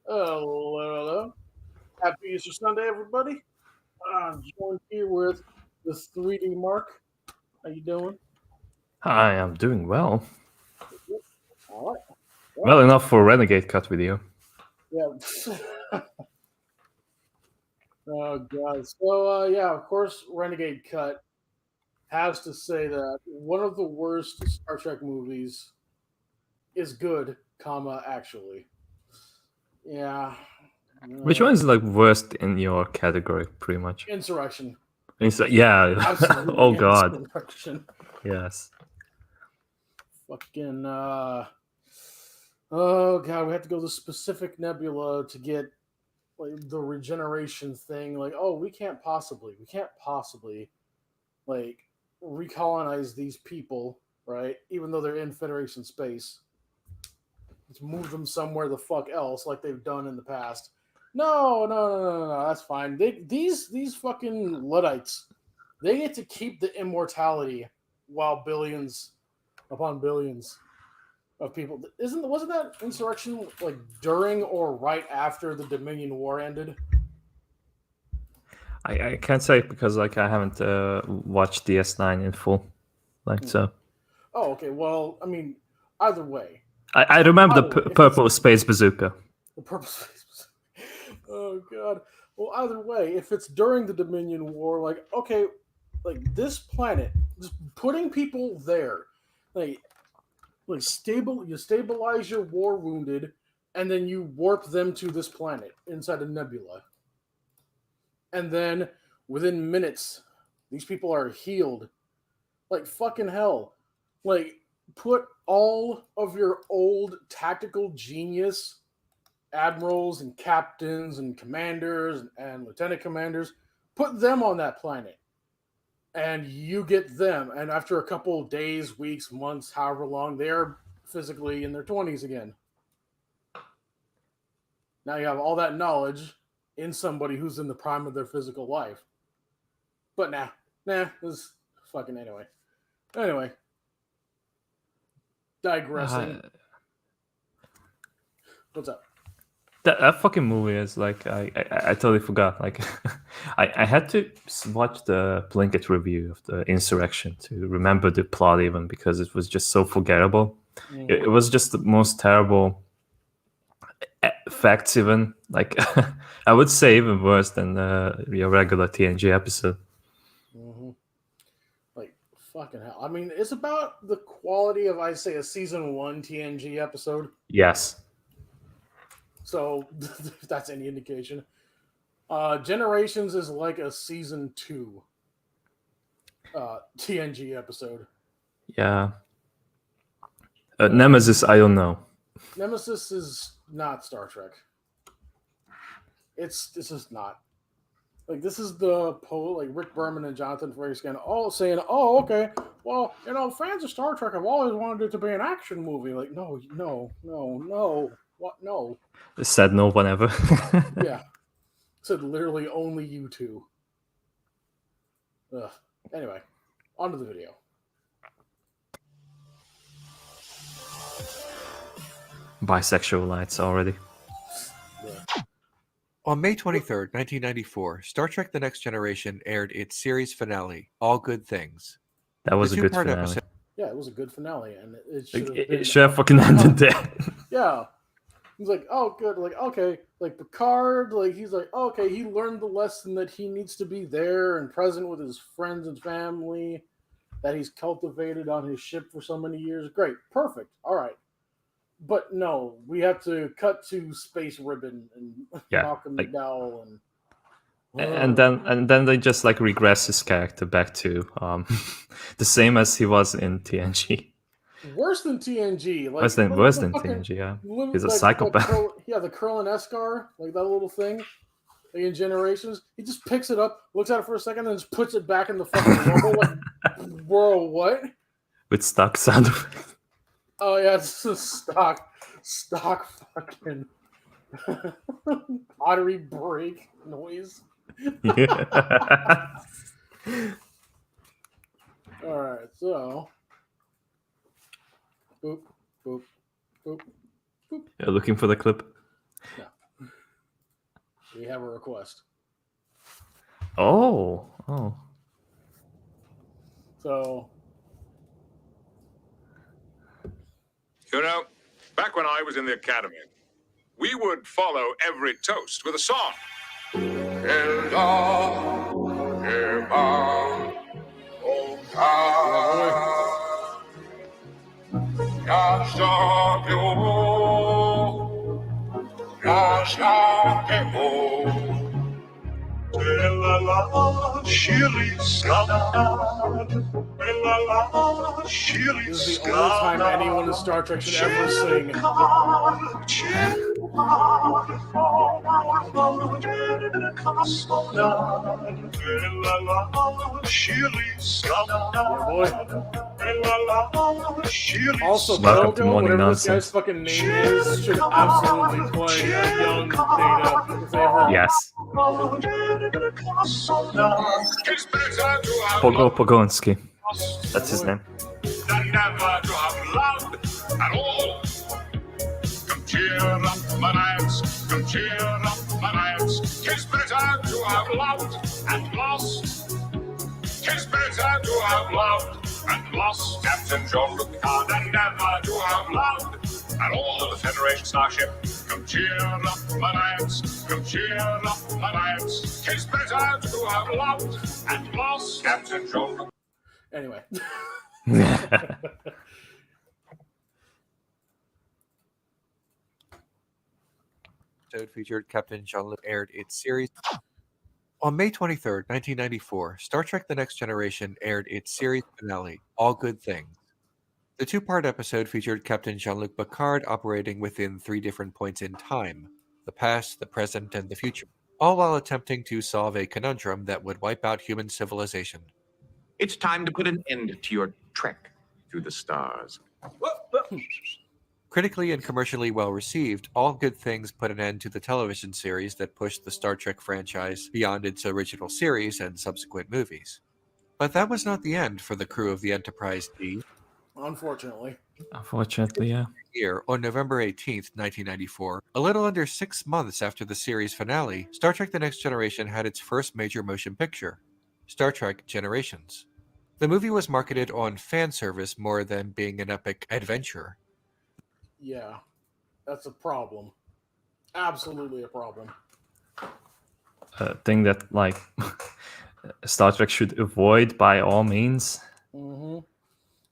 Hello. Happy Easter Sunday, everybody. I'm joined here with the 3D Mark. How you doing? I am doing well. All right. Well enough for Renegade Cut video. Yeah. Oh god. So yeah, of course, Renegade Cut has to say that one of the worst Star Trek movies is good, comma actually. Yeah. Which Uh, one is like worst in your category, pretty much? Insurrection. It's like, yeah. Oh Absolutely god. Insurrection. Yes. Fucking oh god, we have to go to specific nebula to get like the regeneration thing. Like, oh, we can't possibly like recolonize these people, right? Even though they're in Federation space, let's move them somewhere the fuck else, like they've done in the past. No, no, no, no, no, no. That's fine. These fucking Luddites, they get to keep the immortality while billions upon billions of people. Wasn't that insurrection like during or right after the Dominion War ended? I can't say because like I haven't watched DS9 in full. Like so. Oh, okay. Well, I mean, either way, I remember the either way, if it's purple space bazooka. the purpose. Oh god. Well, either way, if it's during the Dominion War, like okay, like this planet, just putting people there, like you stabilize your war wounded, and then you warp them to this planet inside a nebula. And then within minutes, these people are healed. Like fucking hell. Like put all of your old tactical genius admirals and captains and commanders and lieutenant commanders, put them on that planet. And you get them. And after a couple of days, weeks, months, however long, they're physically in their 20s again. Now you have all that knowledge in somebody who's in the prime of their physical life. But this is fucking anyway. Anyway, digressing. What's up? That fucking movie is like I totally forgot. Like I had to watch the blanket review of the Insurrection to remember the plot even because it was just so forgettable. It was just the most terrible facts even. Like I would say even worse than your regular TNG episode. Mm-hmm. Like fucking hell. I mean, it's about the quality of I'd say a season 1 TNG episode. Yes. So if that's any indication. Generations is like a season 2 TNG episode. Yeah. Nemesis, I don't know. Nemesis is not Star Trek. This is not. Like this is the like Rick Berman and Jonathan Frakes all saying, "Oh, okay, well, fans of Star Trek have always wanted it to be an action movie." Like, no, no, no, no, what? No. Said no one ever. Yeah, said literally only you two. Ugh. Anyway, on to the video. Bisexual lights already. Yeah. On May 23rd, 1994, Star Trek The Next Generation aired its series finale, All Good Things. That was The a good two-part finale. episode- Yeah, it was a good finale, and It should have fucking ended there. Yeah. He's like, oh, good. Like, okay. Like, Picard, like, he's like, oh, okay, he learned the lesson that he needs to be there and present with his friends and family that he's cultivated on his ship for so many years. Great. Perfect. All right. But no, we have to cut to Space Ribbon and Malcolm McDowell and then they just like regress his character back to the same as he was in TNG. Worse than TNG. Like, worse than TNG, yeah. He's a psychopath. The Curl and Escar, like that little thing. Like in Generations, he just picks it up, looks at it for a second, and just puts it back in the fucking rumble. Like, bro, what? With stock sound effects. Oh yeah, it's a stock fucking pottery break noise. Yeah. All right, so boop, boop, boop, boop. You're looking for the clip. Yeah. We have a request. Oh. So, You know, back when I was in the academy, we would follow every toast with a song. this is the only time anyone in Star Trek should ever sing. Yeah, boy. Also, Welcome to Kogo, Morning whatever this Nonsense. guy's fucking name is, should absolutely play young Data if they ever. Yes. Pogonski. That's his name. Never to have loved at all. Come cheer up, my lads. Come cheer up, my lads. 'Tis better to have loved and lost. 'Tis better to have loved and lost. Captain Jean-Luc Picard, and never to have loved at all. The Federation starship. Come cheer up, my lads. Come cheer up, my lads. 'Tis better to have loved and lost. Captain Jean-Luc. Anyway. Episode featured Captain Jean-Luc aired its series. On May 23rd, 1994, Star Trek The Next Generation aired its series finale, All Good Things. The two-part episode featured Captain Jean-Luc Picard operating within 3 different points in time: the past, the present, and the future, all while attempting to solve a conundrum that would wipe out human civilization. It's time to put an end to your trek through the stars. Critically and commercially well received, All Good Things put an end to the television series that pushed the Star Trek franchise beyond its original series and subsequent movies. But that was not the end for the crew of the Enterprise D. Unfortunately. Unfortunately, yeah. Here, on November 18th, 1994, a little under 6 months after the series finale, Star Trek The Next Generation had its first major motion picture, Star Trek Generations. The movie was marketed on fan service more than being an epic adventure. Yeah. That's a problem. Absolutely a problem. A thing that, like, Star Trek should avoid by all means. Mm-hmm.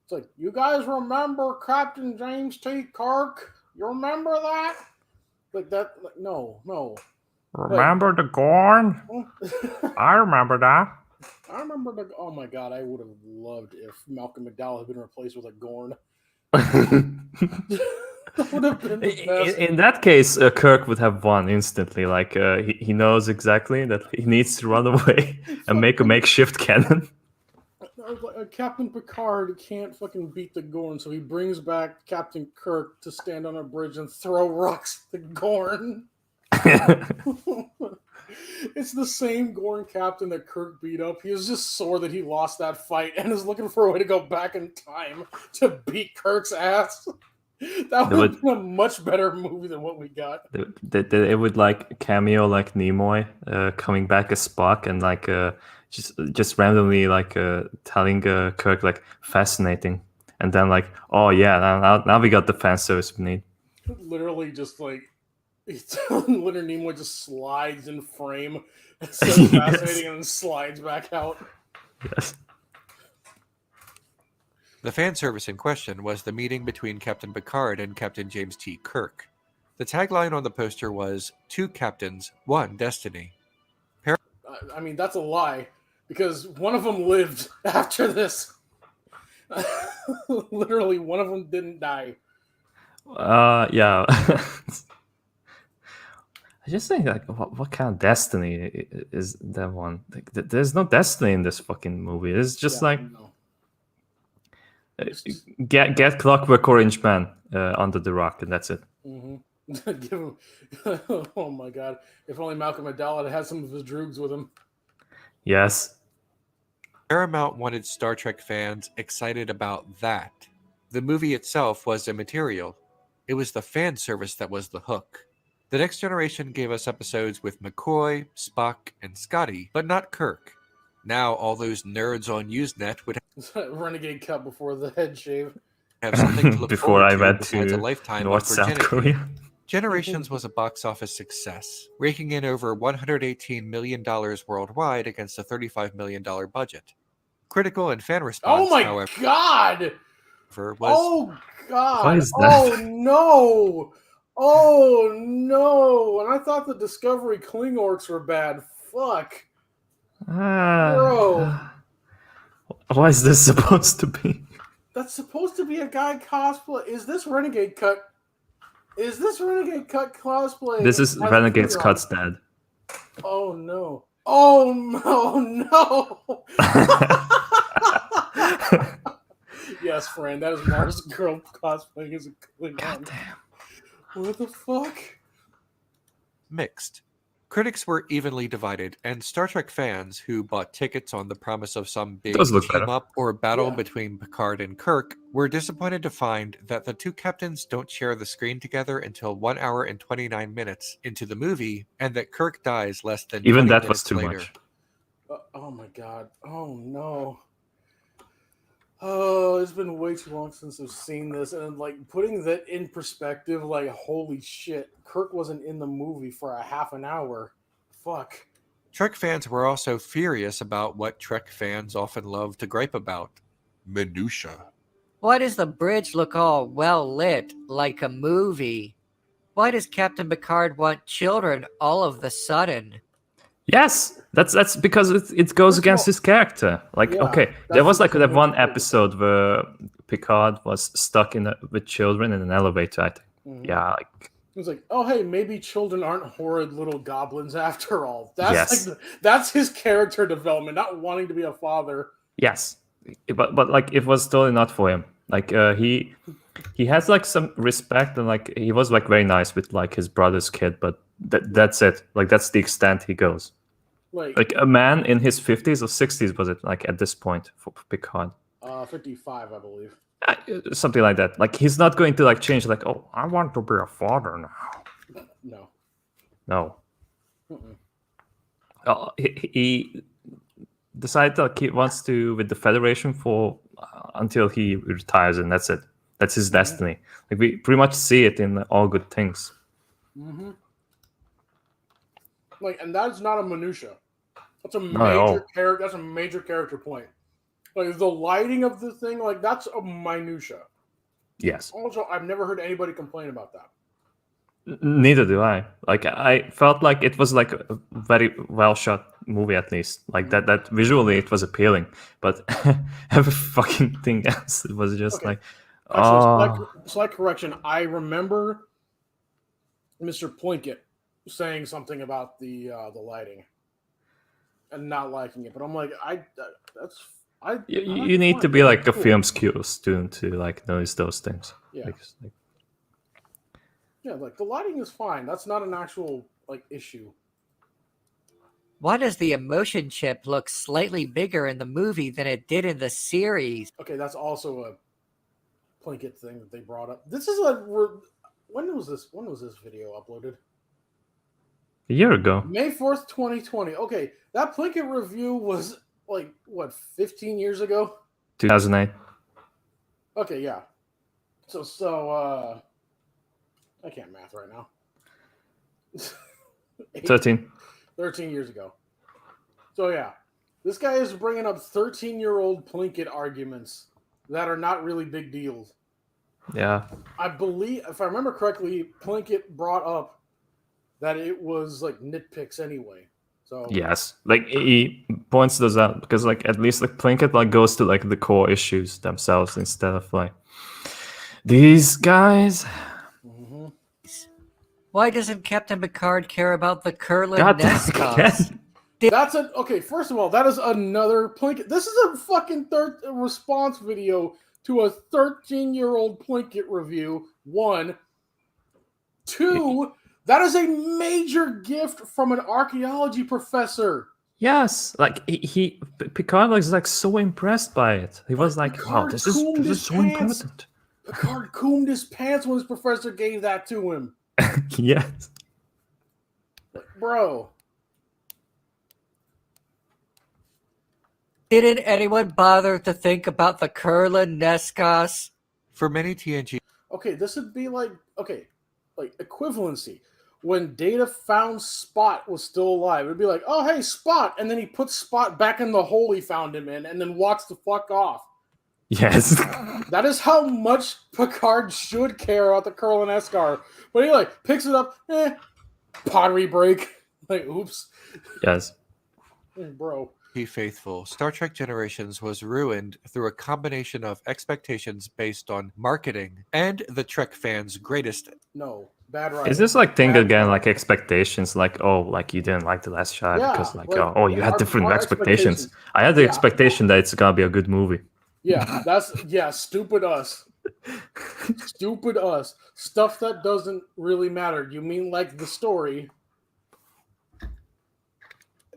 It's like, you guys remember Captain James T. Kirk? You remember that? Like that? Like, no. Remember the Gorn? I remember that. I remember the. Oh my god! I would have loved if Malcolm McDowell had been replaced with a Gorn. That would have been the best. In that case, Kirk would have won instantly. Like he knows exactly that he needs to run away and make a makeshift cannon. Captain Picard can't fucking beat the Gorn, so he brings back Captain Kirk to stand on a bridge and throw rocks at the Gorn. It's the same Gorn captain that Kirk beat up. He is just sore that he lost that fight and is looking for a way to go back in time to beat Kirk's ass. That would have been a much better movie than what we got. It would like cameo like Nimoy coming back as Spock and like just randomly like telling Kirk like fascinating, and then like, oh yeah, now we got the fan service we need. Literally just like Leonard Nimoy just slides in frame and says fascinating and then slides back out. Yes. The fan service in question was the meeting between Captain Picard and Captain James T. Kirk. The tagline on the poster was, 2 captains, 1 destiny. I mean, that's a lie, because one of them lived after this. Literally, one of them didn't die. Yeah. I just think like, what kind of destiny is that one? Like, there's no destiny in this fucking movie. It's just like. No. Get Clockwork Orange Man under the rock, and that's it. Mm-hmm. Give him, oh my god! If only Malcolm McDowell had some of his droogs with him. Yes. Paramount wanted Star Trek fans excited about that. The movie itself was immaterial. It was the fan service that was the hook. The Next Generation gave us episodes with McCoy, Spock, and Scotty, but not Kirk. Now all those nerds on Usenet would Renegade cut before the head shave. have something to look Before forward I to went besides a to lifetime North of South virginity. Korea. Generations was a box office success, raking in over $118 million worldwide against a $35 million budget. Critical and fan response, Oh my however, god! was Oh god! What is that? Oh no! Oh no! And I thought the Discovery Klingorks were bad. Fuck. Bro. What is this supposed to be? That's supposed to be a guy cosplay. Is this Renegade Cut? Is this Renegade Cut cosplay? This is as Renegade's Klingon? Cut's dad. Oh no! Oh no! Yes, friend, that is Mars Girl cosplaying as a Klingon. Goddamn. What the fuck? mixed. Critics were evenly divided, and Star Trek fans who bought tickets on the promise of some big Does look team better. up or battle Yeah. between Picard and Kirk were disappointed to find that the two captains don't share the screen together until 1 hour and 29 minutes into the movie, and that Kirk dies less than Even 20 that was minutes too later. much. Oh my god. Oh no. Oh, it's been way too long since I've seen this, and like putting that in perspective, like holy shit, Kirk wasn't in the movie for a half an hour. Fuck. Trek fans were also furious about what Trek fans often love to gripe about: minutia. Why does the bridge look all well lit, like a movie? Why does Captain Picard want children all of the sudden? Yes, that's because it goes First of against all- his character. Like, Yeah, okay, that's there was like the that one thing. episode where Picard was stuck with children in an elevator. I think. Mhm. Yeah, like It was like, oh hey, maybe children aren't horrid little goblins after all. That's Yes. like that's his character development, not wanting to be a father. yes, but like it was totally not for him. Like he has like some respect and like he was like very nice with like his brother's kid, but that's it. Like that's the extent he goes. Like a man in his 50s or 60s was it like at this point for Picard. 55, I believe. Something like that. Like he's not going to like change. Like, oh, I want to be a father now. No. No. Mm-mm. He decided like he wants to with the Federation for until he retires, and that's it. That's his destiny. Like we pretty much see it in All Good Things. Mm-hmm. Like, and that's not a minutia. That's a Not at all. major character. That's a major character point. Like the lighting of the thing, like that's a minutia. Yes. Also, I've never heard anybody complain about that. Neither do I. Like I felt like it was like a very well shot movie at least. Like that visually it was appealing, but every fucking thing else it was just Okay. like Actually, slight correction. I remember Mr. Plinkett saying something about the lighting and not liking it, but I'm like, you need to be like a film school student to like notice those things. Yeah. Like, Yeah, like the lighting is fine. That's not an actual like issue. Why does the emotion chip look slightly bigger in the movie than it did in the series? Okay, that's also a Plinkett thing that they brought up. This is when was this video uploaded? a year ago. May 4th, 2020. Okay, that Plinkett review was like what, 15 years ago? 2008. Okay, yeah. So I can't math right now. 13. 13 years ago. So yeah, this guy is bringing up 13-year-old Plinkett arguments that are not really big deals. Yeah. I believe, if I remember correctly, Plinkett brought up that it was like nitpicks anyway. So Yes. Like he points those out because like at least like Plinkett like goes to like the core issues themselves instead of like these guys. Mhm. Why doesn't Captain Picard care about the Kurlan God damn Nescos? it. That's a okay. First of all, that is another Plinkett. This is a fucking third response video to a 13-year-old Plinkett review. 1, 2. That is a major gift from an archaeology professor. Yes, like Picard was like so impressed by it. He was like, "Wow, Picard this is combed his so pants. important." Picard combed his pants when his professor gave that to him. Yes, bro. Didn't anyone bother to think about the Kurlan Nescos? For many TNG, Okay, this would be like equivalency. When Data found Spot was still alive, it'd be like, oh hey, Spot, and then he puts Spot back in the hole he found him in, and then walks the fuck off. Yes. That is how much Picard should care about the Kurlan Escar. But he like picks it up, pottery break. Like, oops. Yes. Bro. faithful, Star Trek Generations was ruined through a combination of expectations based on marketing and the Trek fans' greatest. No. Bad writing. Is this like thing Bad again, writing. like expectations, like, oh, like you didn't like The Last Shot Yeah, because like, like, oh, you had different our expectations. I had the Yeah. expectation that it's gonna be a good movie. Yeah, stupid us. Stupid us. Stuff that doesn't really matter. You mean like the story?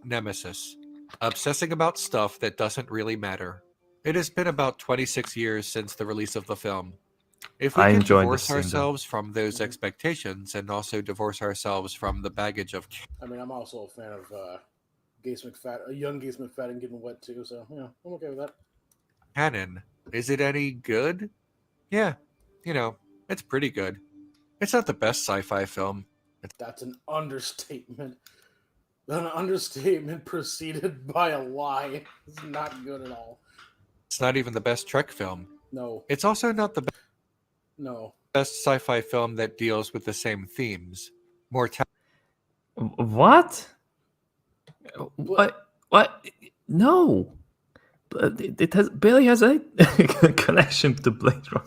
Nemesis. Obsessing about stuff that doesn't really matter. It has been about 26 years since the release of the film. If we I can enjoyed divorce this scene, though. ourselves from those expectations and also divorce ourselves from the baggage of I mean, I'm also a fan of Gates McFadden, a young Gates McFadden getting wet too. So yeah, I'm okay with that. canon, is it any good? Yeah, it's pretty good. It's not the best sci-fi film. That's an understatement. An understatement preceded by a lie. It's not good at all. It's not even the best Trek film. No, It's also not the no. best sci-fi film that deals with the same themes. Mortality. What? What? No. But it has barely has a connection to Blade Runner.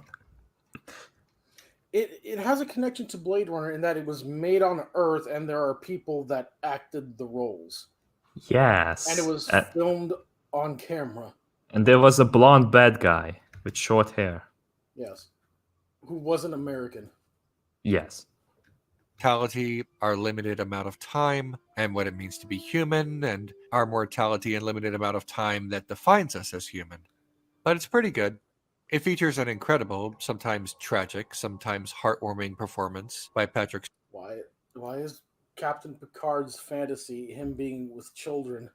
It has a connection to Blade Runner in that it was made on Earth and there are people that acted the roles. Yes. And it was filmed on camera. And there was a blonde bad guy with short hair. Yes. Who wasn't American. Yes. Our limited amount of time, and what it means to be human, and our mortality and limited amount of time that defines us as human. But it's pretty good. It features an incredible, sometimes tragic, sometimes heartwarming performance by Patrick. Why is Captain Picard's fantasy him being with children?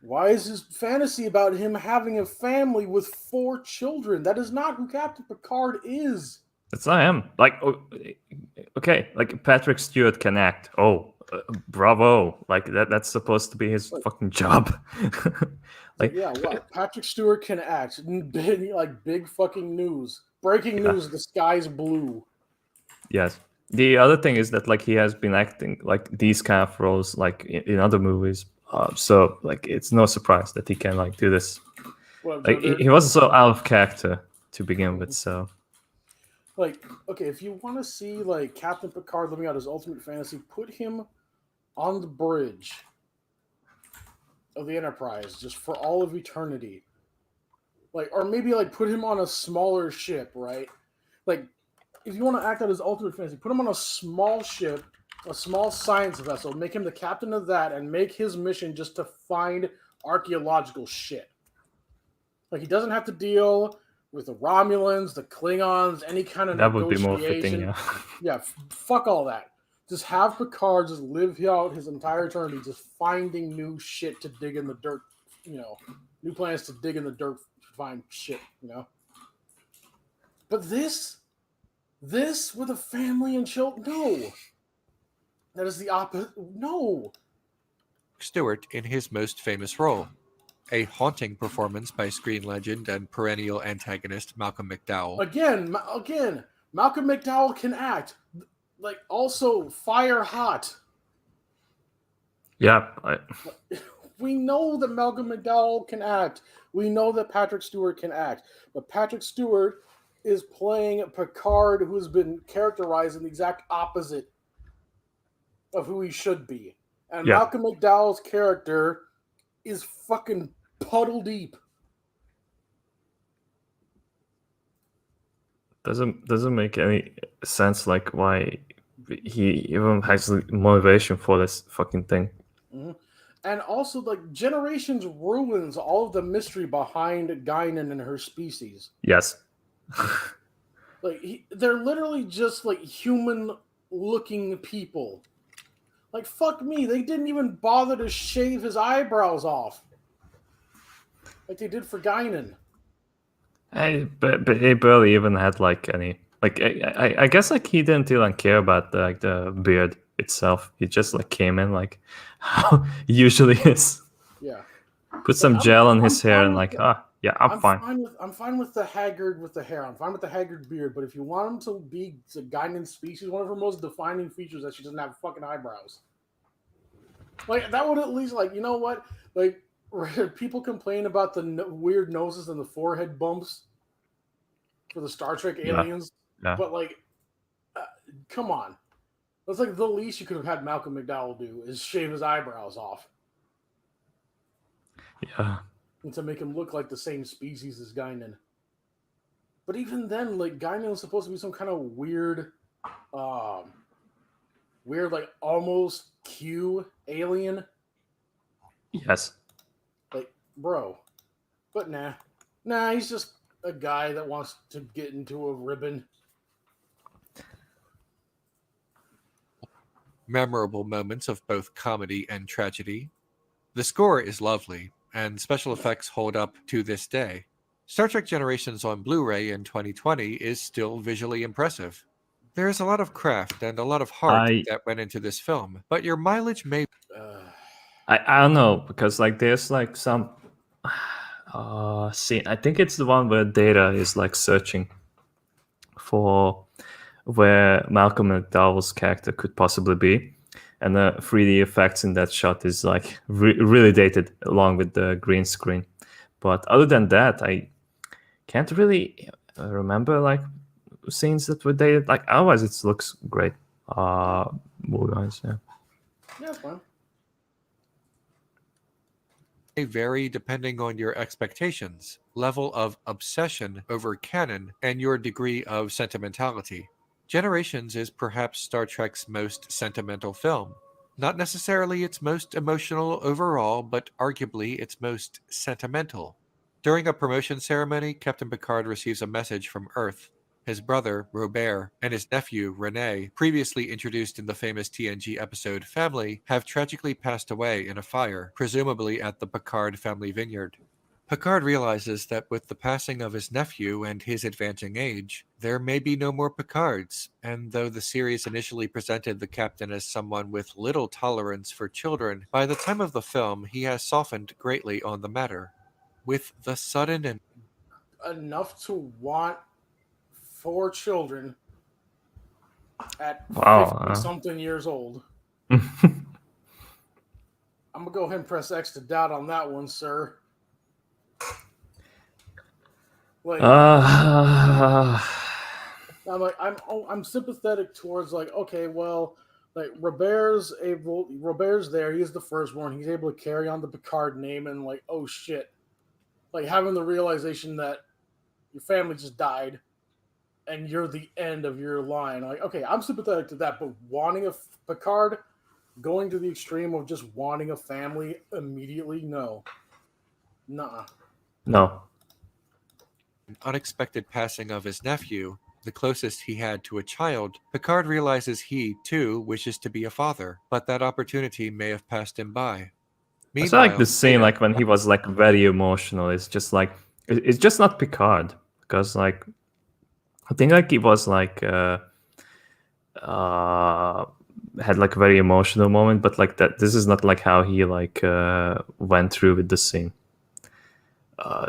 Why is his fantasy about him having a family with 4 children? That is not who Captain Picard is. That's not him. Like, okay, like Patrick Stewart can act. Oh, bravo! Like that's supposed to be his fucking job. Like, yeah, what? Patrick Stewart can act. Big fucking news. Breaking news: the sky's blue. Yes. The other thing is that like he has been acting like these kind of roles like in other movies. So like it's no surprise that he can like do this. Well, like he wasn't so out of character to begin with. So. Like, okay, if you want to see like Captain Picard living out his ultimate fantasy, put him on the bridge of the Enterprise just for all of eternity. Like, or maybe like put him on a smaller ship, right? Like, if you want to act out his ultimate fantasy, put him on a small ship, a small science vessel, make him the captain of that, and make his mission just to find archaeological shit. Like, he doesn't have to deal with the Romulans, the Klingons, any kind of that would be negotiation. more fitting, yeah. Yeah, fuck all that. Just have Picard just live out his entire eternity just finding new shit to dig in the dirt, new planets to dig in the dirt to find shit, But this with a family and children, no. That is the opposite. No. Stewart in his most famous role. A haunting performance by screen legend and perennial antagonist Malcolm McDowell. Again, Malcolm McDowell can act. Like, also fire hot. Yeah. We know that Malcolm McDowell can act. We know that Patrick Stewart can act. But Patrick Stewart is playing Picard, who's been characterized in the exact opposite of who he should be. And Malcolm McDowell's character is fucking puddle deep. Doesn't make any sense like why he even has the motivation for this fucking thing. Mm-hmm. And also, like, Generations ruins all of the mystery behind Guinan and her species. Yes. Like, they're literally just like human-looking people. Like, fuck me, they didn't even bother to shave his eyebrows off. Like they did for Guinan. But he barely even had like any. Like I guess like he didn't even care about the beard itself. He just like came in like how he usually is. Yeah. Put some gel on his hair fine and with like, the- yeah, I'm fine. I'm fine with the haggard with the hair. I'm fine with the haggard beard. But if you want him to be the Guinan species, one of her most defining features is that she doesn't have fucking eyebrows. Like that would at least like you know what like people complain about the weird noses and the forehead bumps for the Star Trek aliens, Yeah. but like, come on, that's like the least you could have had Malcolm McDowell do is shave his eyebrows off. Yeah. And to make him look like the same species as Guinan. But even then, like Guinan was supposed to be some kind of weird like almost Q alien. Yes. Like, bro. But nah, he's just a guy that wants to get into a ribbon. Memorable moments of both comedy and tragedy. The score is lovely, and special effects hold up to this day. Star Trek Generations on Blu-ray in 2020 is still visually impressive. There is a lot of craft and a lot of heart that went into this film, but your mileage may... I don't know, because like there's like some scene. I think it's the one where Data is like searching for where Malcolm McDowell's character could possibly be. And the 3D effects in that shot is like really dated along with the green screen. But other than that, I can't really remember like scenes that were dated. Like otherwise, it looks great. Movie-wise, yeah. Yeah, it's fine. May vary depending on your expectations, level of obsession over canon, and your degree of sentimentality. Generations is perhaps Star Trek's most sentimental film. Not necessarily its most emotional overall, but arguably its most sentimental. During a promotion ceremony, Captain Picard receives a message from Earth. His brother, Robert, and his nephew, Rene, previously introduced in the famous TNG episode Family, have tragically passed away in a fire, presumably at the Picard family vineyard. Picard realizes that with the passing of his nephew and his advancing age, there may be no more Picards, and though the series initially presented the captain as someone with little tolerance for children, by the time of the film he has softened greatly on the matter. With the sudden and enough to want 4 children at 50-something years old. I'm gonna go ahead and press X to doubt on that one, sir. Like, I'm sympathetic towards like, okay, well, like Robert's there. He's the firstborn. He's able to carry on the Picard name, and like, oh shit, like having the realization that your family just died, and you're the end of your line. Like, okay, I'm sympathetic to that, but wanting a Picard, going to the extreme of just wanting a family immediately, no, nah, no. unexpected passing of his nephew, the closest he had to a child, Picard realizes he, too, wishes to be a father, but that opportunity may have passed him by. I feel like the scene, like when he was like very emotional, it's just like it's just not Picard, because like I think like he was like had like a very emotional moment, but like that this is not like how he like went through with the scene.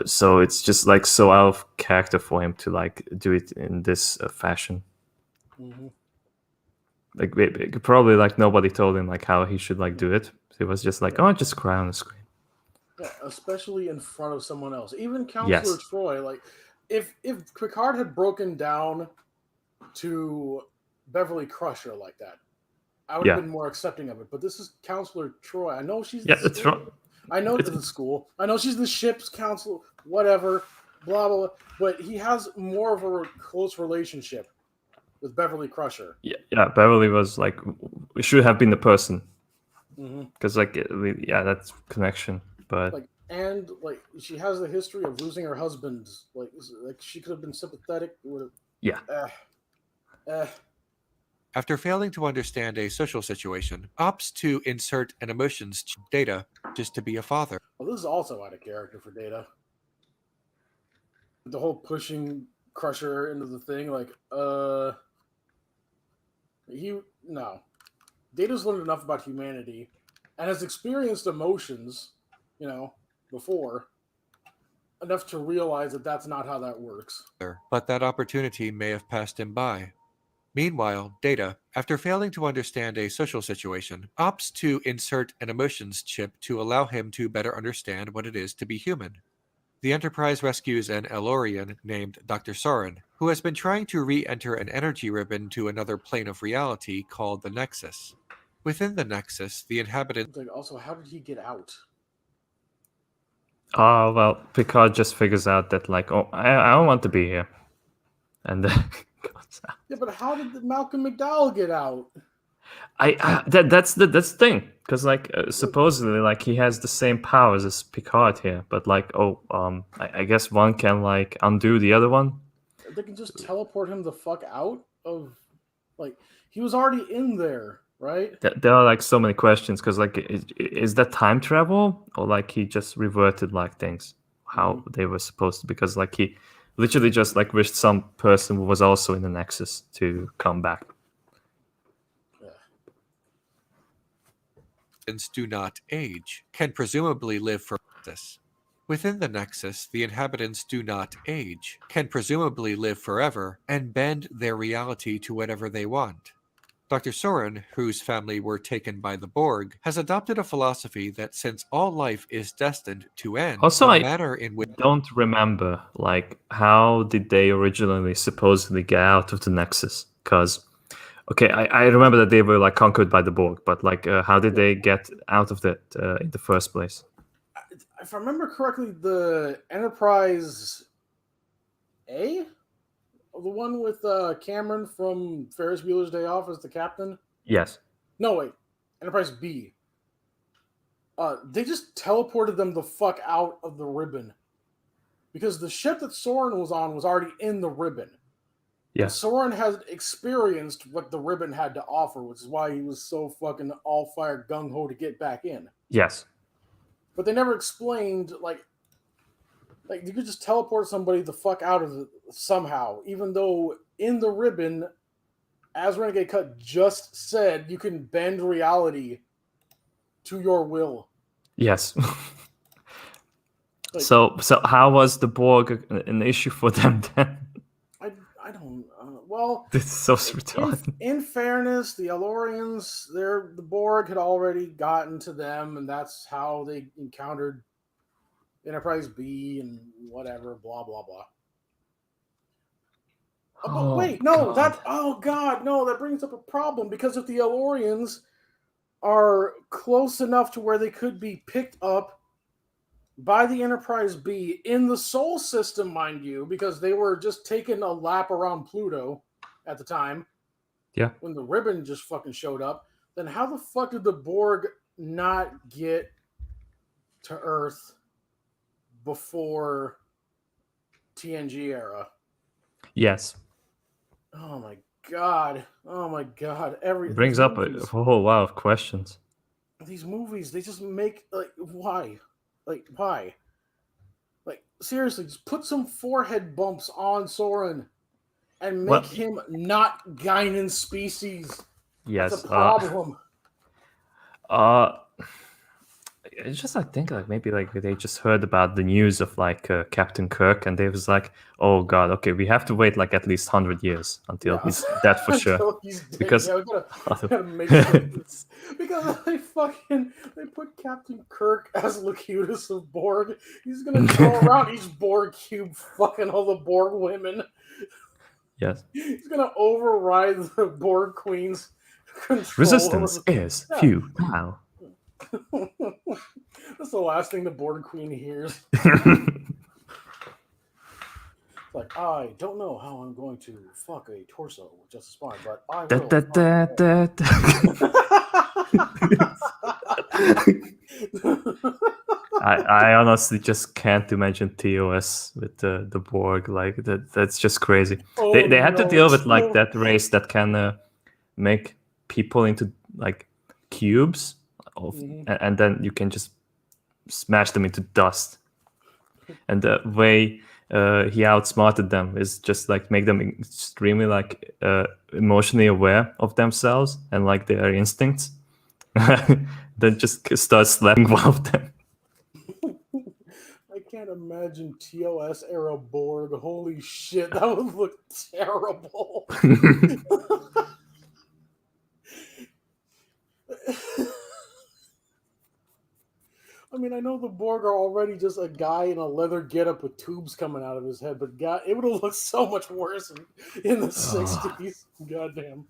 So it's just like so out of character for him to like do it in this fashion. Mm-hmm. Like probably like nobody told him like how he should like do it. So he was just like, oh, just cry on the screen. Yeah, especially in front of someone else. Even Counselor Troy, like if Picard had broken down to Beverly Crusher like that, I would have been more accepting of it. But this is Counselor Troy. I know she's that's right. I know this is school. I know she's the ship's counselor, whatever, blah, blah, blah. But he has more of a close relationship with Beverly Crusher. Yeah, Beverly was like, should have been the person. Because, Mm-hmm. that's connection. But and she has the history of losing her husband. Like she could have been sympathetic. after failing to understand a social situation, opts to insert an emotions Data just to be a father. Well, this is also out of character for Data. The whole pushing Crusher into the thing, like, no. Data's learned enough about humanity and has experienced emotions, before, enough to realize that that's not how that works. But that opportunity may have passed him by. Meanwhile, Data, after failing to understand a social situation, opts to insert an emotions chip to allow him to better understand what it is to be human. The Enterprise rescues an Elorian named Dr. Soren, who has been trying to re-enter an energy ribbon to another plane of reality called the Nexus. Within the Nexus, the inhabitants... Like, also, how did he get out? Oh, well, Picard just figures out that, like, oh, I don't want to be here. And then goes out. Yeah, but how did Malcolm McDowell get out? That's the thing, because like supposedly like he has the same powers as Picard here, but like I guess one can like undo the other one. They can just teleport him the fuck out of, like, he was already in there, right? There are like so many questions, because like is that time travel, or like he just reverted like things how they were supposed to, because like he literally just like wished some person who was also in the Nexus to come back. do not age, can presumably live for this. Within the Nexus, the inhabitants do not age, can presumably live forever, and bend their reality to whatever they want. Dr. Soren, whose family were taken by the Borg, has adopted a philosophy that since all life is destined to end, Also, the manner in which... don't remember, like, how did they originally supposedly get out of the Nexus? Because, okay, I remember that they were, like, conquered by the Borg, but, like, how did they get out of that in the first place? If I remember correctly, the Enterprise A? The one with Cameron from Ferris Bueller's Day Off as the captain? Yes. No, wait. Enterprise B. They just teleported them the fuck out of the ribbon. Because the ship that Soren was on was already in the ribbon. Yeah. And Soren has experienced what the ribbon had to offer, which is why he was so fucking all-fire gung-ho to get back in. Yes. But they never explained, like you could just teleport somebody the fuck out of it somehow, even though in the ribbon, as Renegade Cut just said, you can bend reality to your will. Yes. So how was the Borg an issue for them then? I don't well, This is so retarded. In fairness, the Elorians, the Borg had already gotten to them, and that's how they encountered Enterprise B and whatever, blah blah blah. But wait, no, that brings up a problem, because if the Elorians are close enough to where they could be picked up by the Enterprise B in the Sol system, mind you, because they were just taking a lap around Pluto at the time. Yeah. When the ribbon just fucking showed up, then how the fuck did the Borg not get to Earth before TNG era? Yes. Oh my god. Brings up a whole lot of questions. These movies, they just make, like, why? Like, why? Like, seriously, just put some forehead bumps on Soren and make him not Guinan species. Yes. That's a problem. It's just, I think, like, maybe, like, they just heard about the news of, like, Captain Kirk, and they was like, oh, God, okay, we have to wait, like, at least 100 years until he's dead for sure. He's dead. Because we gotta make sure because they put Captain Kirk as Locutus of Borg. He's gonna go around each Borg cube fucking all the Borg women. Yes. He's gonna override the Borg Queen's control. Resistance is few now. That's the last thing the Borg Queen hears. Like, I don't know how I'm going to fuck a torso with just a spine, but I will. I honestly just can't imagine TOS with the Borg. Like that's just crazy. They had to deal with like that race that can make people into like cubes, and then you can just smash them into dust. And the way he outsmarted them is just like make them extremely like emotionally aware of themselves and like their instincts. Then just start slapping one of them. I can't imagine TOS era Borg. Holy shit, that would look terrible. I mean, I know the Borg are already just a guy in a leather getup with tubes coming out of his head, but God, it would have looked so much worse in the 60s. Goddamn.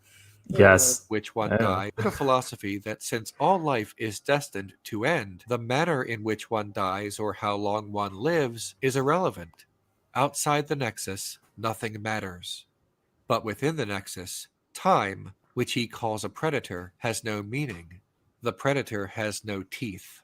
Yes. Which one died? A philosophy that since all life is destined to end, the manner in which one dies or how long one lives is irrelevant. Outside the Nexus, nothing matters. But within the Nexus, time, which he calls a predator, has no meaning. The predator has no teeth.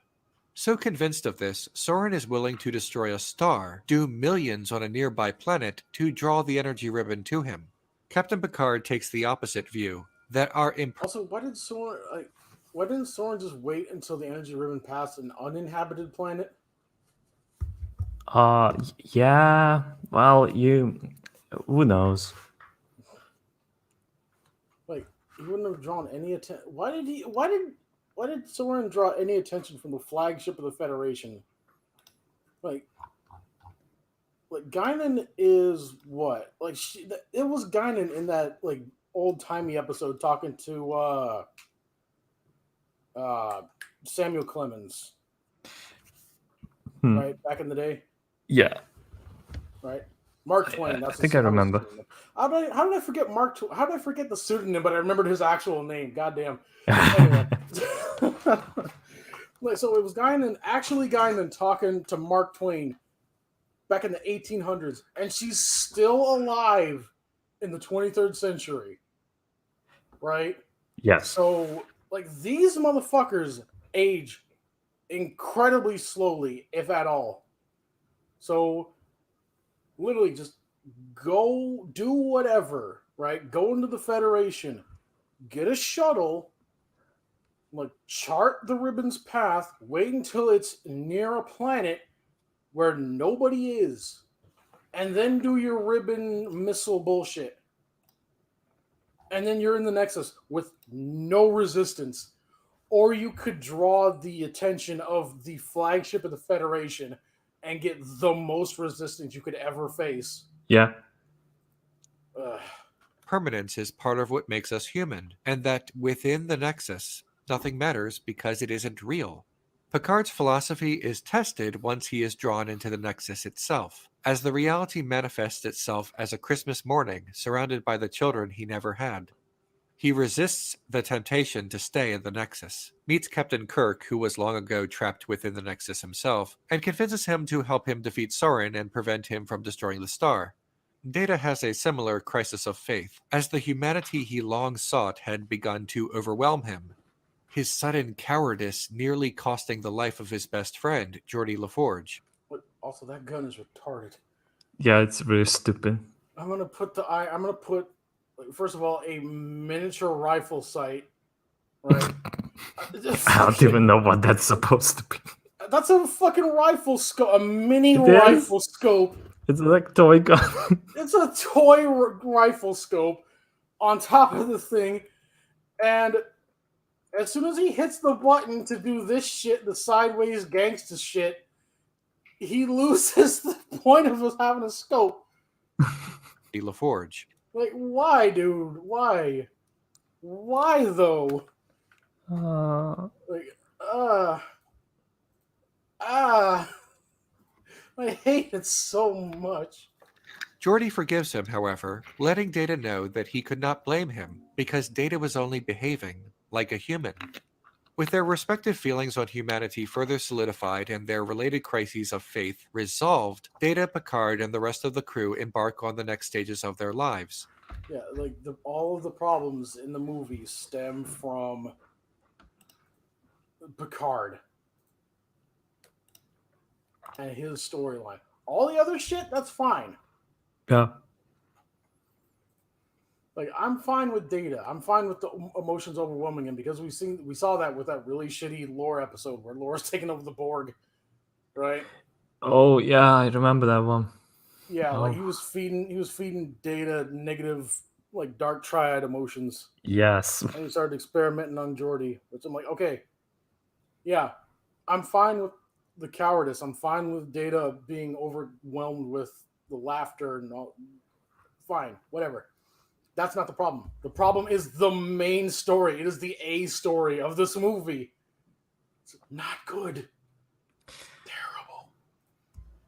So convinced of this, Soren is willing to destroy a star, do millions on a nearby planet to draw the energy ribbon to him. Captain Picard takes the opposite view, that our Also, why didn't Soren just wait until the energy ribbon passed an uninhabited planet? Yeah. Well, who knows? Like, he wouldn't have drawn any attention. Why did Soren draw any attention from the flagship of the Federation? Like Guinan is what? Like, it was Guinan in that like old-timey episode talking to Samuel Clemens, right back in the day. Yeah. Right. Mark Twain. That's I think I remember. How did I forget Mark? How did I forget the pseudonym? But I remembered his actual name. Goddamn. Anyway. So it was Guinan talking to Mark Twain back in the 1800s, and she's still alive in the 23rd century, right? Yes. So like these motherfuckers age incredibly slowly, if at all. So literally just go do whatever, right? Go into the Federation, get a shuttle, like chart the ribbon's path, wait until it's near a planet where nobody is, and then do your ribbon missile bullshit. And then you're in the Nexus with no resistance. Or you could draw the attention of the flagship of the Federation and get the most resistance you could ever face. Yeah. Permanence is part of what makes us human, and that within the Nexus, nothing matters because it isn't real. Picard's philosophy is tested once he is drawn into the Nexus itself, as the reality manifests itself as a Christmas morning surrounded by the children he never had. He resists the temptation to stay in the Nexus, meets Captain Kirk, who was long ago trapped within the Nexus himself, and convinces him to help him defeat Soren and prevent him from destroying the star. Data has a similar crisis of faith, as the humanity he long sought had begun to overwhelm him, his sudden cowardice nearly costing the life of his best friend, Geordi LaForge. But also, that gun is retarded. Yeah, it's really stupid. I'm gonna put first of all a miniature rifle sight. Right. I don't even know what that's supposed to be. That's a fucking rifle scope, a mini rifle scope. It's like toy gun. It's a toy rifle scope on top of the thing, and as soon as he hits the button to do this shit, the sideways gangsta shit, he loses the point of us having a scope. LaForge. Like, why, dude? Why? Why though? I hate it so much. Geordi forgives him, however, letting Data know that he could not blame him because Data was only behaving like a human. With their respective feelings on humanity further solidified and their related crises of faith resolved, Data, Picard, and the rest of the crew embark on the next stages of their lives. Yeah, like all of the problems in the movie stem from Picard and his storyline. All the other shit, that's fine. Yeah. Like I'm fine with Data. I'm fine with the emotions overwhelming him because we saw that with that really shitty lore episode where Lore's taking over the Borg, right? Oh yeah, I remember that one. Yeah, Oh. like he was feeding Data negative like dark triad emotions. Yes. And he started experimenting on Geordi, which I'm like, okay, yeah, I'm fine with the cowardice. I'm fine with Data being overwhelmed with the laughter and all. Fine, whatever. That's not the problem. The problem is the main story. It is the A story of this movie. It's not good. Terrible.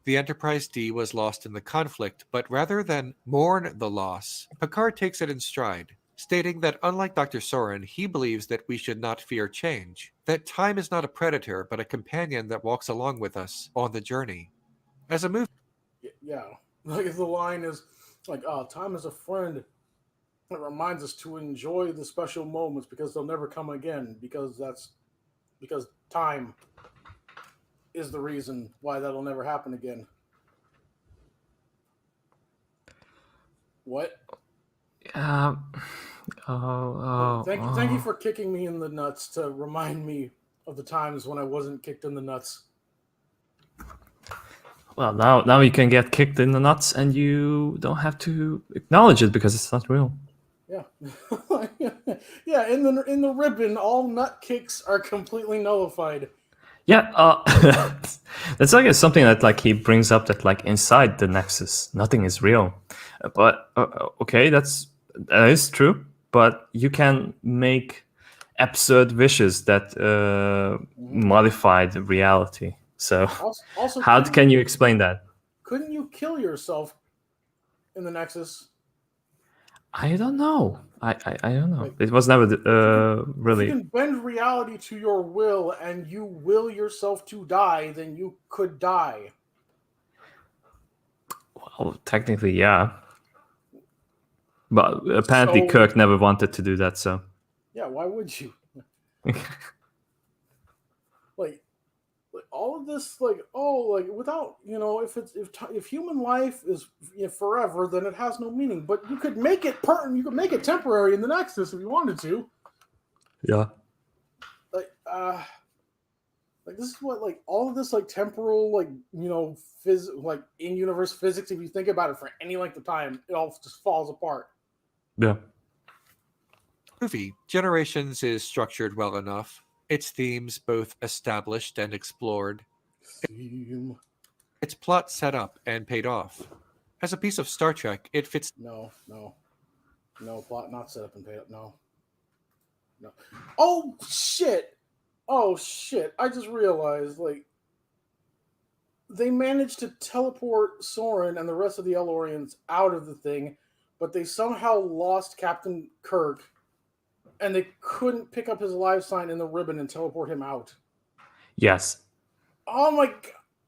The Enterprise D was lost in the conflict, but rather than mourn the loss, Picard takes it in stride, stating that unlike Dr. Soren, he believes that we should not fear change, that time is not a predator, but a companion that walks along with us on the journey. As a movie, Yeah. Like the line is like, time is a friend. It reminds us to enjoy the special moments because they'll never come again. Because time is the reason why that'll never happen again. What? Thank you for kicking me in the nuts to remind me of the times when I wasn't kicked in the nuts. Well, now you can get kicked in the nuts, and you don't have to acknowledge it because it's not real. Yeah, yeah. In the ribbon, all nut kicks are completely nullified. Yeah, that's like something that like he brings up that like inside the Nexus, nothing is real. But okay, that is true. But you can make absurd wishes that modify the reality. So Also, how can you explain that? Couldn't you kill yourself in the Nexus? I don't know. I don't know. Like, it was never really. If you can bend reality to your will and you will yourself to die, then you could die. Well, technically, yeah. But apparently, Kirk never wanted to do that. So. Yeah, why would you? like all of this, without if human life is forever, then it has no meaning. But you could make it you could make it temporary in the Nexus if you wanted to. Yeah. Like this is what all of this temporal in-universe physics. If you think about it for any length of time, it all just falls apart. Yeah. Movie Generations is structured well enough. Its themes both established and explored. Its plot set up and paid off. As a piece of Star Trek, it fits. No, plot not set up and paid up. No. Oh shit! I just realized they managed to teleport Soren and the rest of the Elorians out of the thing, but they somehow lost Captain Kirk. And they couldn't pick up his live sign in the ribbon and teleport him out. Yes. Oh my god.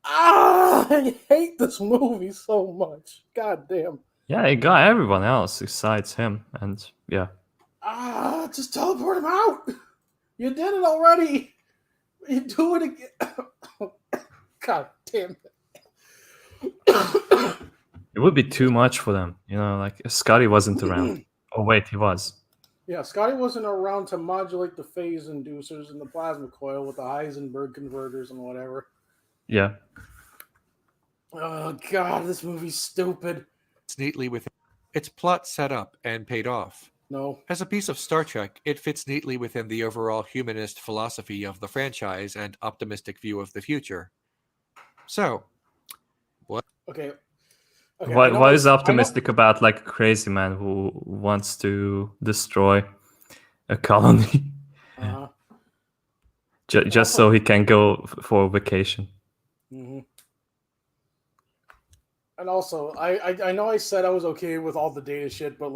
I hate this movie so much. God damn. Yeah, it got everyone else besides him. And yeah. Just teleport him out. You did it already. You do it again. God damn it. It would be too much for them. Scotty wasn't around. Oh, wait, he was. Yeah, Scotty wasn't around to modulate the phase inducers and the plasma coil with the Heisenberg converters and whatever. Yeah. Oh god, this movie's stupid. It's neatly within its plot set up and paid off. No. As a piece of Star Trek, it fits neatly within the overall humanist philosophy of the franchise and optimistic view of the future. So, what? Okay. What is optimistic about a crazy man who wants to destroy a colony just so he can go for a vacation? Mm-hmm. And also, I know I said I was okay with all the Data shit, but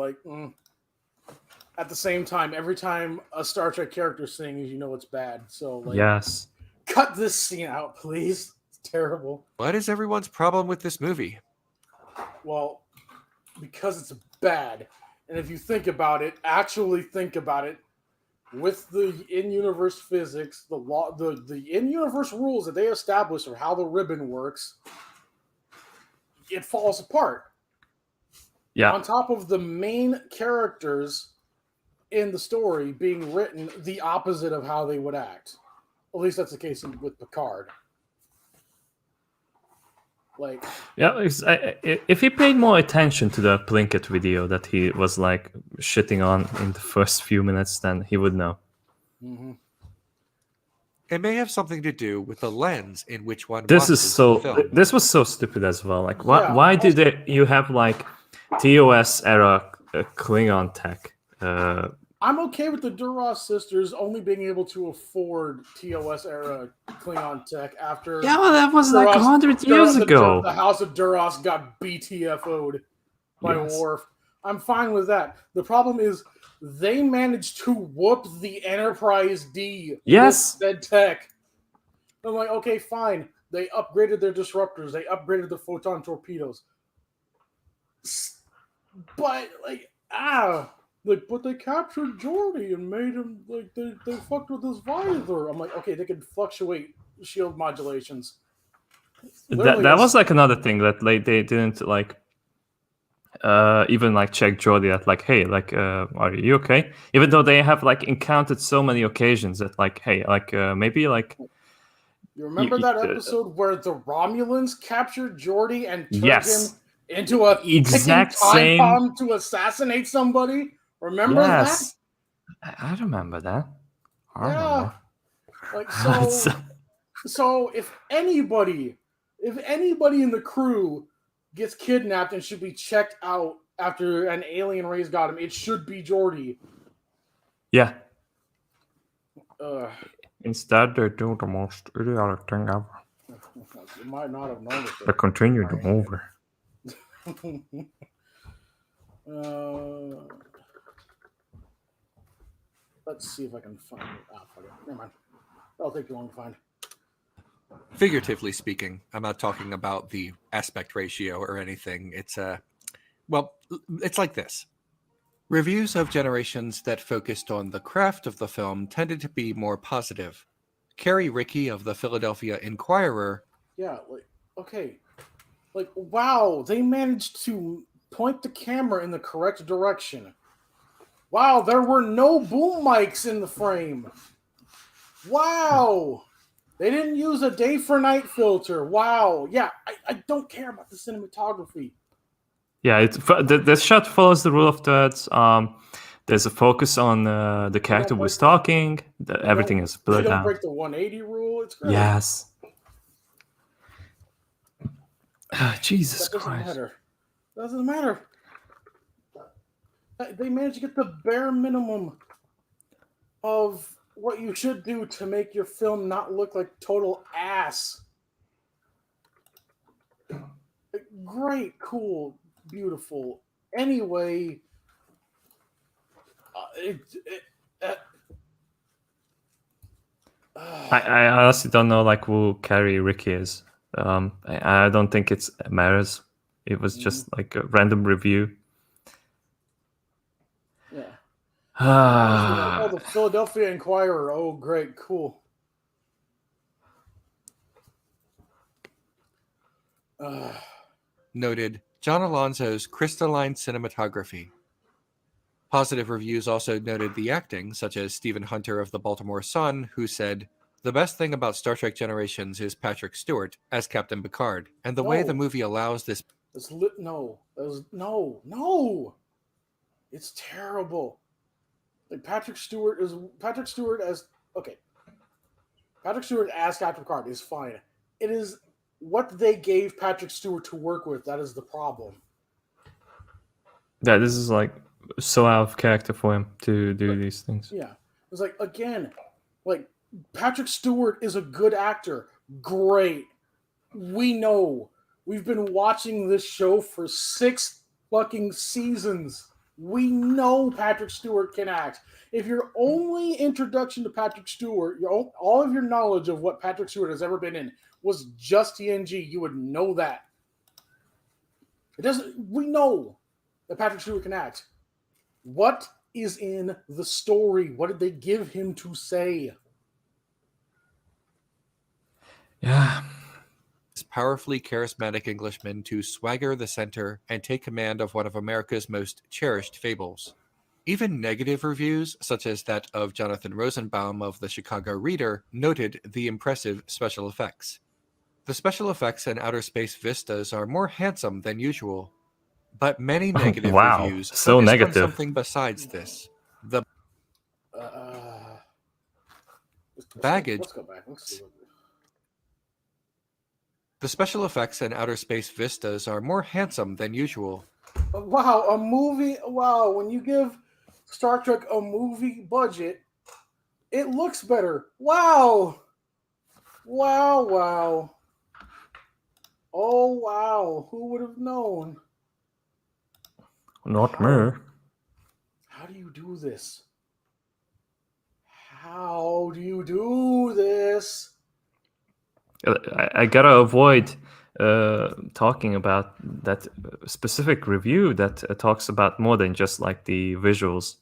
at the same time, every time a Star Trek character sings, it's bad. So yes, cut this scene out, please. It's terrible. What is everyone's problem with this movie? Well, because it's bad. And if you actually think about it, with the in-universe physics, the in-universe rules that they established of how the ribbon works, it falls apart. Yeah. On top of the main characters in the story being written the opposite of how they would act. At least that's the case with Picard. Like, Yeah, if he paid more attention to the Plinkett video that he was like shitting on in the first few minutes, then he would know. mm-hmm. It may have something to do with the lens in which one This is watches so. the film. This was so stupid as well. Like, why? Yeah, Why did you have like TOS era Klingon tech? I'm okay with the Duras sisters only being able to afford TOS era Klingon tech after. Yeah, well, that was Duras- like 100 years ago. The House of Duras got BTFO'd by Worf. I'm fine with that. The problem is they managed to whoop the Enterprise D Yes. with said tech. I'm like, okay, fine. They upgraded their disruptors. They upgraded the photon torpedoes. But, but they captured Geordi and made him, like, they fucked with his visor. I'm like, okay, they could fluctuate shield modulations. That was like another thing that like they didn't like even like check Geordi at like, hey, like are you okay? Even though they have like encountered so many occasions that like, hey, like maybe like you remember that episode where the Romulans captured Geordi and turned him into a exact time same bomb to assassinate somebody? Remember that? I remember that. Yeah. Like so if anybody in the crew gets kidnapped and should be checked out after an alien race got him, it should be Geordi. Yeah. Uh, Instead, they do the most idiotic thing ever. You might not have noticed it. They continue the movie. Let's see if I can find it. Oh, fuck it. Never mind. That'll take too long to find. Figuratively speaking, I'm not talking about the aspect ratio or anything. It's it's like this. Reviews of Generations that focused on the craft of the film tended to be more positive. Carrie Rickey of the Philadelphia Inquirer. Yeah, like, okay. Like, wow, they managed to point the camera in the correct direction. Wow, there were no boom mics in the frame. Wow. They didn't use a day for night filter. Wow. Yeah, I don't care about the cinematography. Yeah, the shot follows the rule of thirds. There's a focus on the character who's talking. Everything is blurred out. They don't break the 180 rule. It's great. Yes. Jesus That doesn't Christ. matter. Doesn't matter. They managed to get the bare minimum of what you should do to make your film not look like total ass. Great, cool, beautiful. Anyway, I honestly don't know like who Carrie Rickey is. I don't think it matters. It was just like a random review. Yeah. Oh, the Philadelphia Inquirer. Oh, great, cool. Noted John Alonzo's crystalline cinematography. Positive reviews also noted the acting, such as Stephen Hunter of the Baltimore Sun, who said, "The best thing about Star Trek Generations is Patrick Stewart as Captain Picard, and the way the movie allows this..." No. It's terrible. Like Patrick Stewart as Captain Picard is fine. It is what they gave Patrick Stewart to work with that is the problem. Yeah, this is like so out of character for him to do these things. Yeah. It's like, again, like Patrick Stewart is a good actor. Great. We know. We've been watching this show for 6 fucking seasons. We know Patrick Stewart can act. If your only introduction to Patrick Stewart, all of your knowledge of what Patrick Stewart has ever been in was just TNG, you would know that. We know that Patrick Stewart can act. What is in the story? What did they give him to say? Yeah. powerfully charismatic Englishmen to swagger the center and take command of one of America's most cherished fables. Even negative reviews, such as that of Jonathan Rosenbaum of the Chicago Reader, noted the impressive special effects. The special effects and outer space vistas are more handsome than usual, but many negative Wow, reviews so focused on negative. something besides this. The baggage. Let's go back. Let's see. The special effects and outer space vistas are more handsome than usual. Wow, a movie. Wow, when you give Star Trek a movie budget, it looks better. Wow. Wow, wow. Oh, wow. Who would have known? Not me. How do you do this? How do you do this? I gotta avoid talking about that specific review that talks about more than just like the visuals.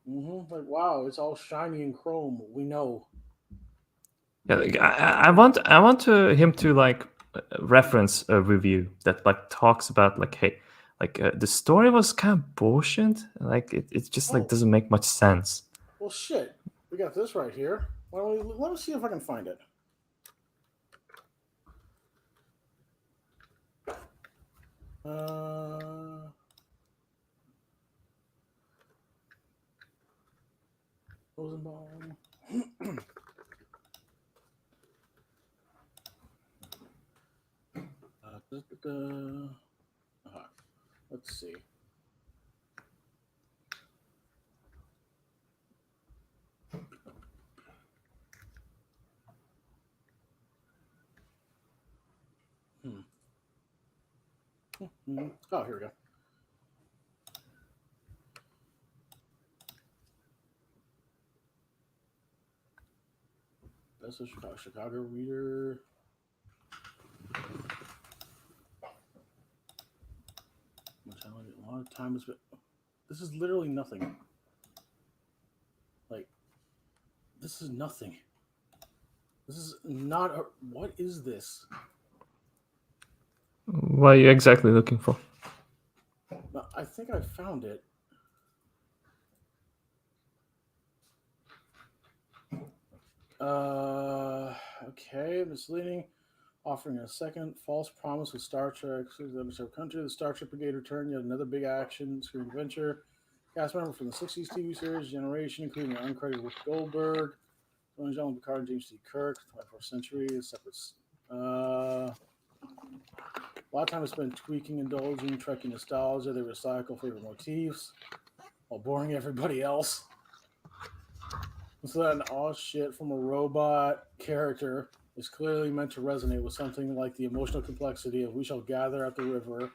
Like, wow, it's all shiny and chrome. We know. Yeah, like, I want him to like reference a review that like talks about like, hey, like the story was kind of bullshit. Like it just like doesn't make much sense. Well, shit. We got this right here. Why don't we, let me see if I can find it. Rosenbaum. Let's see. Oh, here we go. That's a Chicago Reader. A lot of time has been. This is literally nothing. Like, this is nothing. This is not a. What is this? What are you exactly looking for? I think I found it. Okay, misleading, offering a second false promise with Star Trek. Country, the Starship Brigade return, yet another big action screen adventure. Cast member from the 60s TV series Generation, including the uncredited Whoopi Goldberg, John Picard, and James T. Kirk, 24th century, separate. A lot of time is spent tweaking, indulging, Trekkie nostalgia. They recycle favorite motifs while boring everybody else. So that all shit from a robot character is clearly meant to resonate with something like the emotional complexity of "We Shall Gather at the River,"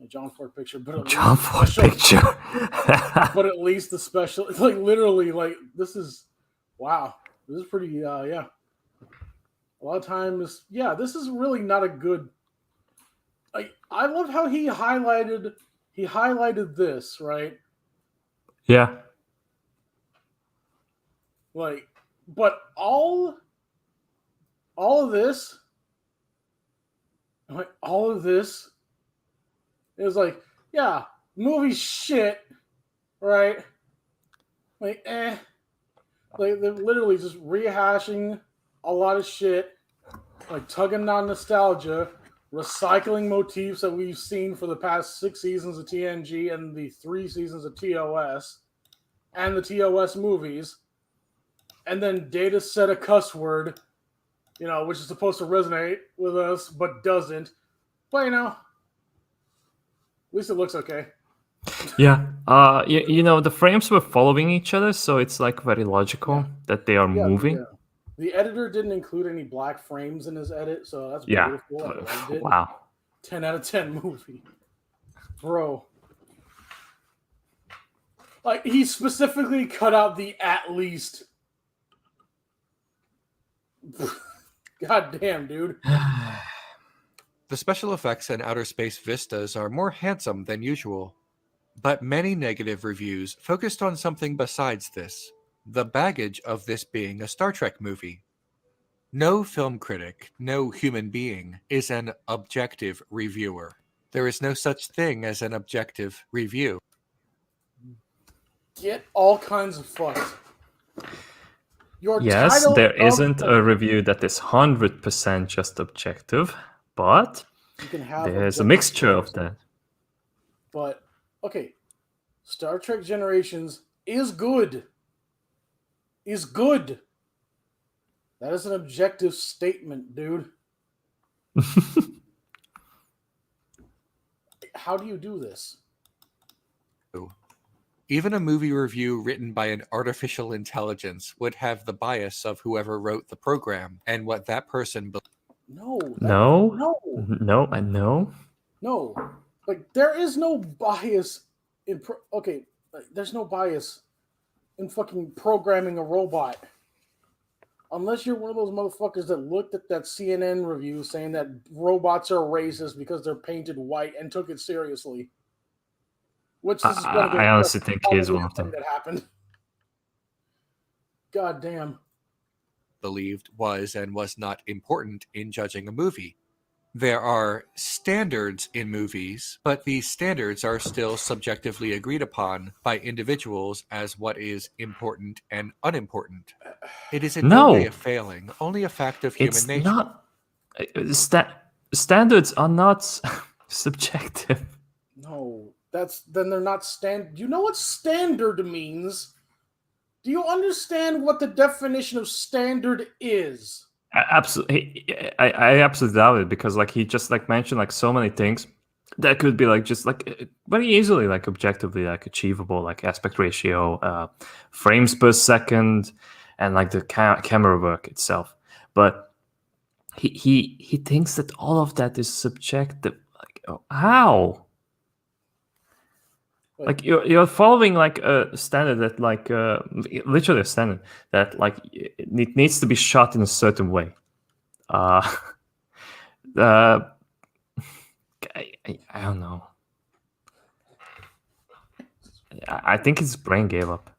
a John Ford picture, but at John Ford picture. But at least the special, like literally, like this is, wow, this is pretty, yeah. A lot of times, yeah, this is really not a good. Like, I love how he highlighted this, right? Yeah. Like, but all of this, like all of this, is like, yeah, movie shit, right? Like, like they're literally just rehashing a lot of shit, like tugging on nostalgia, recycling motifs that we've seen for the past 6 seasons of TNG and the 3 seasons of TOS, and the TOS movies. And then Data said a cuss word, you know, which is supposed to resonate with us, but doesn't. But, you know, at least it looks okay. Yeah. You know, the frames were following each other, so it's like very logical that they are moving. The editor didn't include any black frames in his edit, so that's Yeah. beautiful. I loved it. Wow. 10 out of 10 movie. Bro. Like, he specifically cut out the "at least." God damn, dude. The special effects and outer space vistas are more handsome than usual, but many negative reviews focused on something besides this, the baggage of this being a Star Trek movie. No film critic, no human being is an objective reviewer. There is no such thing as an objective review. Get all kinds of fucked. Your Yes, title there of isn't the- a review that is 100% just objective, but You can have there's a objective mixture of scores. that. But okay, Star Trek Generations is good. Is good. That is an objective statement, dude. How do you do this? Even a movie review written by an artificial intelligence would have the bias of whoever wrote the program and what that person No. No, No. no. Like there is no bias in there's no bias in fucking programming a robot. Unless you're one of those motherfuckers that looked at that CNN review saying that robots are racist because they're painted white and took it seriously. Which this is going to I honestly think he is one of them. that happened. God damn. believed was and was not important in judging a movie. There are standards in movies, but these standards are still subjectively agreed upon by individuals as what is important and unimportant. It is in no way a failing, only a fact of human It's nature. not. Standards are not subjective. No, then they're not stand. Do you know what standard means? Do you understand what the definition of standard is? Absolutely, I absolutely doubt it because like he just like mentioned like so many things that could be like just like very easily like objectively like achievable, like aspect ratio, frames per second, and like the camera work itself. But he thinks that all of that is subjective. Like how? Like you're following like a standard that like literally a standard that like it needs to be shot in a certain way. I don't know. I think his brain gave up.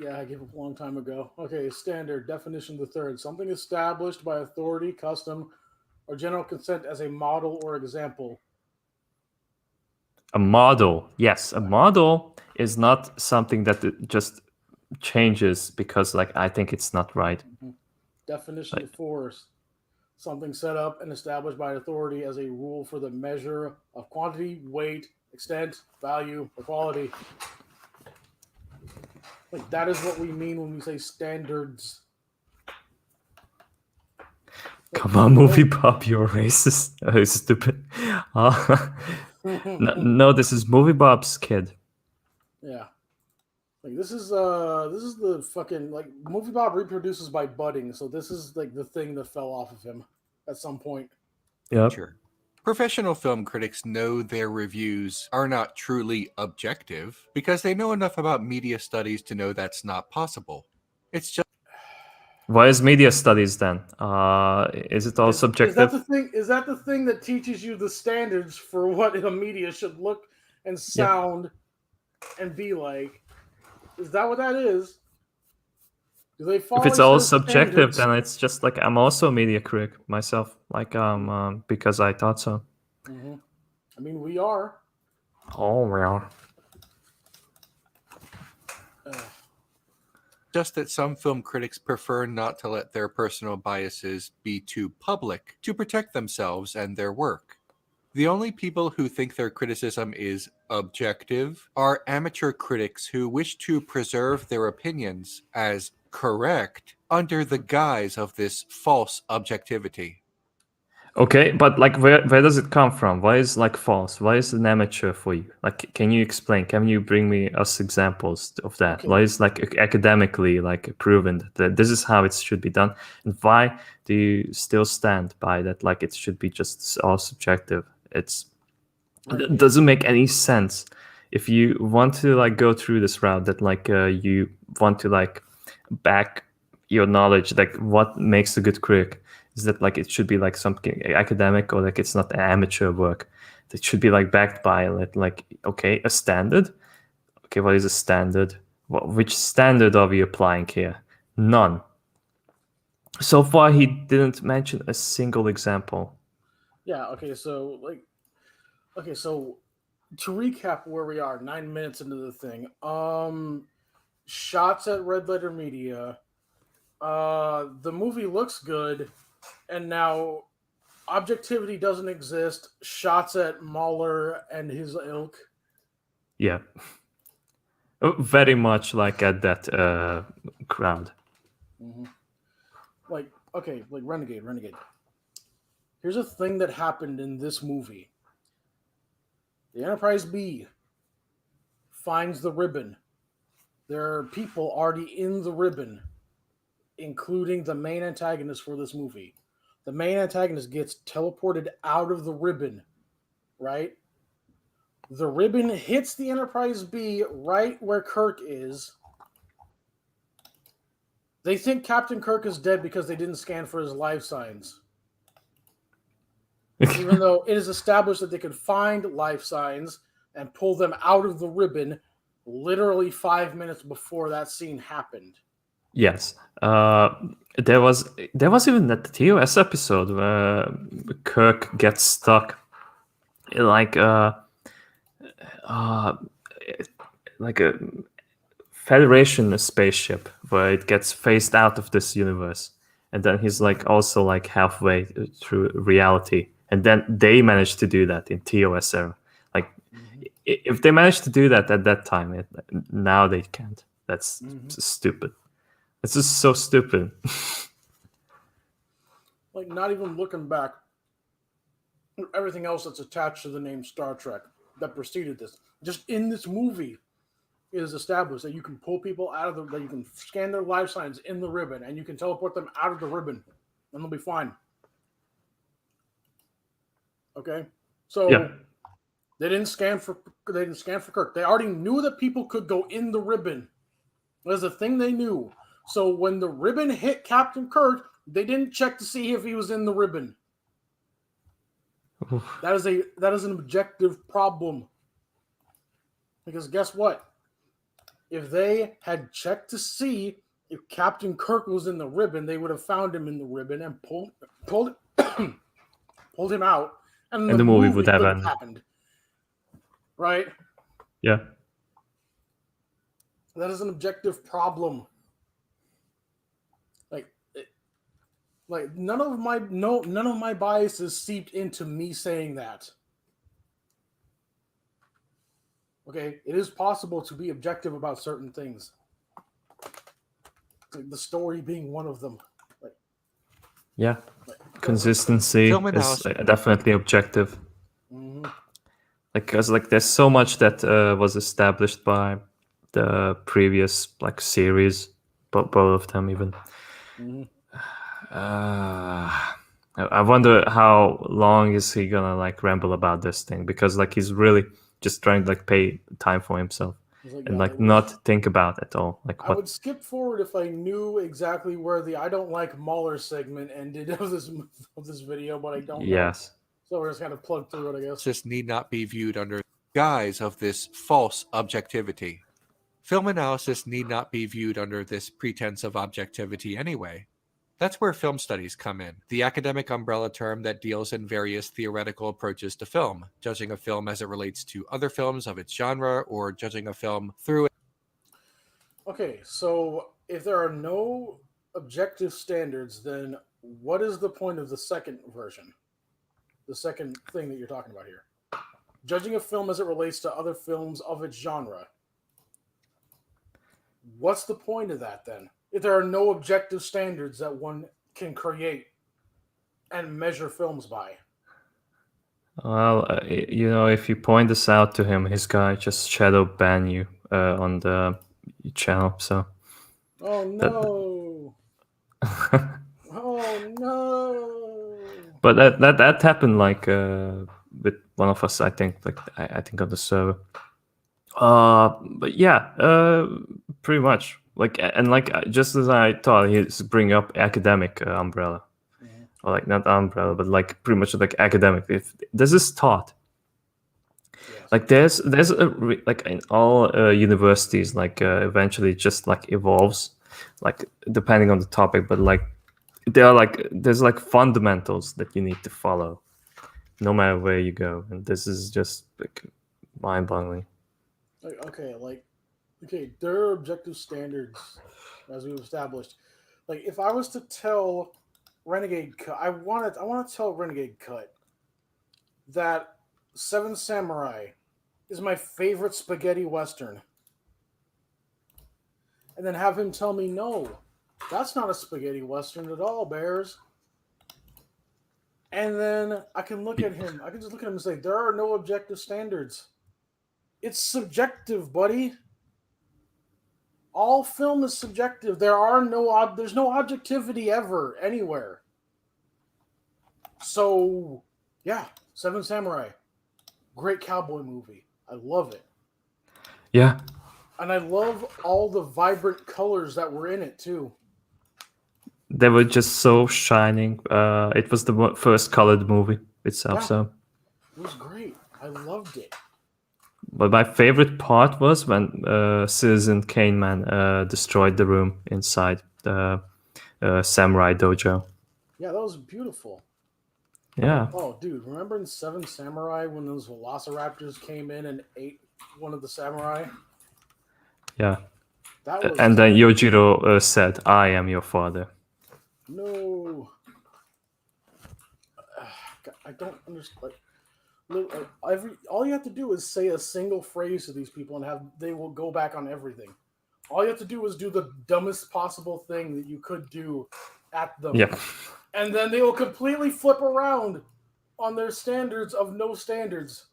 Yeah, I gave up a long time ago. Okay, standard definition the third: something established by authority, custom, or general consent as a model or example. A model, yes, a model is not something that just changes because like I think it's not right. Definition of force: something set up and established by authority as a rule for the measure of quantity, weight, extent, value, or quality. Like that is what we mean when we say standards. Come on, movie Bob, you're racist. Oh, stupid. No, this is movie Bob's kid. Yeah. Like this is the fucking like movie Bob reproduces by budding, so this is like the thing that fell off of him at some point. Yep. Sure. Professional film critics know their reviews are not truly objective because they know enough about media studies to know that's not possible. It's just Why is media studies then? Is it all subjective? Is that the thing that teaches you the standards for what a media should look and sound and be like? Is that what that is? Do they follow If it's all certain subjective, standards? then it's just like I'm also a media critic myself, like because I thought so. Mm-hmm. I mean, we are. Oh well. just that some film critics prefer not to let their personal biases be too public to protect themselves and their work. The only people who think their criticism is objective are amateur critics who wish to preserve their opinions as correct under the guise of this false objectivity. Okay, but like where does it come from? Why is like false? Why is an amateur for you? Like, can you explain? Can you bring me us examples of that? Okay. Why is like academically like proven that this is how it should be done? And why do you still stand by that? Like it should be just all subjective. It doesn't make any sense. If you want to like go through this route that like you want to like back your knowledge, like what makes a good critic, is that like it should be like something academic or like it's not amateur work. It should be like backed by like okay, a standard. Okay, what is a standard? Which standard are we applying here? None. So far, he didn't mention a single example. Yeah. Okay. So so to recap where we are, 9 minutes into the thing. Shots at Red Letter Media. The movie looks good, and now objectivity doesn't exist. Shots at Mahler and his ilk. Yeah. Very much like at that crowd. Mm-hmm. Like, okay, like Renegade. Here's a thing that happened in this movie. The Enterprise B finds the ribbon. There are people already in the ribbon, including the main antagonist for this movie. The main antagonist gets teleported out of the ribbon, right? The ribbon hits the Enterprise B right where Kirk is. They think Captain Kirk is dead because they didn't scan for his life signs. Even though it is established that they could find life signs and pull them out of the ribbon literally 5 minutes before that scene happened. Yes. There was even that TOS episode where Kirk gets stuck in like a Federation spaceship where it gets phased out of this universe, and then he's like also like halfway through reality, and then they managed to do that in TOS era. Like if they managed to do that at that time, now they can't. That's stupid. It's just so stupid. Like, not even looking back, everything else that's attached to the name Star Trek that preceded this, just in this movie, it is established that you can pull people out of that you can scan their life signs in the ribbon, and you can teleport them out of the ribbon, and they'll be fine. Okay, so Yeah. they didn't scan for Kirk. They already knew that people could go in the ribbon. There's a thing they knew. So when the ribbon hit Captain Kirk, they didn't check to see if he was in the ribbon. Oof. That is an objective problem. Because guess what? If they had checked to see if Captain Kirk was in the ribbon, they would have found him in the ribbon and pulled him out, and the movie would have could ended. happened. Right? Yeah. That is an objective problem. Like none of my biases seeped into me saying that. Okay, it is possible to be objective about certain things. Like the story being one of them. Yeah. Consistency Film is analysis. definitely objective. Mm-hmm. Like, because like there's so much that was established by the previous like series, both of them even. Mm-hmm. I wonder how long is he gonna like ramble about this thing, because like he's really just trying to like pay time for himself and like not think about it at all. Like I what? would skip forward if I knew exactly where the I don't like Mahler segment ended of this video, but I don't know. Yes. So we're just kind of plug through it, I guess. Analysis need not be viewed under the guise of this false objectivity. Film analysis need not be viewed under this pretense of objectivity anyway. That's where film studies come in, the academic umbrella term that deals in various theoretical approaches to film, judging a film as it relates to other films of its genre, or judging a film through. Okay, so if there are no objective standards, then what is the point of the second version? The second thing that you're talking about here? Judging a film as it relates to other films of its genre. What's the point of that then? If there are no objective standards that one can create and measure films by. Well, if you point this out to him, his guy just shadow ban you on the channel. So. Oh no! Oh no! But that happened like with one of us, I think. Like I think on the server. But yeah, pretty much. Like and like just as I thought, he's bringing up academic umbrella, or like not umbrella, but like pretty much like academic. If this is taught, like there's like in all universities, like eventually just like evolves, like depending on the topic. But like there are like there's like fundamentals that you need to follow, no matter where you go, and this is just like mind-boggling. Okay, there are objective standards, as we've established. Like, if I was to tell Renegade Cut, I want to tell Renegade Cut that Seven Samurai is my favorite spaghetti western, and then have him tell me, no, that's not a spaghetti western at all, Bears. And then I can look at him. I can just look at him and say, there are no objective standards. It's subjective, buddy. All film is subjective. There's no objectivity ever anywhere. So, yeah, Seven Samurai, great cowboy movie. I love it. Yeah, And I love all the vibrant colors that were in it too. they were just so shining. It was the first colored movie itself, Yeah. so. It was great. I loved it. But my favorite part was when Citizen Kane Man destroyed the room inside the samurai dojo. Yeah, that was beautiful. Yeah, Oh, dude, remember in Seven Samurai when those velociraptors came in and ate one of the samurai? yeah. That was And then Yojiro said, "I am your father." no. I don't understand. All you have to do is say a single phrase to these people, and they will go back on everything. All you have to do is do the dumbest possible thing that you could do at them. Yeah. And then they will completely flip around on their standards of no standards.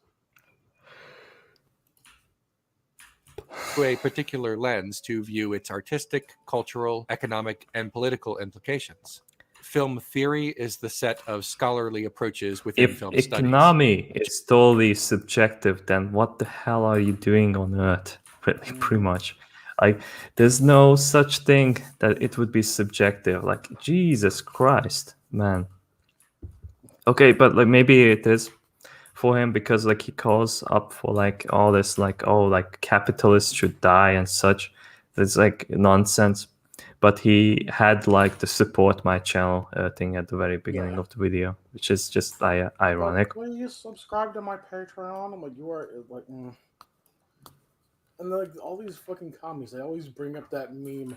To a particular lens to view its artistic, cultural, economic, and political implications. Film theory is the set of scholarly approaches within If film studies. economy is totally subjective, then what the hell are you doing on Earth? Pretty much. Like, there's no such thing that it would be subjective. Like, Jesus Christ, man. Okay, but like maybe it is for him because like he calls up for like all this like, oh, like capitalists should die and such. It's like nonsense. But he had like the support my channel thing at the very beginning of the video, which is just ironic. Please subscribe to my Patreon. I'm like, you are like, and like all these fucking commies, they always bring up that meme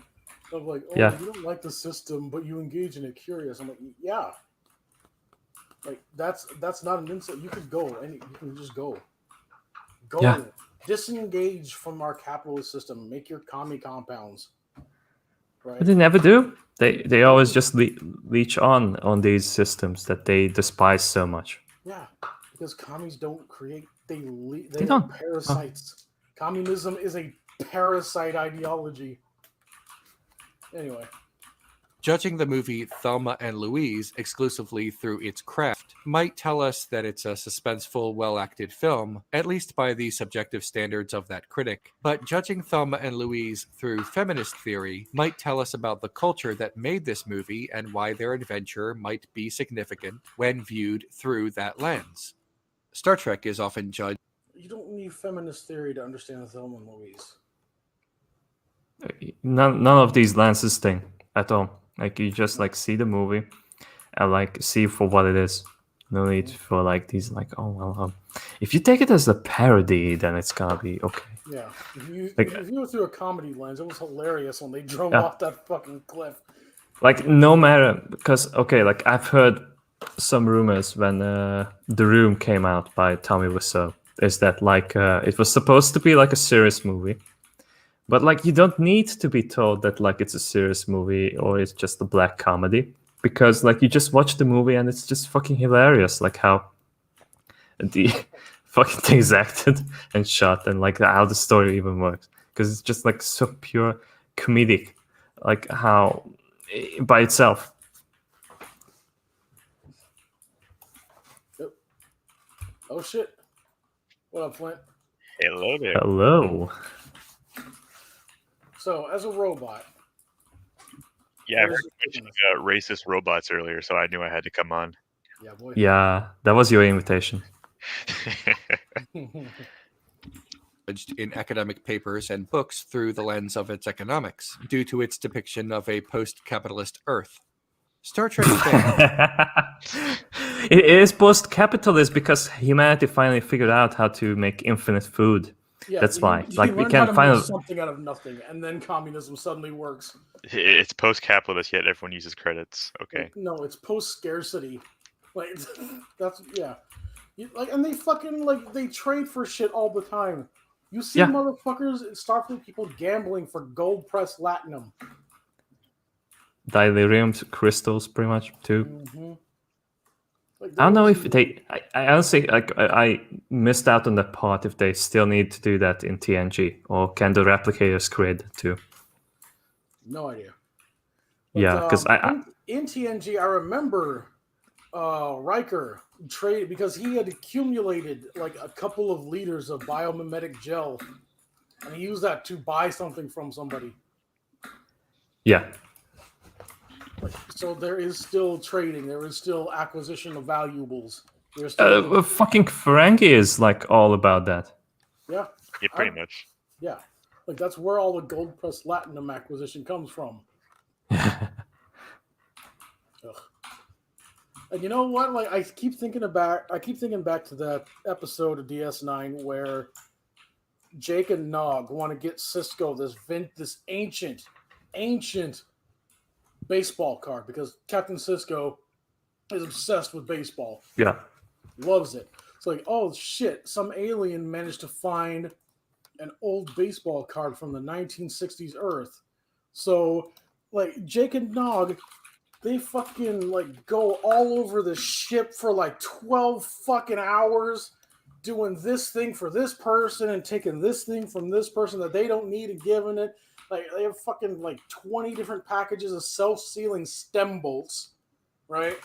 of like, oh, Yeah. you don't like the system, but you engage in it curious. I'm like, yeah. Like that's not an insult. You could go and you can just go. Yeah. Disengage from our capitalist system. Make your commie compounds. Right. But they never do. They always just leech on these systems that they despise so much. Yeah, because commies don't create. They don't. are parasites. Communism is a parasite ideology. Anyway. Judging the movie Thelma and Louise exclusively through its craft might tell us that it's a suspenseful, well-acted film, at least by the subjective standards of that critic. But judging Thelma and Louise through feminist theory might tell us about the culture that made this movie and why their adventure might be significant when viewed through that lens. Star Trek is often judged. You don't need feminist theory to understand Thelma and Louise. None of these lenses thing at all. Like you just like see the movie and like see for what it is. No need for like these like, oh well, if you take it as a parody, then it's gonna be okay. Yeah, if you were through a comedy lens, it was hilarious when they drove off that fucking cliff. Like no matter, because okay, like I've heard some rumors when The Room came out by Tommy Wiseau, is that like it was supposed to be like a serious movie. But like you don't need to be told that like it's a serious movie or it's just a black comedy, because like you just watch the movie and it's just fucking hilarious, like how the fucking thing's acted and shot and like how the story even works, because it's just like so pure comedic, like how by itself. Oh shit! What up, Flint? Hello there. Hello. So, as a robot. Yeah, I heard you mentioning racist robots earlier, so I knew I had to come on. Yeah, boy. Yeah, that was your invitation. In academic papers and books through the lens of its economics, due to its depiction of a post-capitalist Earth. Star Trek fans. It is post-capitalist because humanity finally figured out how to make infinite food. Yeah, That's why. You Like we learned how can to finally. make something out of nothing, and then communism suddenly works. It's post-capitalist, yet everyone uses credits. Okay. No, it's post scarcity. Like that's yeah. And they fucking they trade for shit all the time. You see Yeah. motherfuckers, Starfleet people gambling for gold pressed latinum. Delirium crystals, pretty much too. Mm-hmm. I don't know if they. I honestly I missed out on that part. If they still need to do that in TNG, or can the replicators create it too? No idea. Yeah, because in TNG, I remember Riker traded because he had accumulated like a couple of liters of biomimetic gel, and he used that to buy something from somebody. Yeah. So there is still trading. There is still acquisition of valuables. There's still fucking Ferengi is like all about that. yeah. Yeah, pretty much. Yeah, like that's where all the gold pressed latinum acquisition comes from. And you know what? Like I keep thinking back to that episode of DS9 where Jake and Nog want to get Cisco this ancient baseball card because Captain Cisco is obsessed with baseball. Yeah. Loves it. It's like, oh shit, some alien managed to find an old baseball card from the 1960s Earth. So, like, Jake and Nog, they fucking, like, go all over the ship for, like, 12 fucking hours doing this thing for this person and taking this thing from this person that they don't need and giving it. Like, they have fucking, like, 20 different packages of self-sealing stem bolts, right?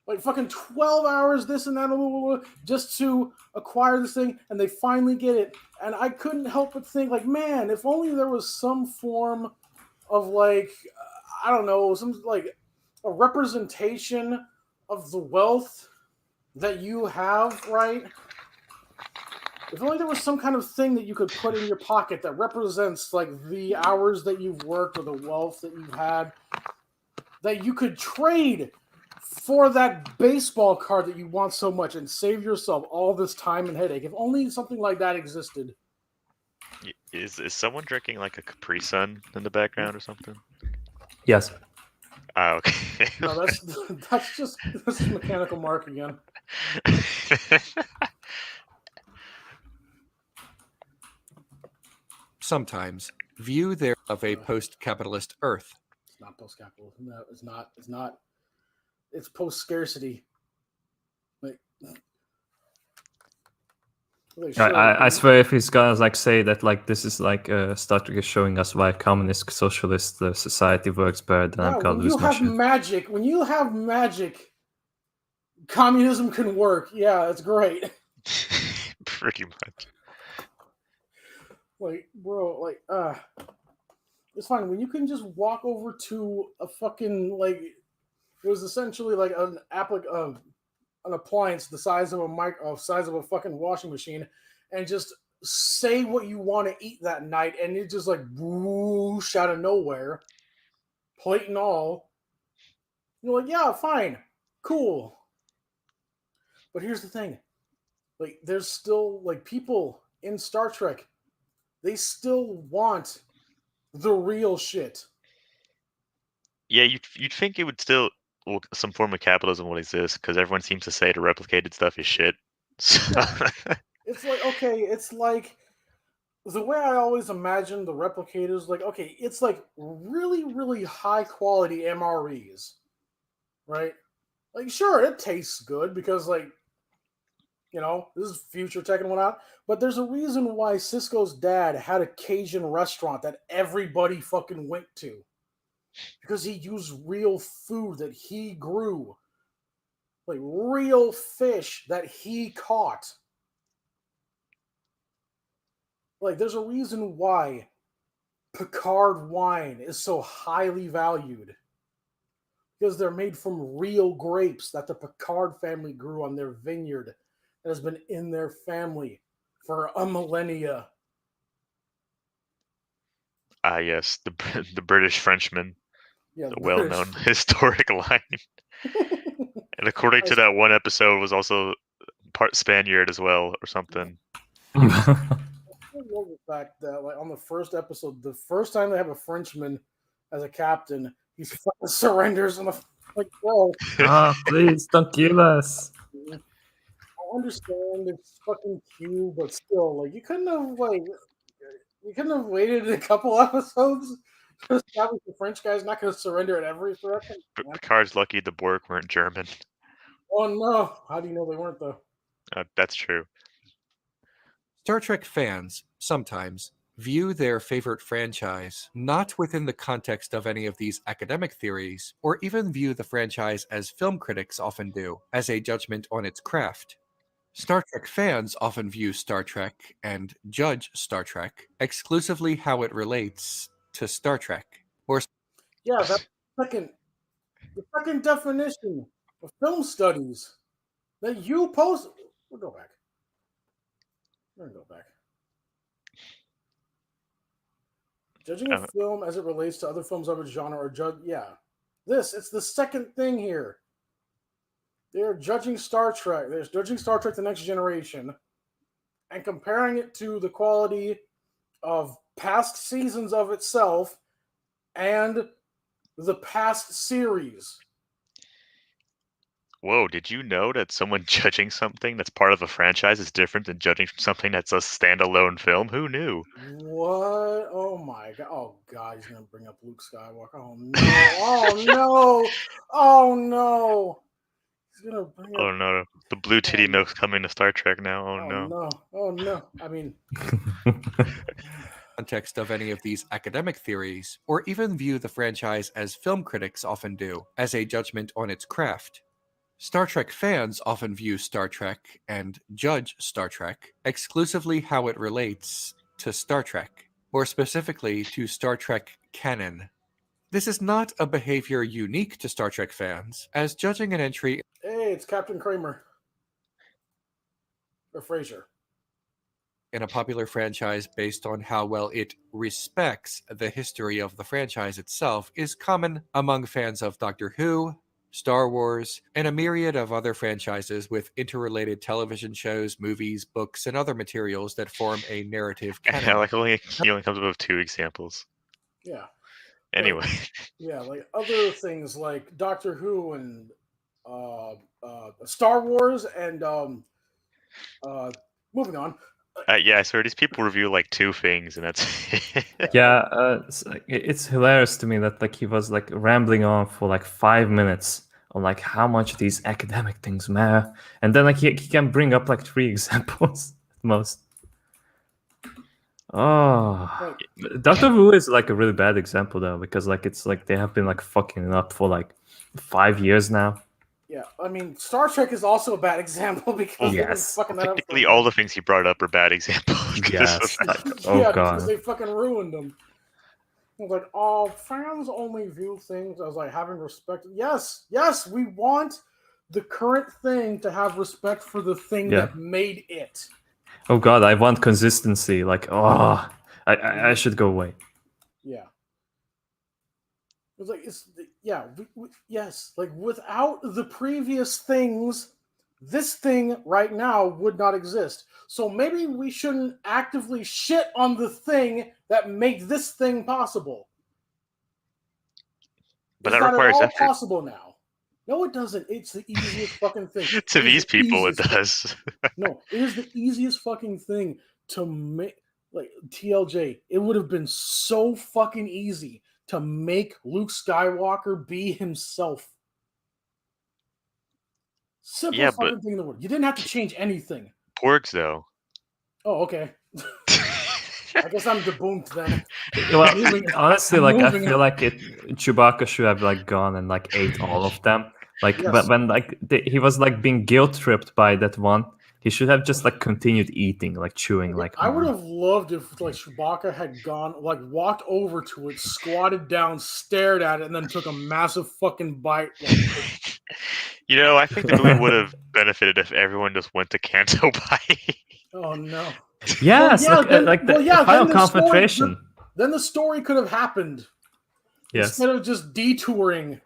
Like, fucking 12 hours, this and that, just to acquire this thing, and they finally get it. And I couldn't help but think, like, man, if only there was some form of, like, I don't know, some, like, a representation of the wealth that you have, right? If only there was some kind of thing that you could put in your pocket that represents, like, the hours that you've worked or the wealth that you've had, that you could trade for that baseball card that you want so much and save yourself all this time and headache. If only something like that existed. Is someone drinking like a Capri Sun in the background or something? Yes. Oh, okay. No, that's just Mechanical Mark again. Sometimes view there of a post-capitalist Earth. It's not post-capitalist. No, it's not. It's not. It's post-scarcity. Like, I swear, if he's gonna like say that like this is like Star Trek is showing us why communist socialist society works better, then I'm gonna lose my shit. When you have magic, communism can work. Yeah, it's great. Pretty much. Like, bro, like, it's fine when you can just walk over to a fucking like. It was essentially like an appliance the size of a fucking washing machine, and just say what you want to eat that night, and it just like whoosh out of nowhere, plate and all. You're like, yeah, fine, cool. But here's the thing, like, there's still like people in Star Trek, they still want the real shit. Yeah, you'd think it would still. Well, some form of capitalism will exist because everyone seems to say the replicated stuff is shit. So It's like, okay, it's like the way I always imagine the replicators, like, okay, it's like really, really high quality MREs, right? Like, sure, it tastes good because, like, you know, this is future tech and whatnot, but there's a reason why Cisco's dad had a Cajun restaurant that everybody fucking went to. Because he used real food that he grew. Like real fish that he caught. Like, there's a reason why Picard wine is so highly valued. Because they're made from real grapes that the Picard family grew on their vineyard that has been in their family for a millennia. yes, the British Frenchman. Yeah, The well-known historic line. And according to that one episode, was also part Spaniard as well, or something. I love the fact that, like, on the first episode, the first time they have a Frenchman as a captain, he fucking surrenders and like, bro. Please don't kill us. I understand it's fucking cute, but still, like, you couldn't have waited a couple episodes to establish the French guy's not going to surrender at every threat. But Picard's lucky the Borg weren't German. Oh no! How do you know they weren't though? That's true. Star Trek fans, sometimes, view their favorite franchise not within the context of any of these academic theories, or even view the franchise as film critics often do, as a judgment on its craft. Star Trek fans often view Star Trek and judge Star Trek exclusively how it relates to Star Trek. Or Yeah, that's the second definition of film studies that you post. We'll go back. We're gonna go back. Judging a film as it relates to other films of its genre or judge. Yeah, it's the second thing here. They're judging Star Trek. They're judging Star Trek: The Next Generation, and comparing it to the quality of past seasons of itself and the past series. Whoa, did you know that someone judging something that's part of a franchise is different than judging something that's a standalone film? Who knew? What? Oh my god. Oh god, he's gonna bring up Luke Skywalker. Oh no. Oh no. Oh no. He's gonna bring up... Oh no. The blue titty milk's coming to Star Trek now. Oh no. No. Oh no. I mean, context of any of these academic theories, or even view the franchise as film critics often do, as a judgment on its craft. Star Trek fans often view Star Trek and judge Star Trek exclusively how it relates to Star Trek, or specifically to Star Trek canon. This is not a behavior unique to Star Trek fans, as judging an entry... Hey, it's Captain Kramer. Or Frasier. in a popular franchise based on how well it respects the history of the franchise itself is common among fans of Doctor Who, Star Wars, and a myriad of other franchises with interrelated television shows, movies, books, and other materials that form a narrative canon. He only comes up with 2 examples. Yeah. Anyway. Yeah, like other things like Doctor Who and Star Wars and moving on. Yeah, so these people review like 2 things, and that's Yeah, it's hilarious to me that like he was like rambling on for like 5 minutes on like how much these academic things matter, and then like he can bring up like 3 examples at most. Oh, Doctor Who is like a really bad example though, because like it's like they have been like fucking it up for like 5 years now. Yeah, I mean, Star Trek is also a bad example because they've been fucking that up. Technically, all the things he brought up are bad examples. Yes. Yeah, because they fucking ruined them. I was like, oh, fans only view things as like having respect. Yes, we want the current thing to have respect for the thing that made it. Oh god, I want consistency. Like, oh, I should go away. Yeah. It was like yes. Like without the previous things, this thing right now would not exist. So maybe we shouldn't actively shit on the thing that made this thing possible. But that requires effort. Possible now. No, it doesn't. It's the easiest fucking thing. To these people, it does. No, it is the easiest fucking thing to make. Like TLJ, it would have been so fucking easy to make Luke Skywalker be himself. Simple fucking thing in the world. You didn't have to change anything. Porgs, though. Oh, okay. I guess I'm deboomed then. Well, honestly, like I feel like Chewbacca should have like gone and like ate all of them. Like, but when like he was like being guilt tripped by that one, he should have just like continued eating, like chewing. Like I would have loved if like Chewbacca had gone, like walked over to it, squatted down, stared at it, and then took a massive fucking bite. Like, you know, I think the movie would have benefited if everyone just went to Canto Bay. Oh no! Yes, the final confrontation. Then the story could have happened. Yes. Instead of just detouring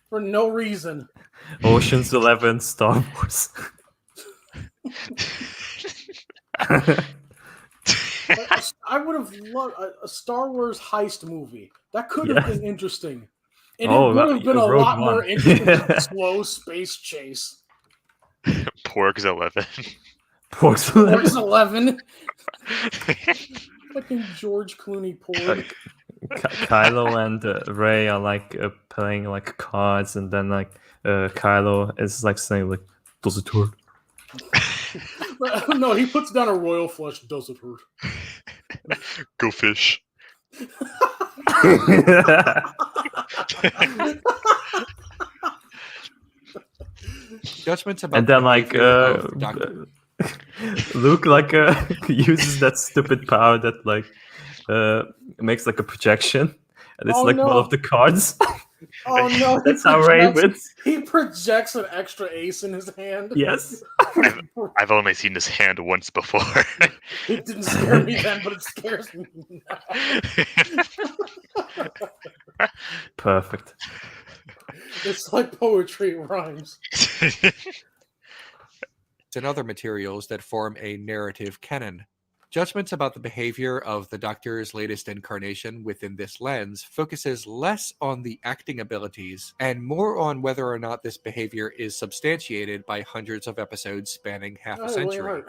for no reason. Ocean's 11, Star Wars. I would have loved a Star Wars heist movie. That could have Yes. been interesting. And Oh, it would have been a Rogue lot more One. interesting than a slow space chase. Porgs 11. Porgs Porgs 11. 11. Fucking George Clooney Porg. Kylo and Rey are like playing like cards, and then like Kylo is like saying like, "Does it hurt?" No, he puts down a royal flush. Does it hurt? Go fish. Judgments about And then the like behavior of Dr. Luke like uses that stupid power that like makes like a projection, and it's Oh, like one no. of the cards. Oh no! That's how Rey wins. He projects an extra ace in his hand. Yes. I've only seen this hand once before. It didn't scare me then, but it scares me now. Perfect. It's like poetry, it rhymes. and other materials that form a narrative canon. Judgments about the behavior of the Doctor's latest incarnation within this lens focuses less on the acting abilities and more on whether or not this behavior is substantiated by hundreds of episodes spanning half a century.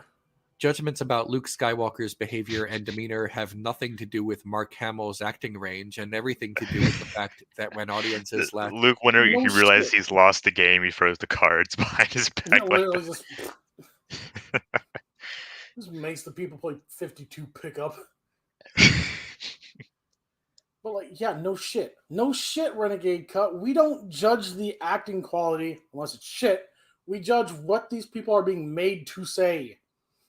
Judgments about Luke Skywalker's behavior and demeanor have nothing to do with Mark Hamill's acting range and everything to do with the fact that when audiences last Luke, whenever No he realizes shit. he's lost the game, he throws the cards behind his back. No, like literally that. just makes the people play 52 pickup. But like, yeah, no shit. No shit, Renegade Cut. We don't judge the acting quality unless it's shit. We judge what these people are being made to say.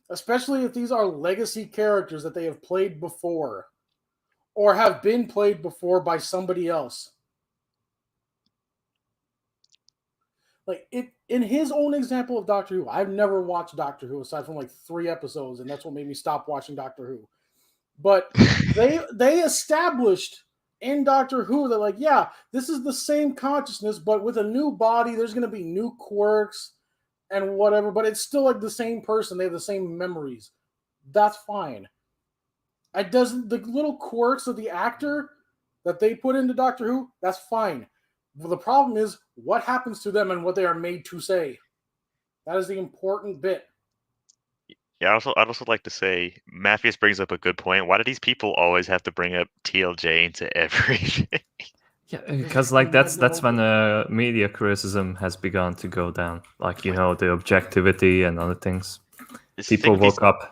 Especially if these are legacy characters that they have played before. Or have been played before by somebody else. Like in his own example of Doctor Who, I've never watched Doctor Who aside from like 3 episodes, and that's what made me stop watching Doctor Who. But they established in Doctor Who that like, yeah, this is the same consciousness, but with a new body, there's gonna be new quirks and whatever, but it's still like the same person, they have the same memories. That's fine. It doesn't the little quirks of the actor that they put into Doctor Who, that's fine. Well, the problem is what happens to them and what they are made to say. That is the important bit. Yeah, I'd also like to say, Matthews brings up a good point. Why do these people always have to bring up TLJ into everything? Yeah, because like that's when media criticism has begun to go down. Like the objectivity and other things. People woke up.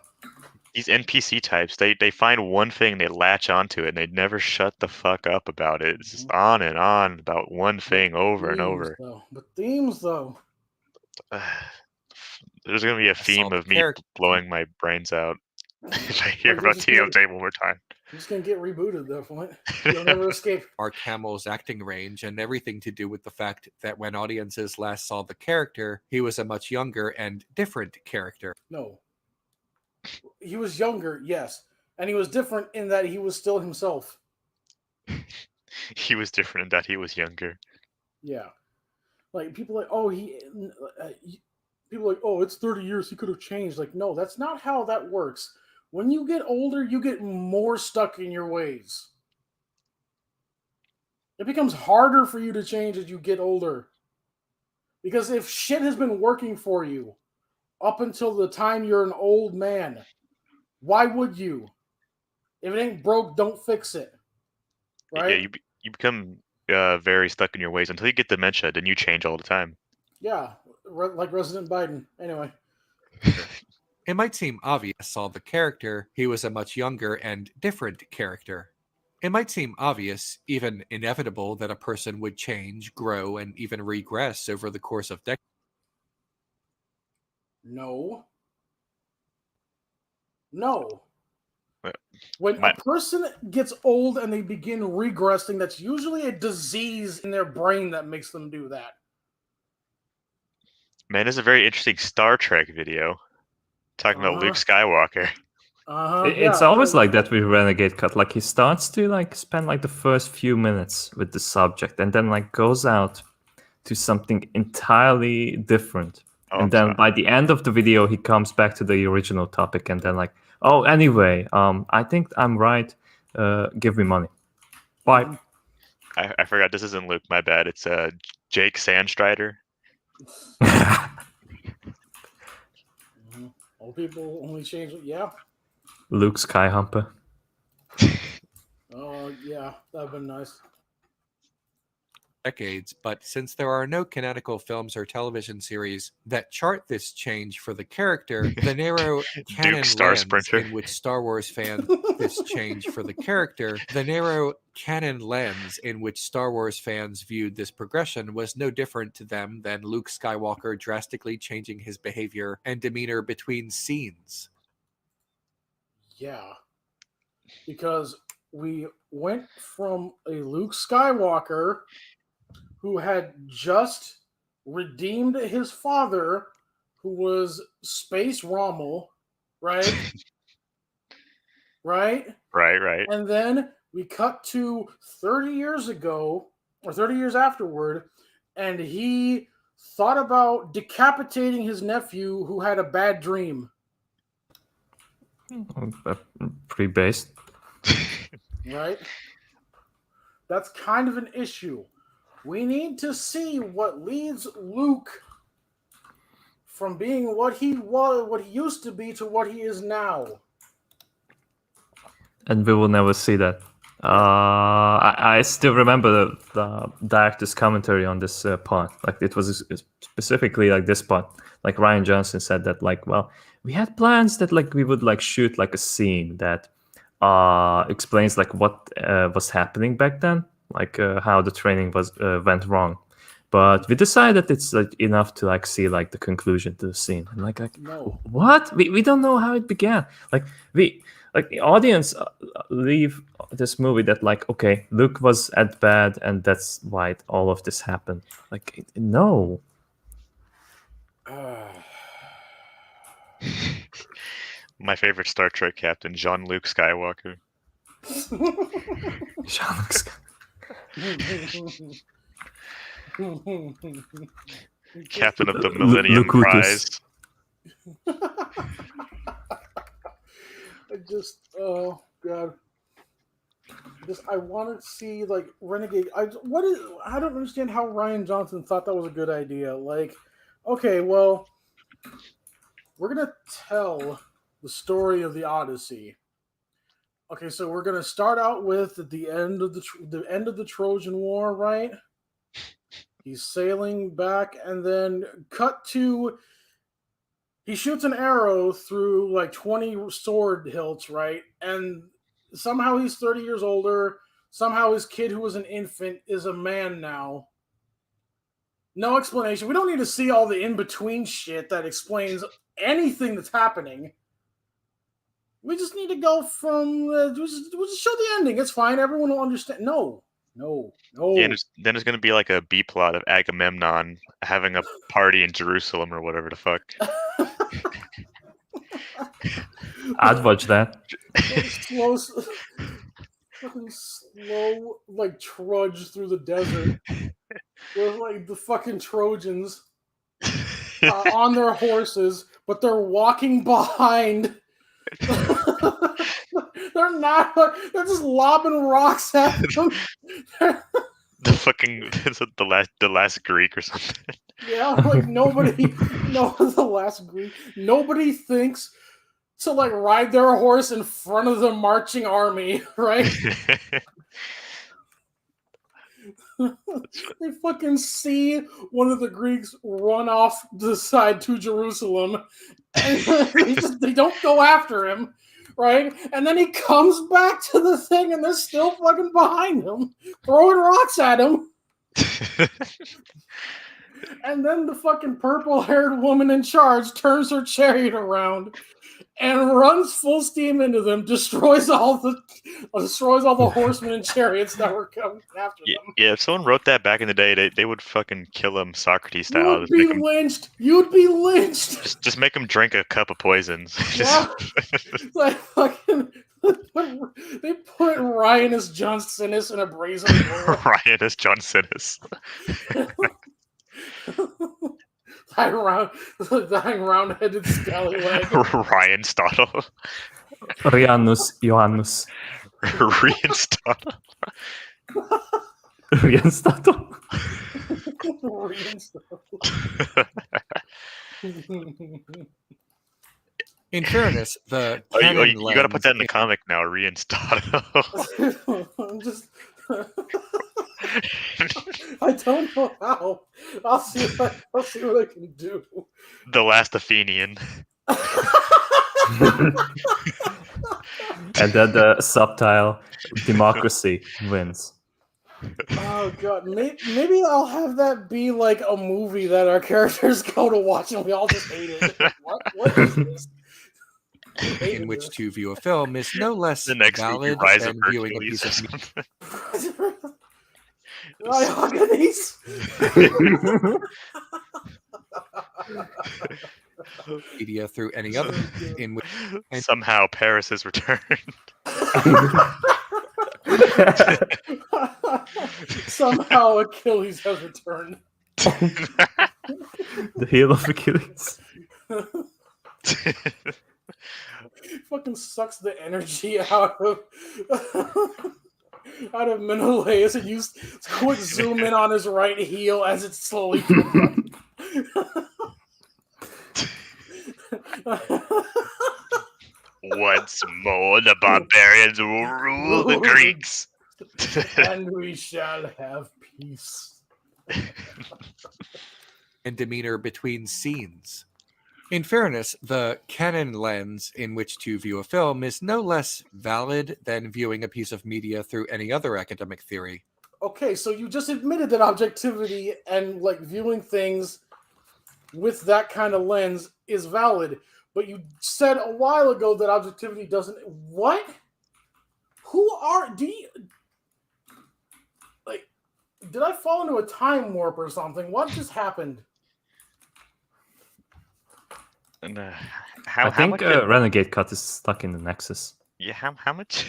These NPC types, they find one thing, they latch onto it, and they never shut the fuck up about it. It's just on and on about one thing over and over. But themes, though. There's going to be a theme of me blowing my brains out if I hear about TLJ one more time. I'm just going to get rebooted, definitely. You'll never escape. Mark Hamill's acting range and everything to do with the fact that when audiences last saw the character, he was a much younger and different character. No. He was younger, yes. And he was different in that he was still himself. He was different in that he was younger. Yeah. Like, people like, oh, people like, oh, it's 30 years, he could have changed. Like, no, that's not how that works. When you get older, you get more stuck in your ways. It becomes harder for you to change as you get older. Because if shit has been working for you up until the time you're an old man, why would you? If it ain't broke, don't fix it. Right? Yeah, you become very stuck in your ways until you get dementia, then you change all the time. Yeah, like Resident Biden. Anyway. It might seem obvious, saw the character, he was a much younger and different character. It might seem obvious, even inevitable, that a person would change, grow, and even regress over the course of decades. No. When a person gets old and they begin regressing, that's usually a disease in their brain that makes them do that. Man, this is a very interesting Star Trek video. Talking about Luke Skywalker. It's always like that with Renegade Cut. Like he starts to like spend like the first few minutes with the subject, and then like goes out to something entirely different. And then by the end of the video, he comes back to the original topic, and then like, oh, anyway, I think I'm right. Give me money. Bye. I forgot. This isn't Luke. My bad. It's Jake Sandstrider. Old people only change. Yeah. Luke Skyhumper. Oh yeah, that'd been nice. Decades, but since there are no canonical films or television series that chart this change for the character, the narrow canon Star lens Sprinter. in which Star Wars fans this change for the character, the narrow canon lens in which Star Wars fans viewed this progression was no different to them than Luke Skywalker drastically changing his behavior and demeanor between scenes. Yeah, because we went from a Luke Skywalker who had just redeemed his father, who was Space Rommel, right? Right? Right. And then we cut to 30 years ago, or 30 years afterward, and he thought about decapitating his nephew who had a bad dream. Pretty based. Right? That's kind of an issue. We need to see what leads Luke from being what he was, what he used to be, to what he is now. And we will never see that. I still remember the director's commentary on this part. Like it was specifically like this part. Like Ryan Johnson said that like, well, we had plans that like we would like shoot like a scene that explains like what was happening back then, like how the training was went wrong. But we decided it's like enough to like see like the conclusion to the scene. And like No. what? We don't know how it began. Like the audience leave this movie that like, okay, Luke was at bad and that's why all of this happened. Like no. My favorite Star Trek captain, Jean-Luc Skywalker. Jean-Luc Captain of the Millennium Prize. Oh god, I want to see like Renegade. I don't understand how Ryan Johnson thought that was a good idea. Like, okay, well, we're gonna tell the story of the Odyssey. Okay, so we're gonna start out with at the end of the end of the Trojan War, right? He's sailing back, and then cut to he shoots an arrow through like 20 sword hilts, right? And somehow he's 30 years older. Somehow his kid, who was an infant, is a man now. No explanation. We don't need to see all the in-between shit that explains anything that's happening. We just need to go from... we'll just show the ending. It's fine. Everyone will understand. No. Yeah, then there's going to be like a B-plot of Agamemnon having a party in Jerusalem or whatever the fuck. I'd watch that. Fucking slow, like, trudge through the desert with, like, the fucking Trojans on their horses, but they're walking behind. They're not. They're just lobbing rocks at them. the last Greek or something. Yeah, like the last Greek. Nobody thinks to like ride their horse in front of the marching army, right? They fucking see one of the Greeks run off the side to Jerusalem, and they don't go after him, right? And then he comes back to the thing, and they're still fucking behind him, throwing rocks at him. And then the fucking purple-haired woman in charge turns her chariot around and runs full steam into them, destroys all the horsemen and chariots that were coming after them. Yeah, if someone wrote that back in the day, they would fucking kill him Socrates You style. would be lynched. You'd be lynched. Just make him drink a cup of poisons. Yeah. Like fucking. They put Ryan as John Sinnis in a brazen bull. Ryan as John Sinnis. Dying round-headed scallywag. Ryan Stottle. Rianus Johannes. Ryan Stottle. Rian Stato. In fairness, the Oh, canon you gotta put that in the lens comic now, Ryan Stottle. I'm just. I don't know how. I'll see what I can do. The last Athenian. And then the subtitle, democracy wins. Oh god, maybe I'll have that be like a movie that our characters go to watch and we all just hate it. What is this? in which to view a film is no less The next movie, valid Rise of than viewing a Hercules. piece of Diogenes. media through any other, in which Somehow Paris has returned. Somehow Achilles has returned. The heel of Achilles. Fucking sucks the energy out of Menelaus and use quick zoom in on his right heel as it slowly comes Once more, the barbarians will rule the Greeks. and we shall have peace. and demeanor between scenes. In fairness, the canon lens in which to view a film is no less valid than viewing a piece of media through any other academic theory. Okay, so you just admitted that objectivity and like viewing things with that kind of lens is valid, but you said a while ago that objectivity doesn't. What? Do you like? Did I fall into a time warp or something? What just happened? And, I how think much? Renegade Cut is stuck in the Nexus. Yeah, how much?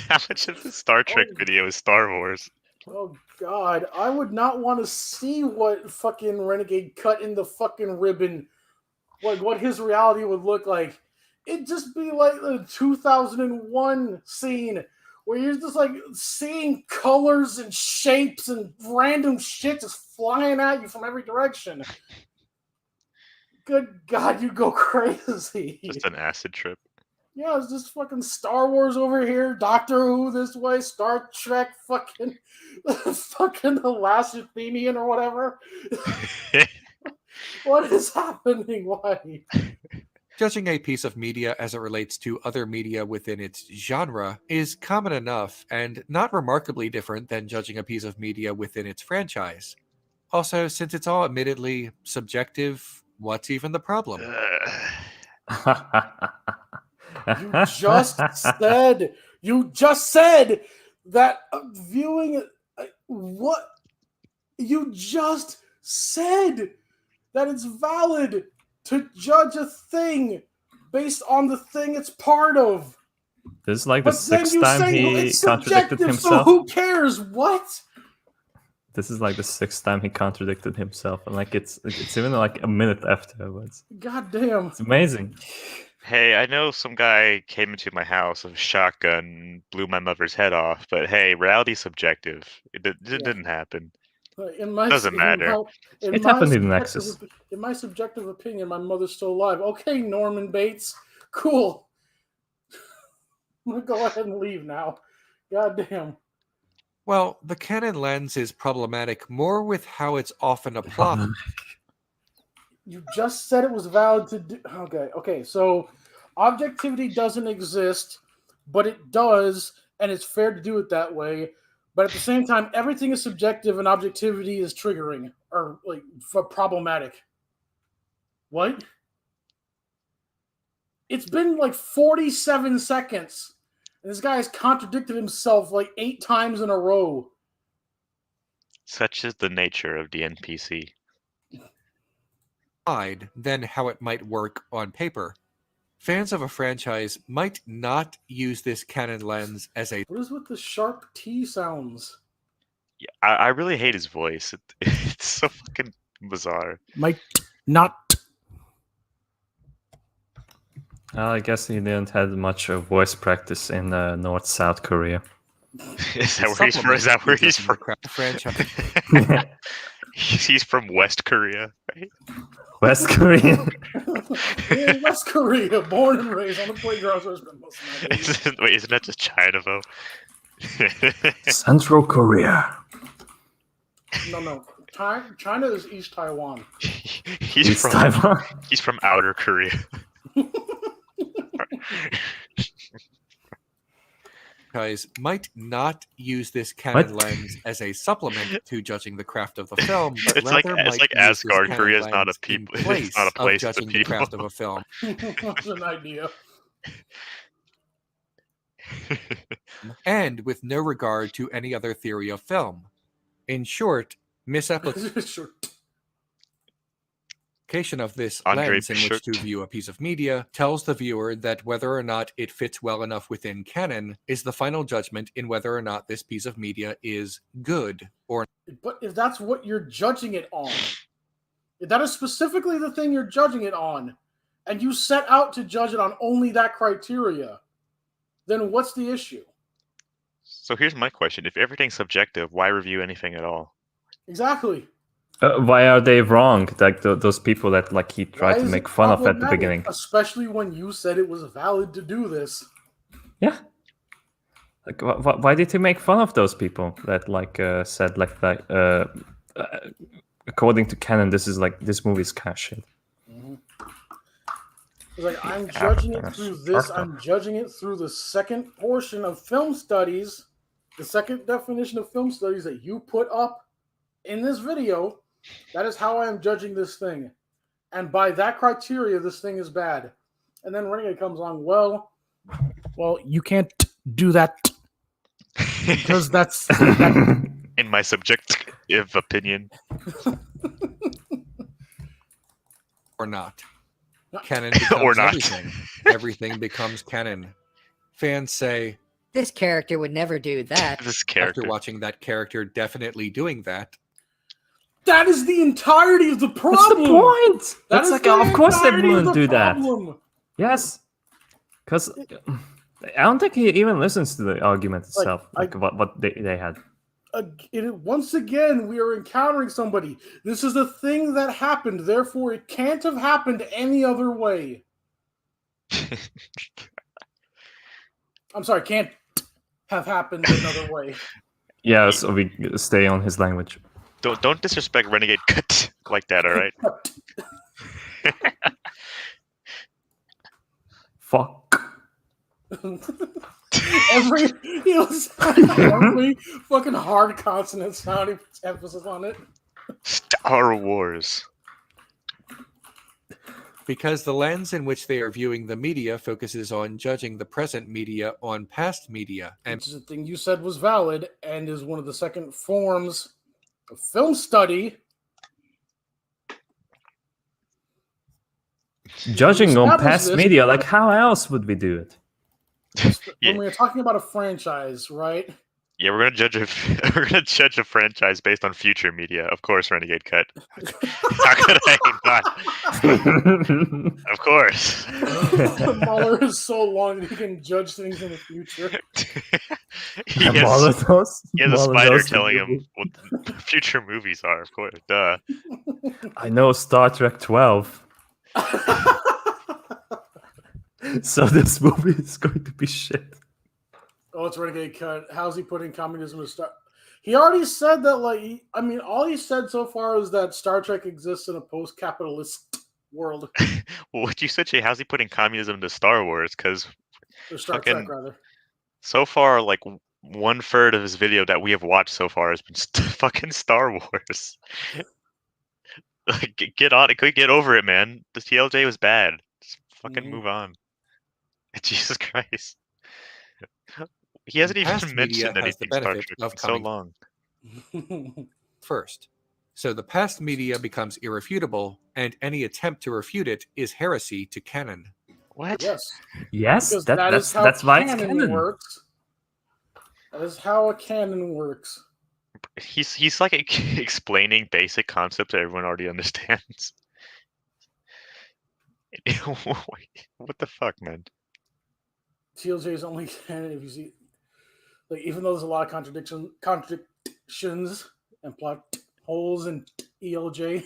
How much of the Star Trek video is Star Wars? Oh God, I would not want to see what fucking Renegade cut in the fucking ribbon, like what his reality would look like. It'd just be like the 2001 scene where you're just like seeing colors and shapes and random shit just flying at you from every direction. Good God, you go crazy. Just an acid trip. Yeah, it's just fucking Star Wars over here, Doctor Who this way, Star Trek, fucking The Last Athenian or whatever. What is happening? Why? Judging a piece of media as it relates to other media within its genre is common enough and not remarkably different than judging a piece of media within its franchise. Also, since it's all admittedly subjective, what's even the problem? You just said that viewing what you just said that it's valid to judge a thing based on the thing it's part of. This is like the sixth time he contradicted himself. So who cares? What? This is like the sixth time he contradicted himself, and like it's even like a minute afterwards. God damn! It's amazing. Hey, I know some guy came into my house with a shotgun, blew my mother's head off, but hey, reality's subjective. It didn't happen. Doesn't matter. It happened in Nexus. In my subjective opinion, my mother's still alive. Okay, Norman Bates. Cool. I'm going to go ahead and leave now. God damn. Well, the canon lens is problematic more with how it's often applied. You just said it was valid to do. Okay. So objectivity doesn't exist, but it does, and it's fair to do it that way. But at the same time, everything is subjective, and objectivity is triggering or like problematic. What? It's been like 47 seconds. And this guy has contradicted himself like 8 times in a row. Such is the nature of the NPC. Than how it might work on paper. Fans of a franchise might not use this canon lens as a... What is with the sharp T sounds? Yeah, I really hate his voice. It's so fucking bizarre. Might not. I guess he didn't have much voice practice in North South Korea. Is that where he's from? Franchise. He's from West Korea, right? West Korea. Yeah, West Korea, born and raised on the playground. Wait, isn't that just China, though? Central Korea. No. China is East Taiwan. He's from Taiwan. He's from Outer Korea. Guys might not use this canon lens as a supplement to judging the craft of the film, but it's rather like Asgard. Korea is not a people. It's not a place of judging the craft of a film. That's an idea. And with no regard to any other theory of film. In short, misapplication of this lens in which to view a piece of media tells the viewer that whether or not it fits well enough within canon is the final judgment in whether or not this piece of media is good or... But if that's what you're judging it on, if that is specifically the thing you're judging it on, and you set out to judge it on only that criteria, then what's the issue? So here's my question. If everything's subjective, why review anything at all? Exactly. Why are they wrong? Like those people that like he tried to make fun of at the beginning. Especially when you said it was valid to do this. Yeah. Like, why did he make fun of those people that like said like that? According to canon, this movie is cash shit. Mm-hmm. It's like I'm judging it through this. I'm judging it through the second portion of film studies, the second definition of film studies that you put up in this video. That is how I am judging this thing. And by that criteria, this thing is bad. And then Renegade comes along, well, you can't do that. Because that's... In my subjective opinion. Or not. Canon becomes everything. Everything becomes canon. Fans say... This character would never do that. After watching that character definitely doing that, that is the entirety of the problem. That's the point. That's like, of course they wouldn't do that. Yes, because I don't think he even listens to the argument itself, like what they had. Once again, we are encountering somebody. This is a thing that happened, therefore it can't have happened any other way. I'm sorry, can't have happened another way. Yeah, so we stay on his language. Don't disrespect Renegade Cut like that, all right? Fuck. every fucking hard consonant sound, he puts emphasis on it. Star Wars. Because the lens in which they are viewing the media focuses on judging the present media on past media. And which is the thing you said was valid and is one of the second forms of film study. Judging on past media, like how else would we do it? When we're talking about a franchise, right? Yeah, we're gonna judge a franchise based on future media. Of course, Renegade Cut. How could I not? Of course. Mahler is so long that he can judge things in the future. He has a spider telling him what future movies are. Of course, duh. I know Star Trek 12. So this movie is going to be shit. Oh, it's Renegade Cut. How's he putting communism to start? He already said that, like, all he said so far is that Star Trek exists in a post-capitalist world. Well, what you said, Jay, how's he putting communism to Star Wars? Because Star Trek, rather. So far, like, 1/3 of his video that we have watched so far has been fucking Star Wars. Like, get on it. Get over it, man. The TLJ was bad. Just fucking move on. Jesus Christ. He hasn't Past even media mentioned has the anything Star benefit Trek of in so coming long. first. So the past media becomes irrefutable, and any attempt to refute it is heresy to canon. What? Yes, Yes, because that is how that's why it's canon canon. works. That is how a canon works. He's like explaining basic concepts that everyone already understands. What the fuck, man? TLJ is only canon if you see, like, even though there's a lot of contradictions and plot holes in ELJ.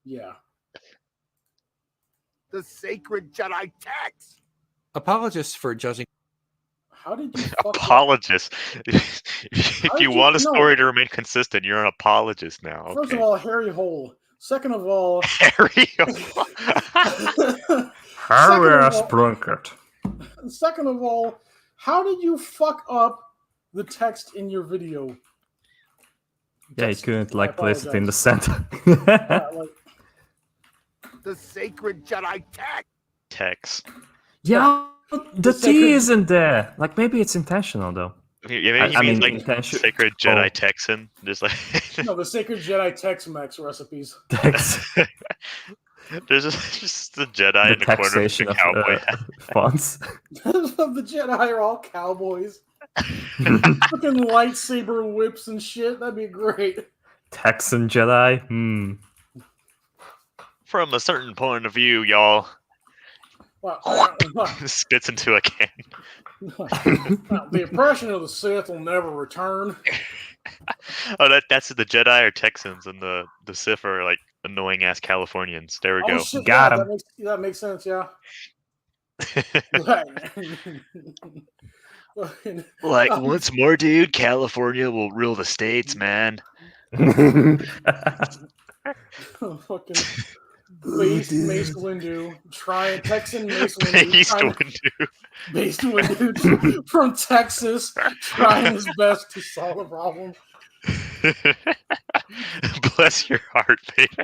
Yeah. The sacred Jedi text. Apologists for judging How did you fuck up? Apologist. If How you did want a no. story to remain consistent, you're an apologist now. First Okay. of all, Harry Hole. Second of all, Harry. Harry Sprunkert. Second of all, how did you fuck up the text in your video? Yeah, you couldn't like I place it in the apologize. center. Yeah, like, The sacred Jedi text. Text. Yeah, the T sacred- isn't there. Like maybe it's intentional though. Yeah, maybe I he means mean, like intention- sacred Jedi Oh. Texan. Just like no, the Sacred Jedi Tex-Mex recipes. Text. there's just the Jedi The in the corner of taxation the of cowboy hat. fonts. The Jedi are all cowboys. Fucking lightsaber whips and shit. That'd be great. Texan Jedi. From a certain point of view, y'all. Wow. Spits into a can. The oppression of the Sith will never return. Oh, that's the Jedi are Texans, and the Sith are like annoying ass Californians. There we Oh, go. shit, Got yeah, him. that makes sense, yeah. Like once more, dude, California will rule the states, man. Fucking based Mace Windu, Texan Mace Windu, Based Windu. Based Windu from Texas, trying his best to solve the problem. Bless your heart, baby.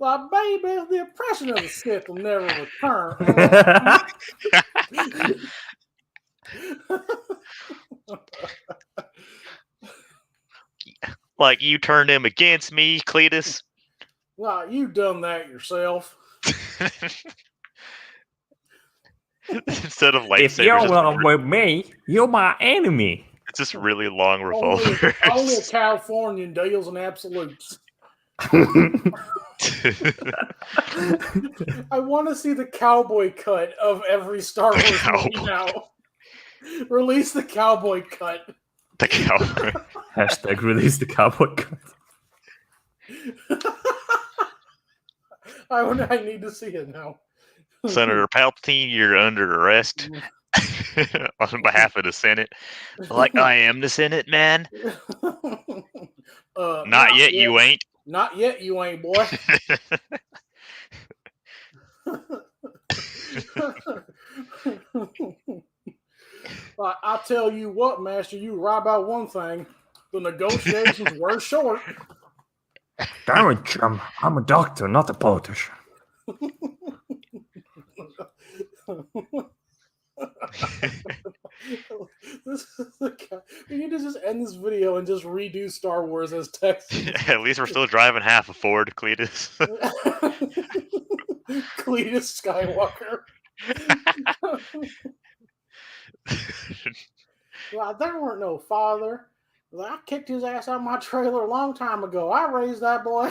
Like, baby, the oppression of the Sith will never return. Like you turned him against me, Cletus. Like, you done that yourself. Instead of lightsabers, If you're one with me, you're my enemy. it's just really long revolvers. Only a Californian deals in absolutes. I want to see the cowboy cut of every Star Wars movie now. Release the cowboy cut. The cowboy. Hashtag release the cowboy cut. I need to see it now. Senator Palpatine, you're under arrest on behalf of the Senate. Like I am the Senate, man. Not yet, you ain't. Not yet, you ain't, boy. I tell you what, Master, you right about one thing. The negotiations were short. Damn it, chum. I'm a doctor, not a politician. We need to just end this video and just redo Star Wars as text. At least we're still driving half a Ford, Cletus. Cletus Skywalker. Well, there weren't no father. Well, I kicked his ass out of my trailer a long time ago. I raised that boy.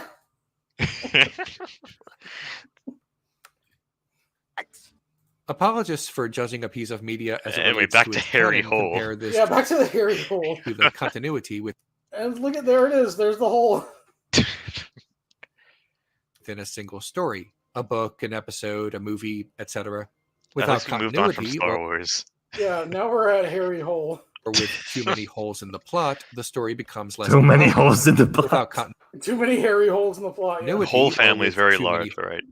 Apologists for judging a piece of media as it Anyway, relates back to to its Harry canon Hole. compare this Yeah, back to the Harry hole. to the continuity And look at there it is. There's the hole. within a single story, a book, an episode, a movie, etc. At Without least we moved on from continuity Star Wars. Yeah, now we're at Harry hole. or with too many holes in the plot, the story becomes less Too many compelling. holes in the Without plot. Too many Harry holes in the plot. No, Yeah. The it- whole or family is with very too many large, right?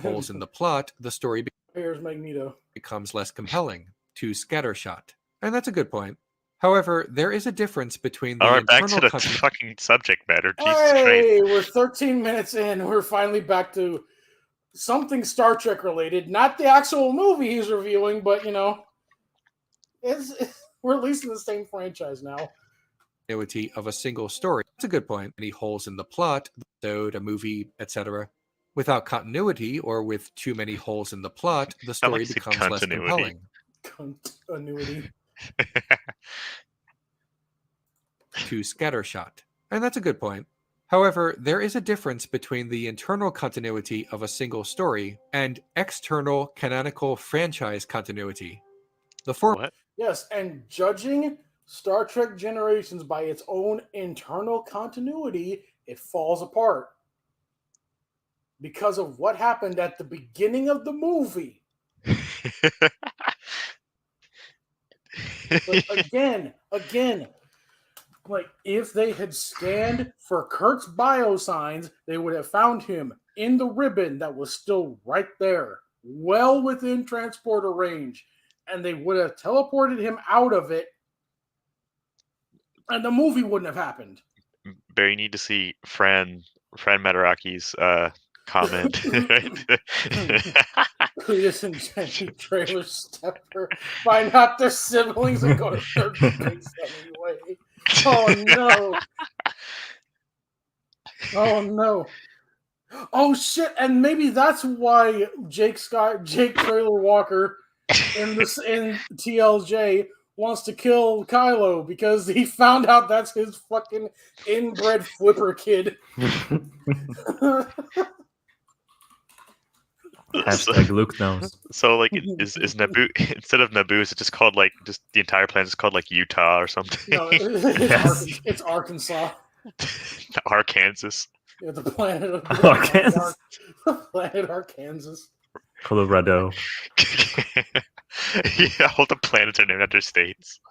holes in the plot, the story Here's Magneto. becomes less compelling, too scattershot. And that's a good point. However, there is a difference between the All right, back to internal the continuity. fucking subject matter. Jesus Christ. Hey, we're 13 minutes in. We're finally back to something Star Trek related. Not the actual movie he's reviewing, but you know, we're at least in the same franchise now. Of a single story. That's a good point. Any holes in the plot, a movie, etc. Without continuity or with too many holes in the plot, the story becomes less compelling. Continuity. Too scattershot. And that's a good point. However, there is a difference between the internal continuity of a single story and external canonical franchise continuity. The former. What? Yes, and judging Star Trek Generations by its own internal continuity, it falls apart. Because of what happened at the beginning of the movie. But again, like if they had scanned for Kurt's biosigns, they would have found him in the ribbon that was still right there, well within transporter range, and they would have teleported him out of it, and the movie wouldn't have happened. Barry, you need to see Fran Mataraki's comment. Cletus and Jenny trailer stepper find out their siblings and go to third base anyway. Oh no. Oh no. Oh shit, and maybe that's why Jake Trailer Walker in TLJ wants to kill Kylo, because he found out that's his fucking inbred flipper kid. Hashtag Luke knows. So like, is Naboo instead of Naboo? Is it just called like just the entire planet is called like Utah or something? No, it's Arkansas. Arkansas. Yeah, the planet of Arkansas. The planet Arkansas. Colorado. Yeah, all the planets are named after states.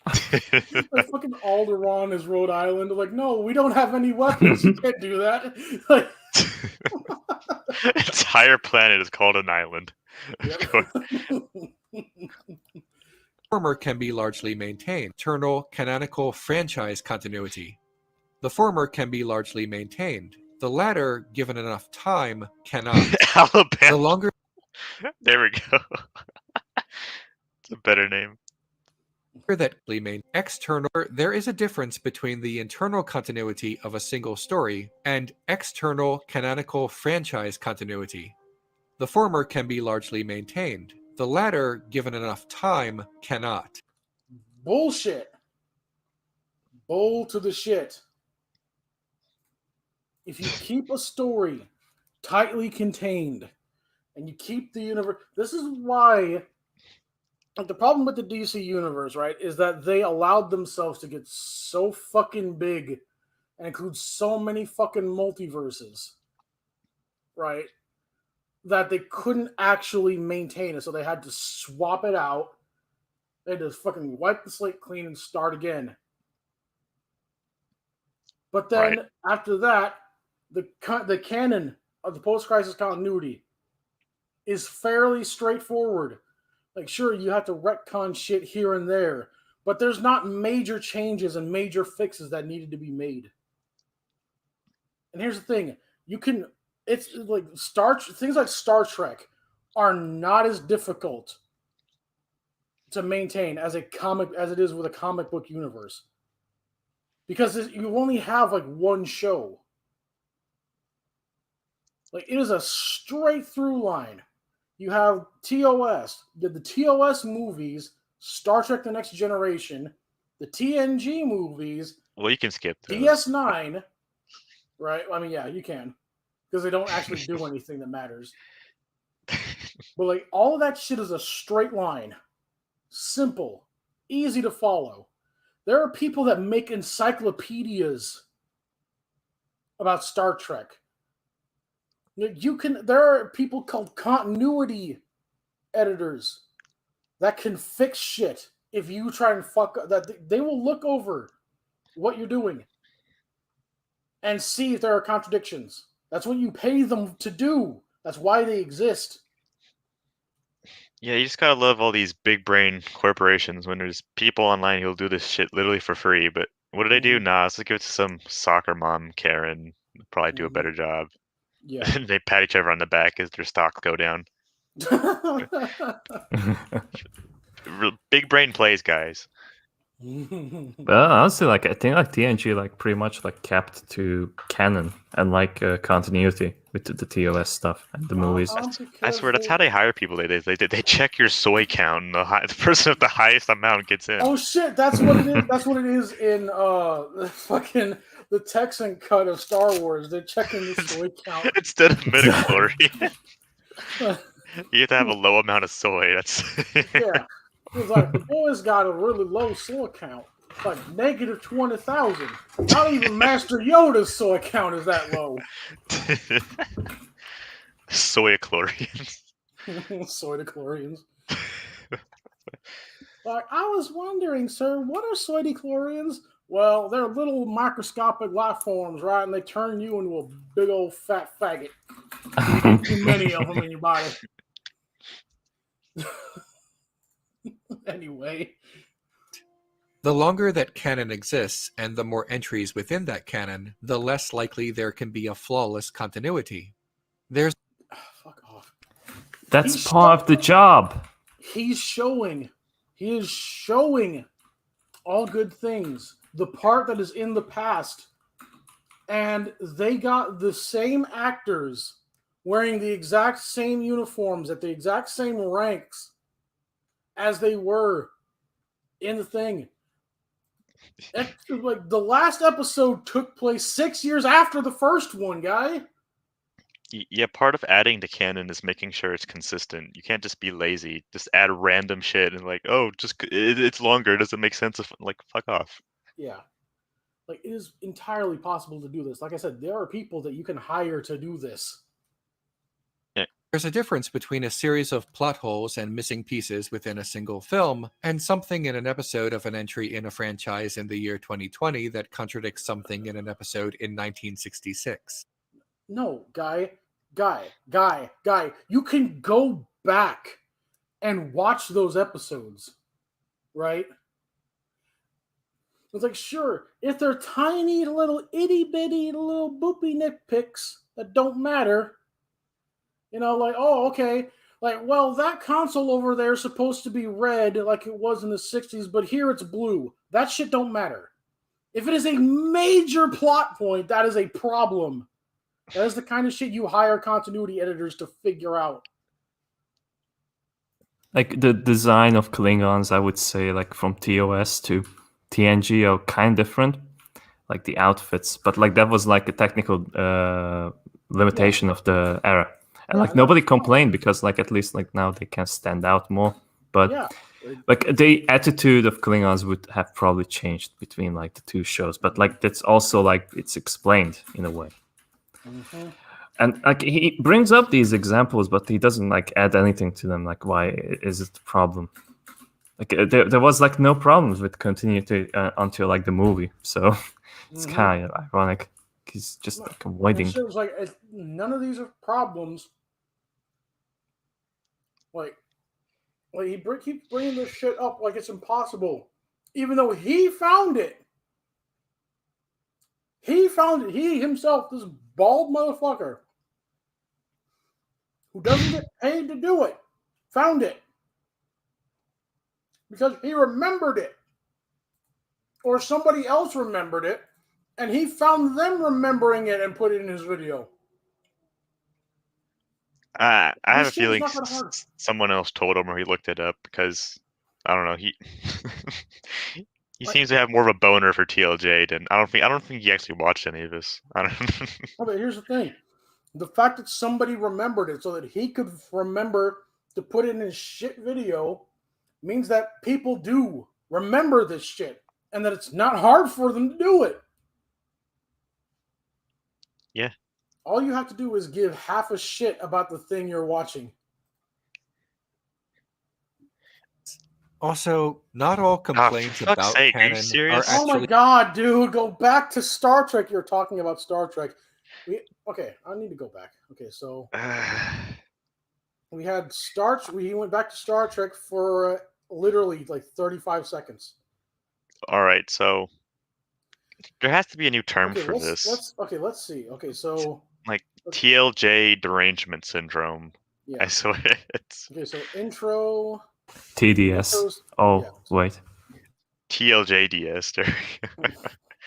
Like fucking Alderaan is Rhode Island. Like, no, we don't have any weapons. You can't do that. Like, entire planet is called an island. Former can be largely maintained. Eternal canonical franchise continuity. The former can be largely maintained. The latter, given enough time, cannot. Alabama. The longer. There we go. It's a better name. That remain external. There is a difference between the internal continuity of a single story and external canonical franchise continuity. The former can be largely maintained. The latter, given enough time, cannot. bullshit. Bull to the shit. If you keep a story tightly contained and you keep the universe, this is why. Like, the problem with the DC universe, right, is that they allowed themselves to get so fucking big and include so many fucking multiverses, right, that they couldn't actually maintain it. So they had to swap it out. They had to fucking wipe the slate clean and start again. But then after that, the canon of the post-crisis continuity is fairly straightforward. Like, sure, you have to retcon shit here and there, but there's not major changes and major fixes that needed to be made. And here's the thing: it's like things like Star Trek are not as difficult to maintain as it is with a comic book universe, because you only have like one show. Like, it is a straight through line. You have TOS, the TOS movies, Star Trek The Next Generation, the TNG movies. Well, you can skip those. DS9, right? I mean, yeah, you can, because they don't actually do anything that matters. But like, all of that shit is a straight line. Simple. Easy to follow. There are people that make encyclopedias about Star Trek. There are people called continuity editors that can fix shit if you try and fuck up. That they will look over what you're doing and see if there are contradictions. That's what you pay them to do. That's why they exist. Yeah, you just gotta love all these big brain corporations when there's people online who'll do this shit literally for free. But what do they do? Nah, let's give it to some soccer mom, Karen. They'll probably do a better job. Yeah. They pat each other on the back as their stocks go down. Big brain plays, guys. Well, honestly, like I think like TNG like pretty much like kept to canon and like continuity with the TOS stuff and the movies. I swear that's how they hire people. They check your soy count, and the person with the highest amount gets in. Oh shit, that's what it is. That's what it is in the Texan cut of Star Wars. They're checking the soy count instead of midichlorian. You have to have a low amount of soy. That's yeah. It's like the boy's got a really low soy count, like negative 20,000. Not even Master Yoda's soy count is that low. Soy-chlorians. Soy-chlorians. Like, I was wondering, sir, what are soy-chlorians? Well, they're little microscopic life forms, right? And they turn you into a big old fat faggot. Too many of them in your body. Anyway. The longer that canon exists and the more entries within that canon, the less likely there can be a flawless continuity. There's fuck off. That's part of the job. He is showing all good things. The part that is in the past. And they got the same actors wearing the exact same uniforms at the exact same ranks as they were in the thing. Like the last episode took place 6 years after the first one, guy. Yeah, part of adding to canon is making sure it's consistent. You can't just be lazy. Just add random shit and like, oh, just it's longer. It doesn't make sense. Like, fuck off. Yeah. Like, it is entirely possible to do this. Like I said, there are people that you can hire to do this. There's a difference between a series of plot holes and missing pieces within a single film and something in an episode of an entry in a franchise in the year 2020 that contradicts something in an episode in 1966. No, guy. You can go back and watch those episodes, right? It's like, sure, if they're tiny little itty-bitty little boopy nitpicks that don't matter, you know, like, oh, okay, like, well, that console over there is supposed to be red like it was in the 60s, but here it's blue. That shit don't matter. If it is a major plot point, that is a problem. That is the kind of shit you hire continuity editors to figure out. Like, the design of Klingons, I would say, like, from TOS to TNG are kind of different. Like, the outfits. But, like, that was, like, a technical limitation of the era. And like nobody complained because like at least like now they can stand out more. But like the attitude of Klingons would have probably changed between like the two shows. But like that's also like it's explained in a way. Mm-hmm. And like he brings up these examples, but he doesn't like add anything to them. Like why is it the problem? Like there was like no problems with continuity until like the movie. So it's kind of ironic. He's just like avoiding. It was like none of these are problems. Like he keeps bringing this shit up like it's impossible, even though he found it. He found it. He himself, this bald motherfucker who doesn't get paid to do it, found it because he remembered it, or somebody else remembered it. And he found them remembering it and put it in his video. I have a feeling someone else told him or he looked it up because I don't know. He seems to have more of a boner for TLJ than I don't think he actually watched any of this. I don't. Oh, but here's the thing: the fact that somebody remembered it so that he could remember to put it in his shit video means that people do remember this shit and that it's not hard for them to do it. Yeah. All you have to do is give half a shit about the thing you're watching. Also, not all complaints about canon are actually... Oh my god, dude, go back to Star Trek. You're talking about Star Trek. Okay, I need to go back. Okay, so... We had he went back to Star Trek for literally like 35 seconds. All right, so there has to be a new term Okay, for this, let's see. Okay, so like TLJ derangement syndrome. yeah. I swear it's Okay, so intro. TDS. Oh, yeah. wait. TLJDS.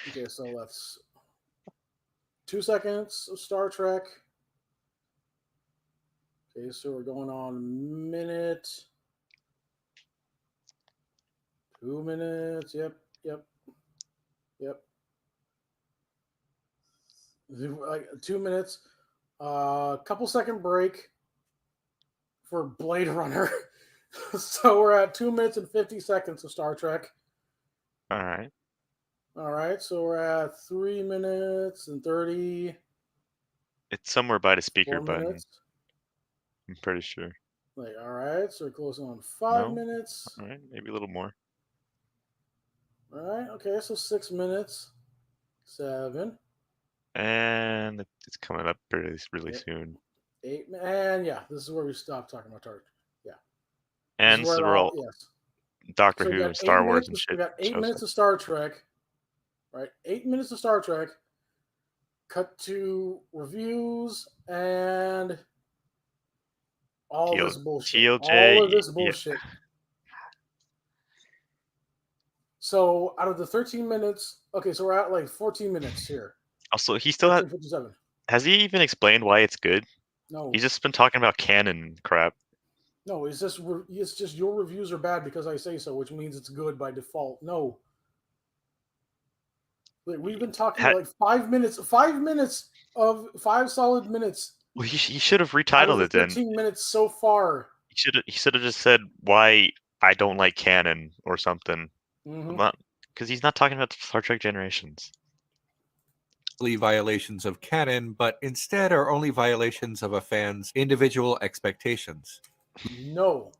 Okay, so that's 2 seconds of Star Trek. Okay, so we're going on minute. 2 minutes. Yep. Like 2 minutes. Couple second break for Blade Runner. So we're at 2 minutes and 50 seconds of Star Trek. All right. All right, so we're at 3 minutes and 30. It's somewhere by the speaker 4 button. minutes. I'm pretty sure. Like, all right, so we're closing on 5 No? minutes. All right, maybe a little more. All right, okay, so 6 minutes. 7. And it's coming up really Yep. soon. 8, and yeah, this is where we stop talking about Star Trek. Yeah. And this is so where we're all yes. Doctor So we Who got and Star 8 Wars minutes, and shit. we got 8 shows minutes up. of Star Trek. Right? 8 minutes of Star Trek. Cut to reviews and all this bullshit. TLJ, All of this yeah. bullshit. So out of the 13 minutes, okay, so we're at like 14 minutes here. Also, he still has he even explained why it's good? No. He's just been talking about canon crap. No, it's just your reviews are bad because I say so, which means it's good by default. No. Like, we've been talking like 5 minutes of 5 solid minutes. Well, he should have Out of retitled the it then. 13 minutes so far. He should have just said why I don't like canon or something. Because he's not talking about Star Trek Generations. Violations of canon, but instead are only violations of a fan's individual expectations. No.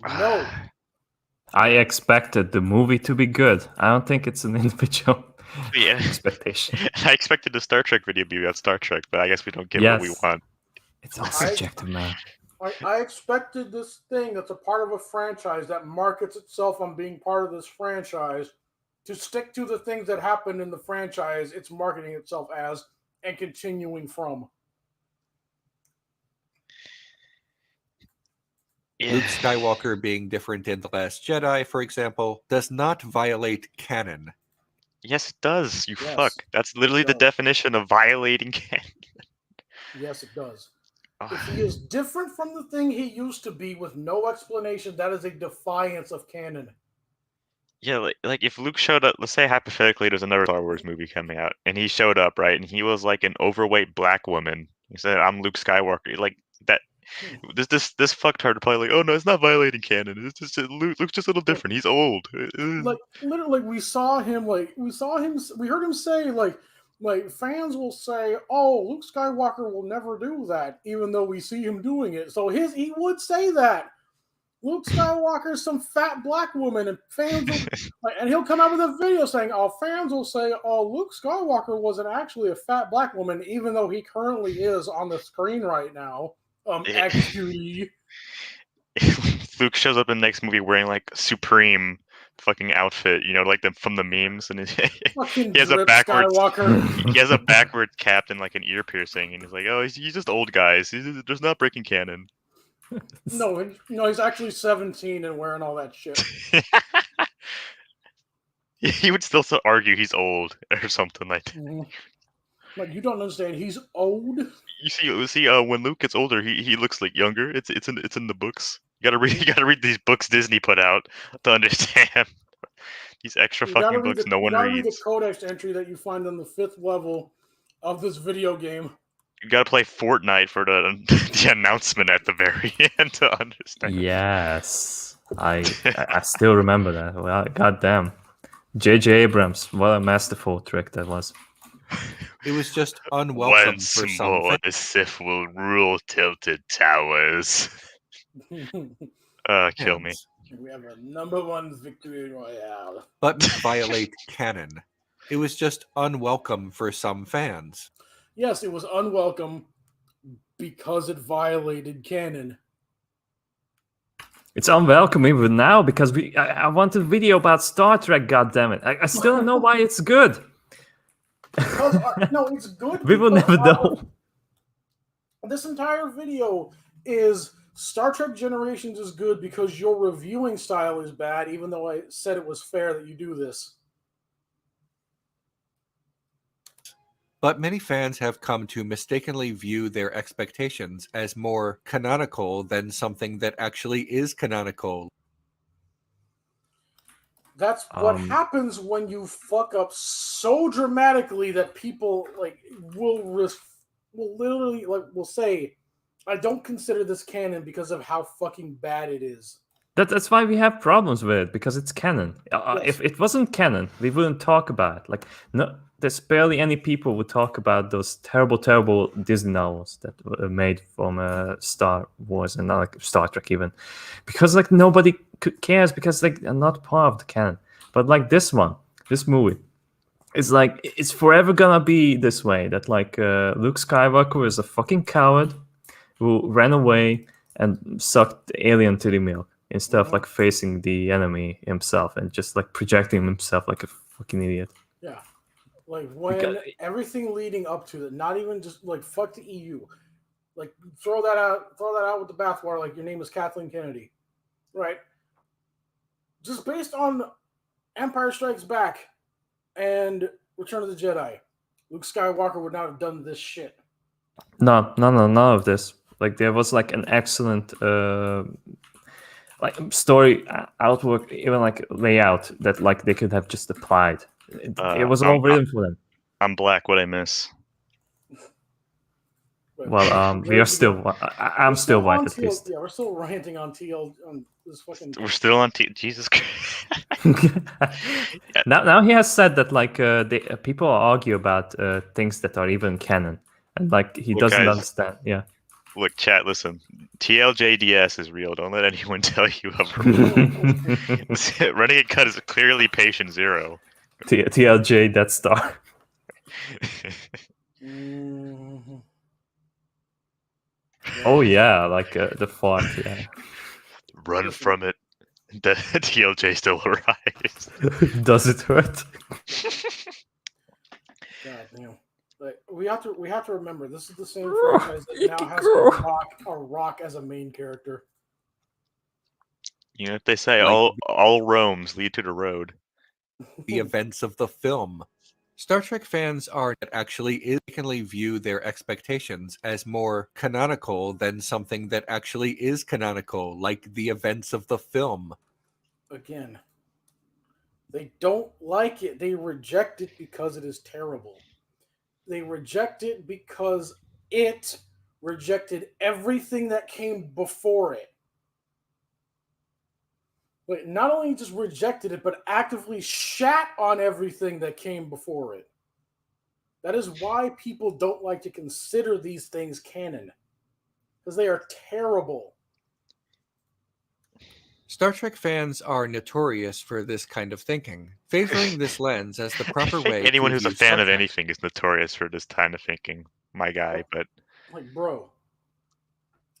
I expected the movie to be good. I don't think it's an individual expectation. I expected the Star Trek video to be about Star Trek, but I guess we don't get what we want. It's all subjective, man. I expected this thing that's a part of a franchise that markets itself on being part of this franchise to stick to the things that happened in the franchise it's marketing itself as and continuing from. Yeah. Luke Skywalker being different in The Last Jedi, for example, does not violate canon. Yes, it does, you fuck. That's literally the definition of violating canon. Yes, it does. If he is different from the thing he used to be with no explanation, that is a defiance of canon. Yeah, like if Luke showed up, let's say hypothetically there's another Star Wars movie coming out, and he showed up, right, and he was like an overweight black woman. He said, "I'm Luke Skywalker." Like that. This fucktard would probably like, "Oh no, it's not violating canon. It's just Luke's just a little different. He's old." Like literally, we heard him say like fans will say, "Oh, Luke Skywalker will never do that," even though we see him doing it. So he would say that. Luke Skywalker is some fat black woman, and fans will, and he'll come out with a video saying, "Oh, fans will say, oh, Luke Skywalker wasn't actually a fat black woman, even though he currently is on the screen right now." Actually, Luke shows up in the next movie wearing like Supreme fucking outfit, you know, like from the memes, and he has a backwards he has a backward cap and like an ear piercing, and he's like, "Oh, he's just old guys. He's just not breaking canon." No, he's actually 17 and wearing all that shit. He would still argue he's old or something like that. Mm-hmm. Like, you don't understand, he's old. You see, when Luke gets older, he looks like younger. It's in the books. You gotta read these books Disney put out to understand these extra fucking books no one reads. Read the codex entry that you find on the 5th level of this video game. You gotta play Fortnite for the announcement at the very end to understand. Yes, I still remember that. Well, goddamn, J.J. Abrams, what a masterful trick that was. It was just unwelcome Once for some. more, the Sith will rule Tilted Towers. Kill me. We have a #1 victory royale. But violate canon. It was just unwelcome for some fans. Yes, it was unwelcome because it violated canon. It's unwelcome even now because I want a video about Star Trek. Goddammit! I still don't know why it's good. Because no, it's good. We will because never know. This entire video is Star Trek Generations is good because your reviewing style is bad, even though I said it was fair that you do this. But many fans have come to mistakenly view their expectations as more canonical than something that actually is canonical. That's what happens when you fuck up so dramatically that people like will literally will say, "I don't consider this canon because of how fucking bad it is." That's why we have problems with it, because it's canon. Yes. If it wasn't canon, we wouldn't talk about it. Like, no, there's barely any people who talk about those terrible Disney novels that were made from Star Wars and not like Star Trek even, because like nobody cares because like they're not part of the canon. But like this movie, it's like it's forever gonna be this way. That like Luke Skywalker is a fucking coward who ran away and sucked the alien to the milk, instead of like facing the enemy himself and just like projecting himself like a fucking idiot. Yeah, like when everything leading up to it, not even just like fuck the EU, like throw that out with the bathwater. Like your name is Kathleen Kennedy, right? Just based on Empire Strikes Back and Return of the Jedi, Luke Skywalker would not have done this shit. No, none of this. Like there was like an excellent like story outwork, even like layout that like they could have just applied. It was all written for them. I'm black. What I miss? Well, we are still. I'm still white at least. Yeah, we're still ranting on TL on this fucking. We're still on Jesus Christ. Now he has said that like people argue about things that are even canon, and like he doesn't understand. Yeah. Look, chat. Listen, TLJDS is real. Don't let anyone tell you otherwise. Renegade Cut is clearly patient zero. TLJ Death Star. Oh yeah, like the font. Yeah. Run from it. The TLJ still arrives. Does it hurt? God damn. Like, we have to remember this is the same franchise that now has a rock as a main character. You know what they say? All roams lead to the road. The events of the film. Star Trek fans are actually mistakenly view their expectations as more canonical than something that actually is canonical, like the events of the film. Again, they don't like it. They reject it because it is terrible. They reject it because it rejected everything that came before it. But not only just rejected it, but actively shat on everything that came before it. That is why people don't like to consider these things canon. Because they are terrible. Star Trek fans are notorious for this kind of thinking, favoring this lens as the proper way. Anyone who's a fan of Trek. anything is notorious for this kind of thinking, my guy. But like, bro,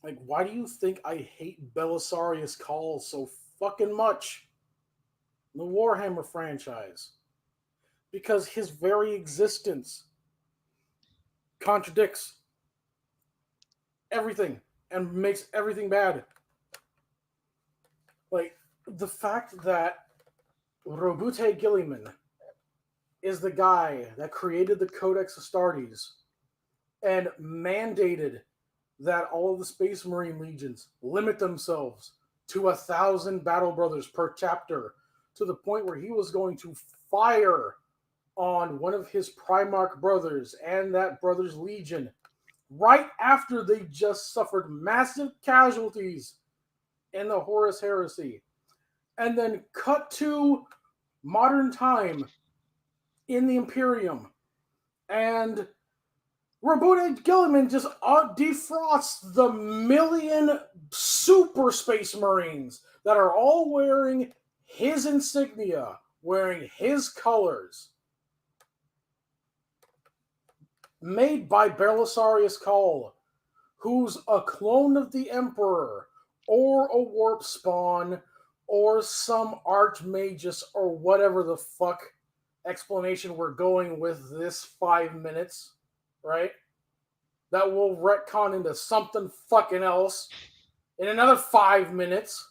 like, why do you think I hate Belisarius Cawl so fucking much? The Warhammer franchise, because his very existence contradicts everything and makes everything bad. Like, the fact that Robute Gilliman is the guy that created the Codex Astartes and mandated that all of the Space Marine legions limit themselves to 1,000 battle brothers per chapter, to the point where he was going to fire on one of his Primarch brothers and that brother's legion right after they just suffered massive casualties in the Horus Heresy, and then cut to modern time in the Imperium, and Robute Gilliman just defrosts the million super Space Marines that are all wearing his insignia, wearing his colors, made by Belisarius Cawl, who's a clone of the Emperor, or a warp spawn, or some archmagus, or whatever the fuck explanation we're going with this 5 minutes, right? That will retcon into something fucking else in another 5 minutes.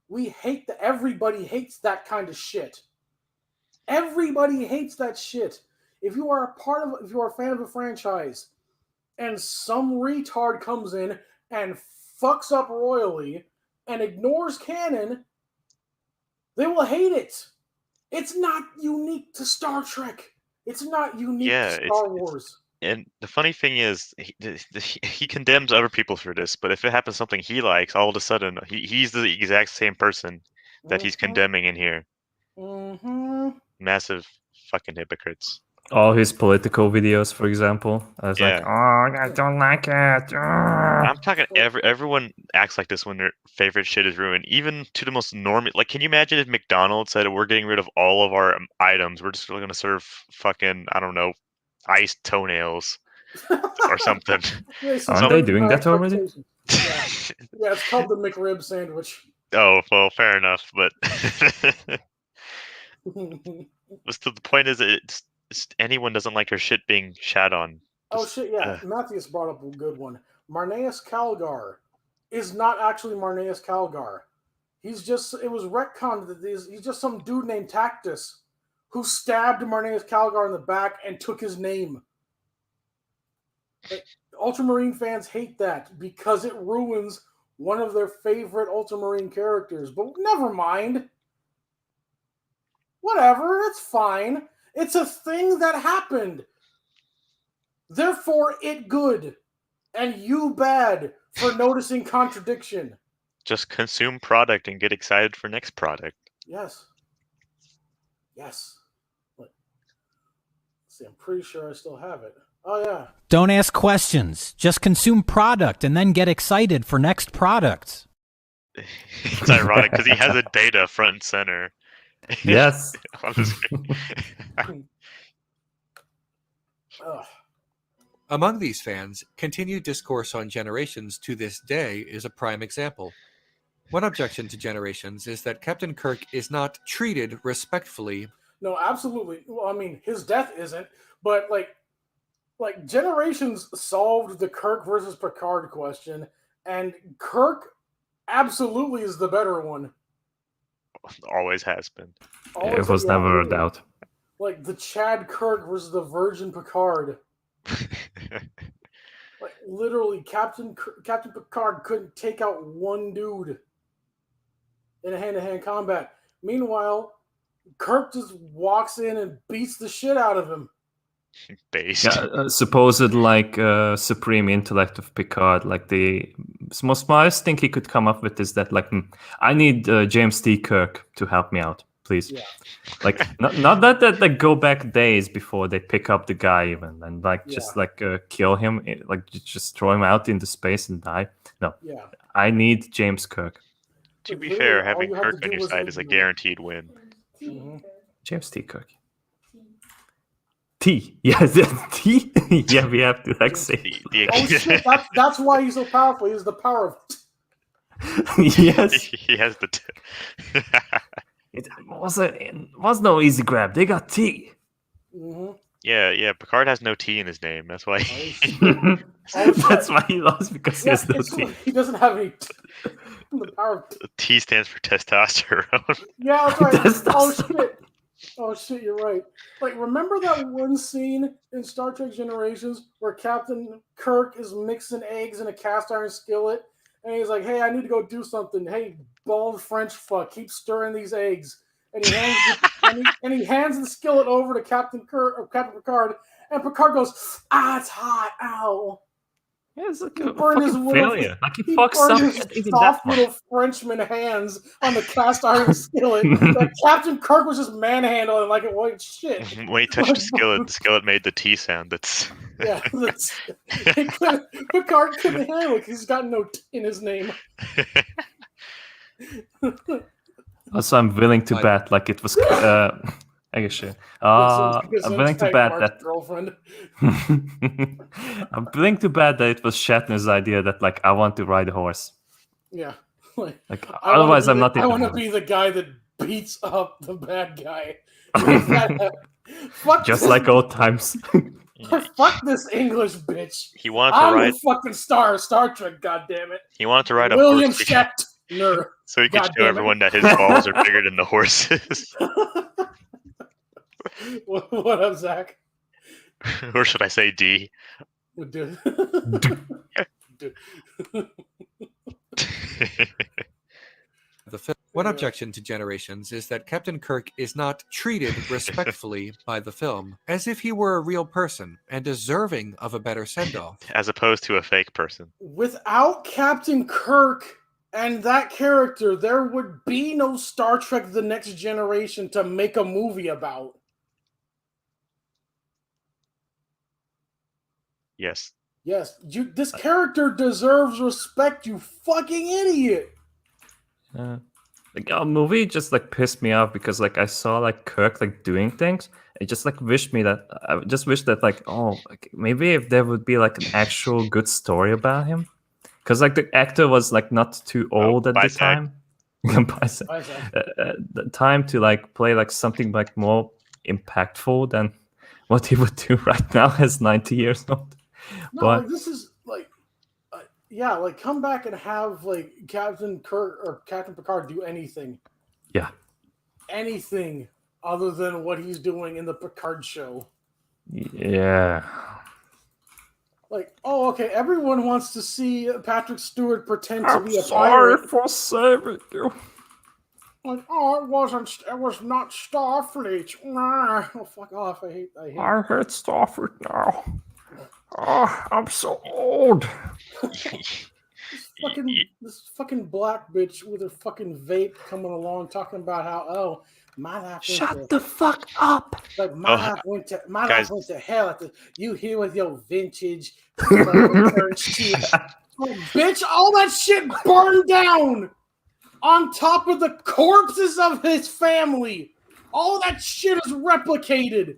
We hate that. Everybody hates that kind of shit. Everybody hates that shit. If you are if you are a fan of a franchise, and some retard comes in and fucks up royally and ignores canon, they will hate it. It's not unique to Star Trek. It's not unique to Star Wars. And the funny thing is, he condemns other people for this, but if it happens something he likes, all of a sudden, he's the exact same person that he's condemning in here. Massive fucking hypocrites. All his political videos, for example. I was like, oh, I don't like it. I'm talking everyone acts like this when their favorite shit is ruined, even to the most normal. Like, can you imagine if McDonald's said we're getting rid of all of our items, we're just going to serve fucking, I don't know, iced toenails or something? Aren't they doing that already? Yeah, it's called the McRib sandwich. Oh, well, fair enough, but the point is, it's anyone doesn't like her shit being shat on. Oh shit, yeah. Matthias brought up a good one. Marneus Calgar is not actually Marneus Calgar. It was retconned that he's just some dude named Tactus who stabbed Marneus Calgar in the back and took his name. Ultramarine fans hate that because it ruins one of their favorite Ultramarine characters. But never mind. Whatever, it's fine. It's a thing that happened. Therefore, it good. And you bad for noticing contradiction. Just consume product and get excited for next product. Yes. Let's see, I'm pretty sure I still have it. Oh, yeah. Don't ask questions. Just consume product and then get excited for next product. It's ironic because he has a data front and center. Yes. Among these fans, continued discourse on Generations to this day is a prime example. One objection to Generations is that Captain Kirk is not treated respectfully. No, absolutely. Well, I mean, his death isn't, but like Generations solved the Kirk versus Picard question, and Kirk absolutely is the better one. Always has been. It was never a doubt. Like the Chad Kirk versus the Virgin Picard. Like literally, Captain Picard couldn't take out one dude in a hand-to-hand combat. Meanwhile, Kirk just walks in and beats the shit out of him. Based. Supposed supreme intellect of Picard, like the most smartest thing he could come up with is that I need James T. Kirk to help me out, please. Yeah. Like not that like go back days before they pick up the guy even and kill him, just throw him out into space and die. No. Yeah. I need James Kirk. To be fair, having Kirk on your side is a guaranteed win. Mm-hmm. James T. Kirk. T. Yes, T. Yeah, we have to say. Oh shit! That's why he's so powerful. He has the power of. Yes. He has the. It was no easy grab. They got T. Mm-hmm. Yeah. Picard has no T in his name. That's why. That's why he lost, because he has no T. He doesn't have any. The power of T stands for testosterone. Yeah, that's right. Oh shit, you're right. Like, remember that one scene in Star Trek Generations where Captain Kirk is mixing eggs in a cast iron skillet, and he's like, "Hey, I need to go do something. Hey, bald French fuck, keep stirring these eggs." And he hands the skillet over to Captain Picard, and Picard goes, "Ah, it's hot, ow." Yeah, it's like He a burned his fucking little- failure. Like he He fucks burned up. his soft little Frenchman hands on the cast iron skillet that Captain Kirk was just manhandling like it was shit. When he touched the skillet made the T sound. That's Yeah, Picard couldn't handle it because he's got no T in his name. Also, I'm willing to bet, like it was I guess shit. His I'm willing to bet Mark's that. girlfriend. I'm willing to bet that it was Shatner's idea that like I want to ride a horse. Yeah. Like Otherwise, I'm not. I want to be the guy that beats up the bad guy. Make that happen. Fuck Just this, like old times. fuck this English bitch. He wanted to I'm ride. the fucking star of Star Trek. God damn it. He wanted to ride a William horse Shatner. so he could God show damn it. everyone that his balls are bigger than the horses. What up, Zach? Or should I say D? Dude. Dude. The film. One Yeah. objection to Generations is that Captain Kirk is not treated respectfully by the film, as if he were a real person and deserving of a better send-off. As opposed to a fake person. Without Captain Kirk and that character, there would be no Star Trek The Next Generation to make a movie about. Yes. Yes, this character deserves respect, you fucking idiot. Like a movie just like pissed me off because like I saw like Kirk like doing things. I just like wish that like like, maybe if there would be like an actual good story about him, because like the actor was like not too old at the time. The time to like play like something like more impactful than what he would do right now as 90 years old. No, like, this is like, yeah, like come back and have like Captain Kirk or Captain Picard do anything. Yeah. Anything other than what he's doing in the Picard show. Yeah. Like, oh, okay, everyone wants to see Patrick Stewart pretend to be a sorry pirate. for saving you. Like, oh, it was not Starfleet. Nah. Oh, fuck off. I hate I hate Starfleet now. Oh, I'm so old. This fucking black bitch with her fucking vape coming along talking about how my life Shut the fuck up. Like life went to life went to hell. You here with your vintage bitch, all that shit burned down on top of the corpses of his family. All that shit is replicated.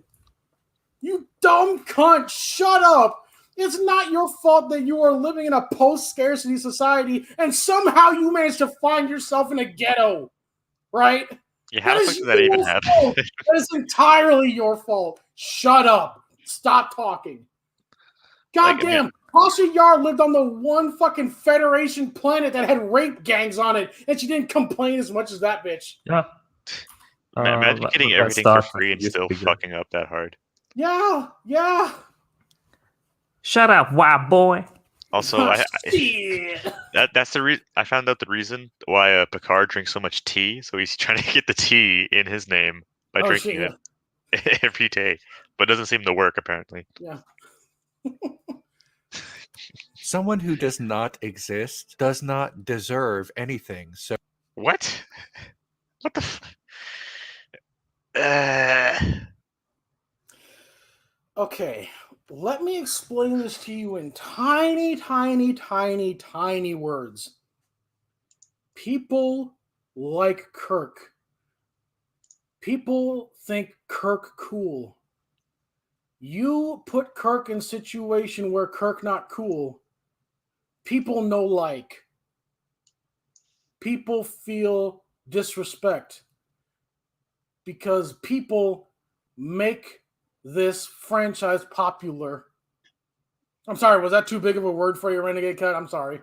You dumb cunt, shut up. It's not your fault that you are living in a post-scarcity society and somehow you managed to find yourself in a ghetto, right? Yeah, how the fuck did that even happen? That is entirely your fault. Shut up. Stop talking. Goddamn. Tasha Yar lived on the one fucking Federation planet that had rape gangs on it, and she didn't complain as much as that bitch. Yeah. Imagine getting everything for free and still fucking up that hard. Yeah, yeah. Shut up, white boy. Also, that's the reason I found out the reason why Picard drinks so much tea. So he's trying to get the tea in his name by drinking it every day, but it doesn't seem to work apparently. Yeah. Someone who does not exist does not deserve anything. So what? What the? Okay. Let me explain this to you in tiny, tiny, tiny, tiny words. People like Kirk. People think Kirk cool. You put Kirk in a situation where Kirk not cool. People no like. People feel disrespect. Because people make this franchise popular. I'm sorry, was that too big of a word for you, Renegade Cut? I'm sorry.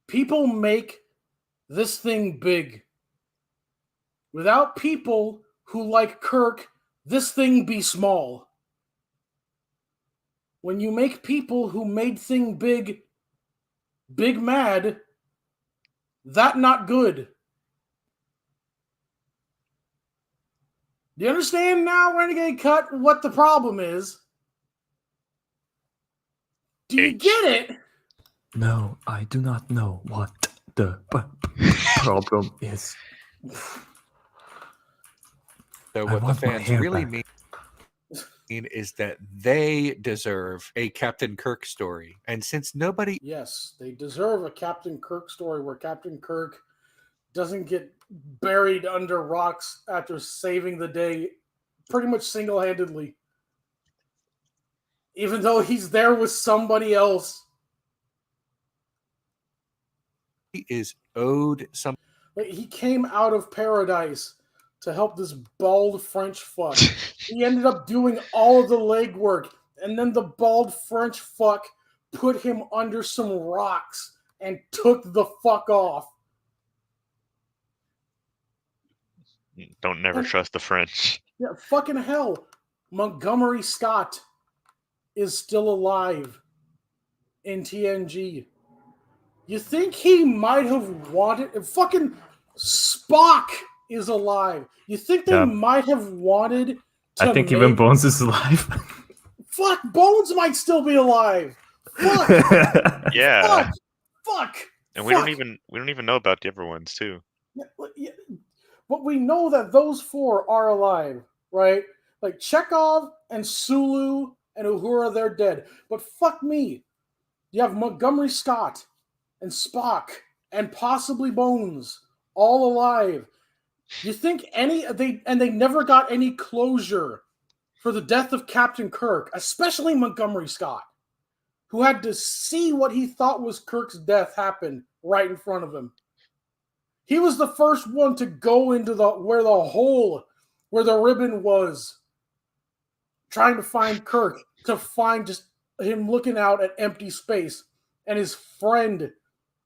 People make this thing big. Without people who like Kirk, this thing be small. When you make people who made thing big mad, that not good. Do you understand now, Renegade Cut, what the problem is? Do you get it? No, I do not know what the problem is. So what the fans really mean is that they deserve a Captain Kirk story. And since nobody... Yes, they deserve a Captain Kirk story where Captain Kirk doesn't get buried under rocks after saving the day pretty much single-handedly. Even though he's there with somebody else. He is owed some. Like, he came out of paradise to help this bald French fuck. He ended up doing all of the legwork, and then the bald French fuck put him under some rocks and took the fuck off. Don't never trust the French. Yeah, fucking hell. Montgomery Scott is still alive in TNG. You think he might have wanted... Fucking Spock is alive. You think they might have wanted to I think even Bones is alive. Fuck, Bones might still be alive. Fuck. Yeah. Fuck. And we don't even know about the other ones too. Yeah. But we know that those four are alive, right? Like Chekhov and Sulu and Uhura, they're dead. But fuck me. You have Montgomery Scott and Spock and possibly Bones all alive. You think they never got any closure for the death of Captain Kirk, especially Montgomery Scott, who had to see what he thought was Kirk's death happen right in front of him. He was the first one to go into where the ribbon was, trying to find Kirk, to find just him looking out at empty space and his friend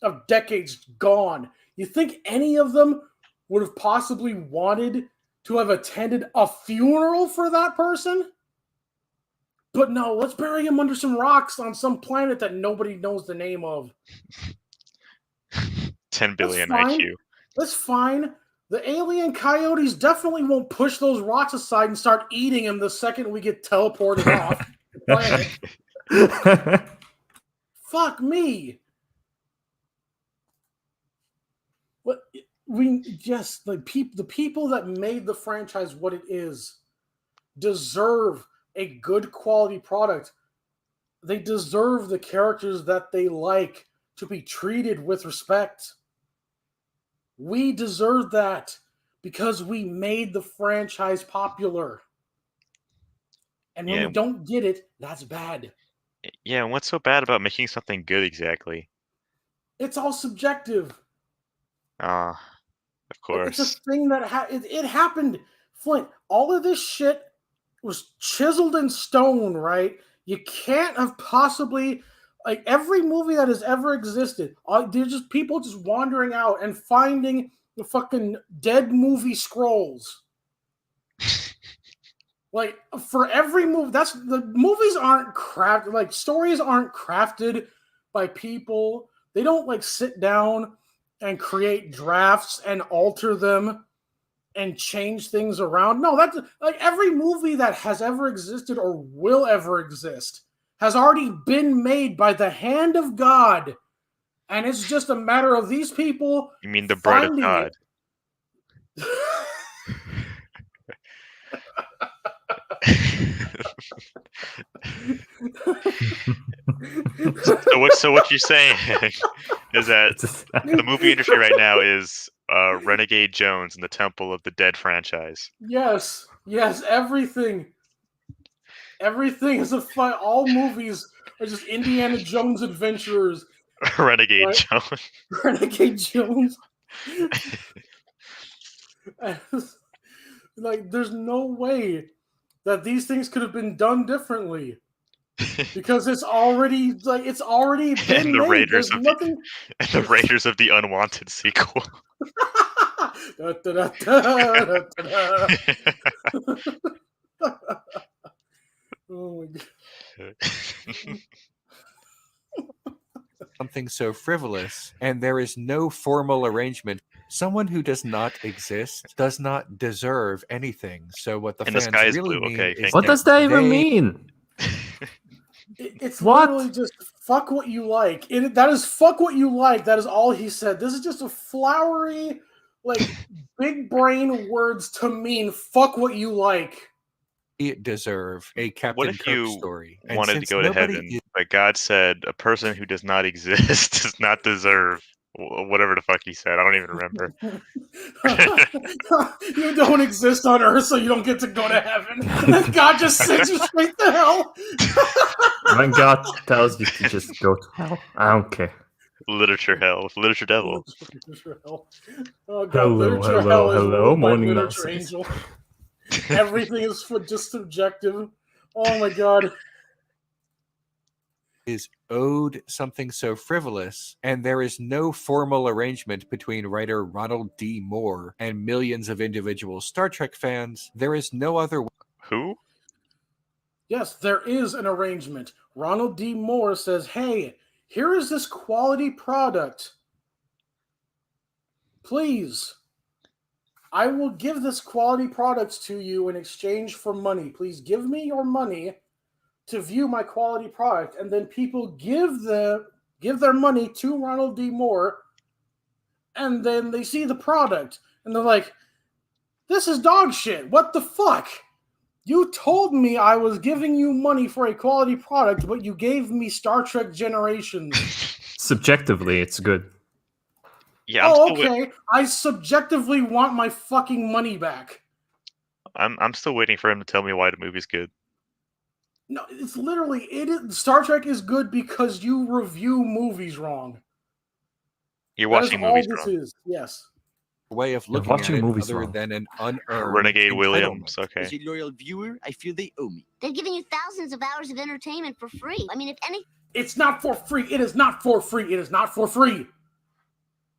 of decades gone. You think any of them would have possibly wanted to have attended a funeral for that person? But no, let's bury him under some rocks on some planet that nobody knows the name of. 10 billion IQ. That's fine. The alien coyotes definitely won't push those rocks aside and start eating him the second we get teleported off the planet. Fuck me. What the people that made the franchise what it is deserve a good quality product. They deserve the characters that they like to be treated with respect. We deserve that because we made the franchise popular. And when we don't get it, that's bad. Yeah, and what's so bad about making something good exactly? It's all subjective. Of course. It's a thing that it happened. Flint, all of this shit was chiseled in stone, right? You can't have possibly... Like, every movie that has ever existed, there's just people just wandering out and finding the fucking dead movie scrolls. Like, for every movie, the movies aren't crafted, like, stories aren't crafted by people. They don't, like, sit down and create drafts and alter them and change things around. No, that's, like, every movie that has ever existed or will ever exist has already been made by the hand of God, and it's just a matter of these people. You mean the bread of God? So what you're saying is that the movie industry right now is Renegade Jones and the Temple of the Dead franchise. Yes, everything. Everything is a fight. All movies are just Indiana Jones adventurers. Renegade Jones. Renegade Jones. Like, there's no way that these things could have been done differently. Because it's already been and the made. Raiders There's of nothing... the Raiders of the Unwanted sequel. Oh my God. Something so frivolous, and there is no formal arrangement. Someone who does not exist does not deserve anything. So what the fans really mean is what does that even mean? It's literally just fuck what you like. That is fuck what you like. That is all he said. This is just a flowery, like, big brain words to mean fuck what you like. Deserve a Captain What if Kirk you story. wanted to go to heaven, but God said a person who does not exist does not deserve Whatever the fuck he said, I don't even remember. You don't exist on Earth, so you don't get to go to heaven. And then God just sends you straight to hell. When God tells you to just go to hell, I don't care. Literature hell, literature devil. Literature hell. Oh God, Hello, literature hello, hell is hello, ruled by morning literature nonsense. angel. Everything is just subjective. Oh my God. Is owed something so frivolous, and there is no formal arrangement between writer Ronald D. Moore and millions of individual Star Trek fans. There is no other way. Who? Yes, there is an arrangement. Ronald D. Moore says, hey, here is this quality product. Please, I will give this quality product to you in exchange for money. Please give me your money to view my quality product. And then people give their money to Ronald D. Moore, and then they see the product, and they're like, this is dog shit. What the fuck? You told me I was giving you money for a quality product, but you gave me Star Trek Generations. Subjectively, it's good. Yeah, okay. I subjectively want my fucking money back. I'm still waiting for him to tell me why the movie's good. No, it's literally Star Trek is good because you review movies wrong. You're watching movies all this wrong. is. Yes. Way of looking watching at it movies other wrong. than an unearned Renegade Williams. entitlement. Okay. As a loyal viewer, I feel they owe me. They're giving you thousands of hours of entertainment for free. I mean, if any... It's not for free. It is not for free. It is not for free.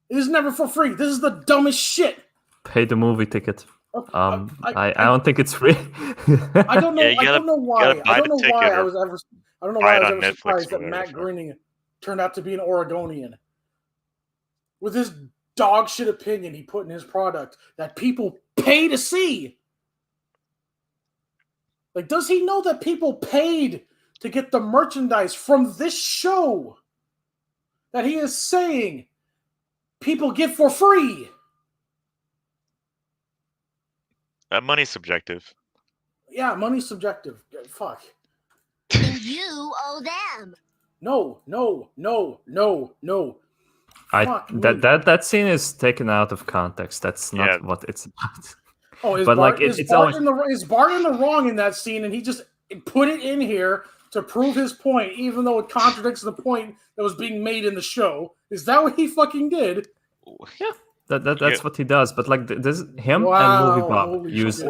It is never for free. This is the dumbest shit. Pay the movie ticket. I don't think it's free. I don't know. Yeah, I don't know why. I don't know why I was ever. I don't know why I was ever surprised that Matt Groening turned out to be an Oregonian. With his dog shit opinion he put in his product that people pay to see. Like, does he know that people paid to get the merchandise from this show that he is saying people get for free? Money's subjective. Yeah, money's subjective. Fuck. And you owe them. No. That scene is taken out of context. That's not what it's about. Oh, is but Bart, like is Bart in the wrong in that scene, and he just put it in here to prove his point, even though it contradicts the point that was being made in the show? Is that what he fucking did? Yeah. That's what he does, but like this, him and Movie Bob use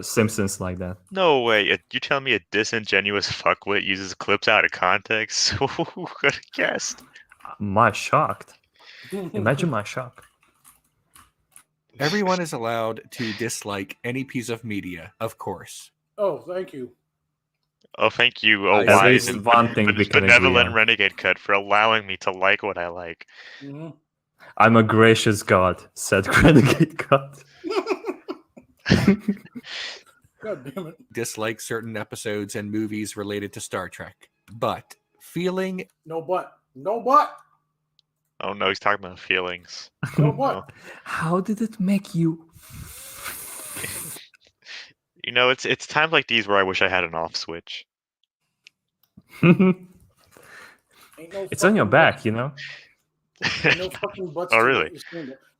Simpsons like that. No way! You tell me a disingenuous fuckwit uses clips out of context? Who could have guessed? My shocked. Imagine my shock. Everyone is allowed to dislike any piece of media, of course. Oh, thank you. Oh, thank you, oh wise and benevolent renegade cut, for allowing me to like what I like. Mm-hmm. I'm a gracious God, said Renegade God. God damn it. Dislike certain episodes and movies related to Star Trek, but feeling... No but. Oh no, he's talking about feelings. No but. How did it make you... You know, it's times like these where I wish I had an off switch. It's on your back, you know? No fucking butts. Oh, really?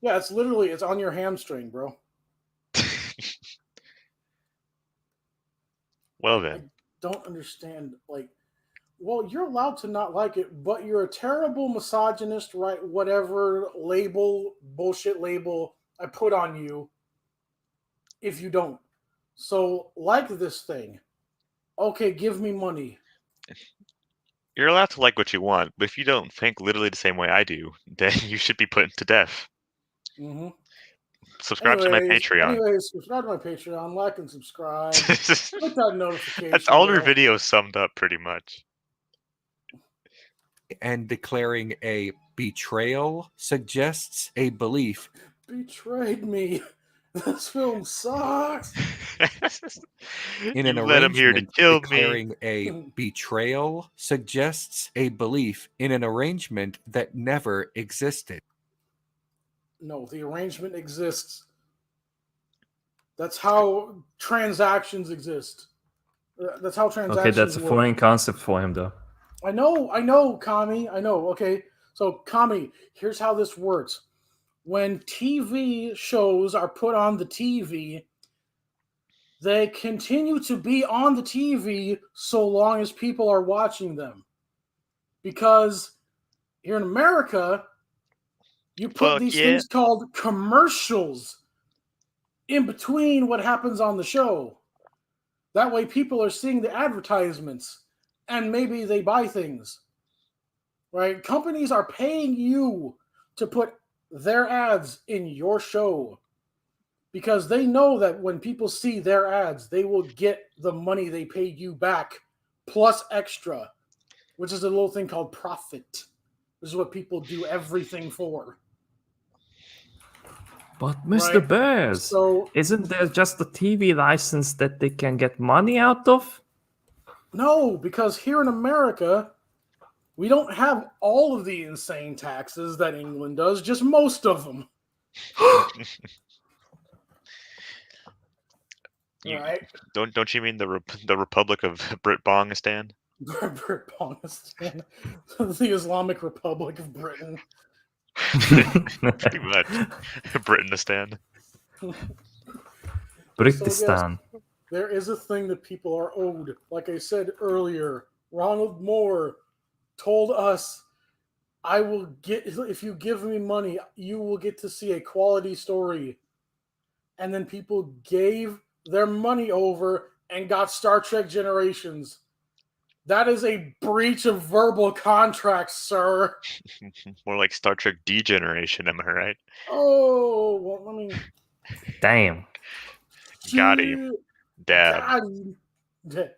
Yeah, it's on your hamstring, bro. Well then. I don't understand. Like, well, you're allowed to not like it, but you're a terrible misogynist, right? Whatever bullshit label I put on you if you don't. So, like this thing. Okay, give me money. You're allowed to like what you want, but if you don't think literally the same way I do, then you should be put to death. Mm-hmm. Subscribe to my Patreon. Anyways, subscribe to my Patreon, like and subscribe. Click that notification. That's all their videos summed up pretty much. And declaring a betrayal suggests a belief. Betrayed me. This film sucks. In an let him here to kill declaring me. A betrayal suggests a belief in an arrangement that never existed. No, the arrangement exists. That's how transactions exist. That's how transactions Okay, that's a work. foreign concept for him, though. I know, Kami. I know. Okay, So, Kami, here's how this works. When TV shows are put on the TV, they continue to be on the TV so long as people are watching them. Because here in America, you put these things called commercials in between what happens on the show. That way people are seeing the advertisements and maybe they buy things. Right? Companies are paying you to put their ads in your show because they know that when people see their ads, they will get the money they paid you back plus extra, which is a little thing called profit. This is what people do everything for. But Mr. Bears, so isn't there just a TV license that they can get money out of? No, because here in America, we don't have all of the insane taxes that England does, just most of them. Right? Don't you mean the Republic of Britbongistan? Britbongistan, the Islamic Republic of Britain. Pretty much, Britanistan. Britistan. So, yes, there is a thing that people are owed. Like I said earlier, Ronald Moore told us, "I will get if you give me money, you will get to see a quality story." And then people gave their money over and got Star Trek Generations. That is a breach of verbal contract, sir. More like Star Trek Degeneration, am I right? Oh, well, let me... Damn. Got him. Dab. Got him. Dab.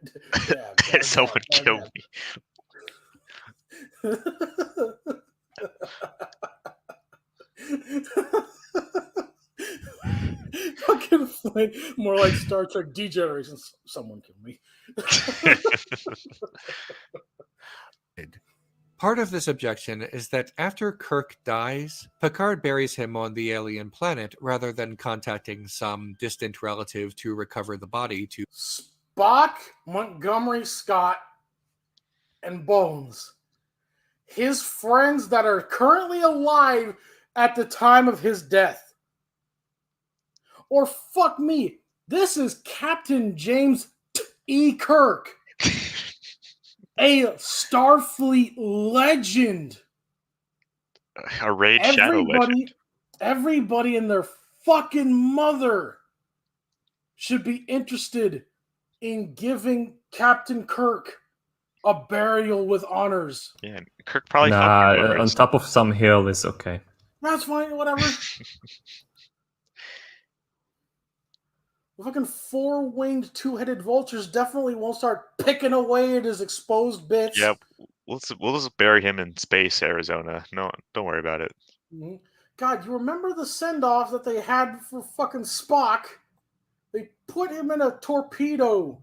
Someone kill me. Fucking funny. More like Star Trek Degeneration. Someone kill me. Part of this objection is that after Kirk dies, Picard buries him on the alien planet rather than contacting some distant relative to recover the body to Spock, Montgomery Scott, and Bones. His friends that are currently alive at the time of his death. Or fuck me, this is Captain James E. Kirk. A Starfleet legend. A Raid Shadow legend. Everybody and their fucking mother should be interested in giving Captain Kirk a burial with honors. Yeah, Kirk probably on top of some hill is okay. That's fine, whatever. The fucking four-winged, two-headed vultures definitely won't start picking away at his exposed bits. Yeah, we'll just bury him in space, Arizona. No, don't worry about it. Mm-hmm. God, you remember the send-off that they had for fucking Spock? They put him in a torpedo.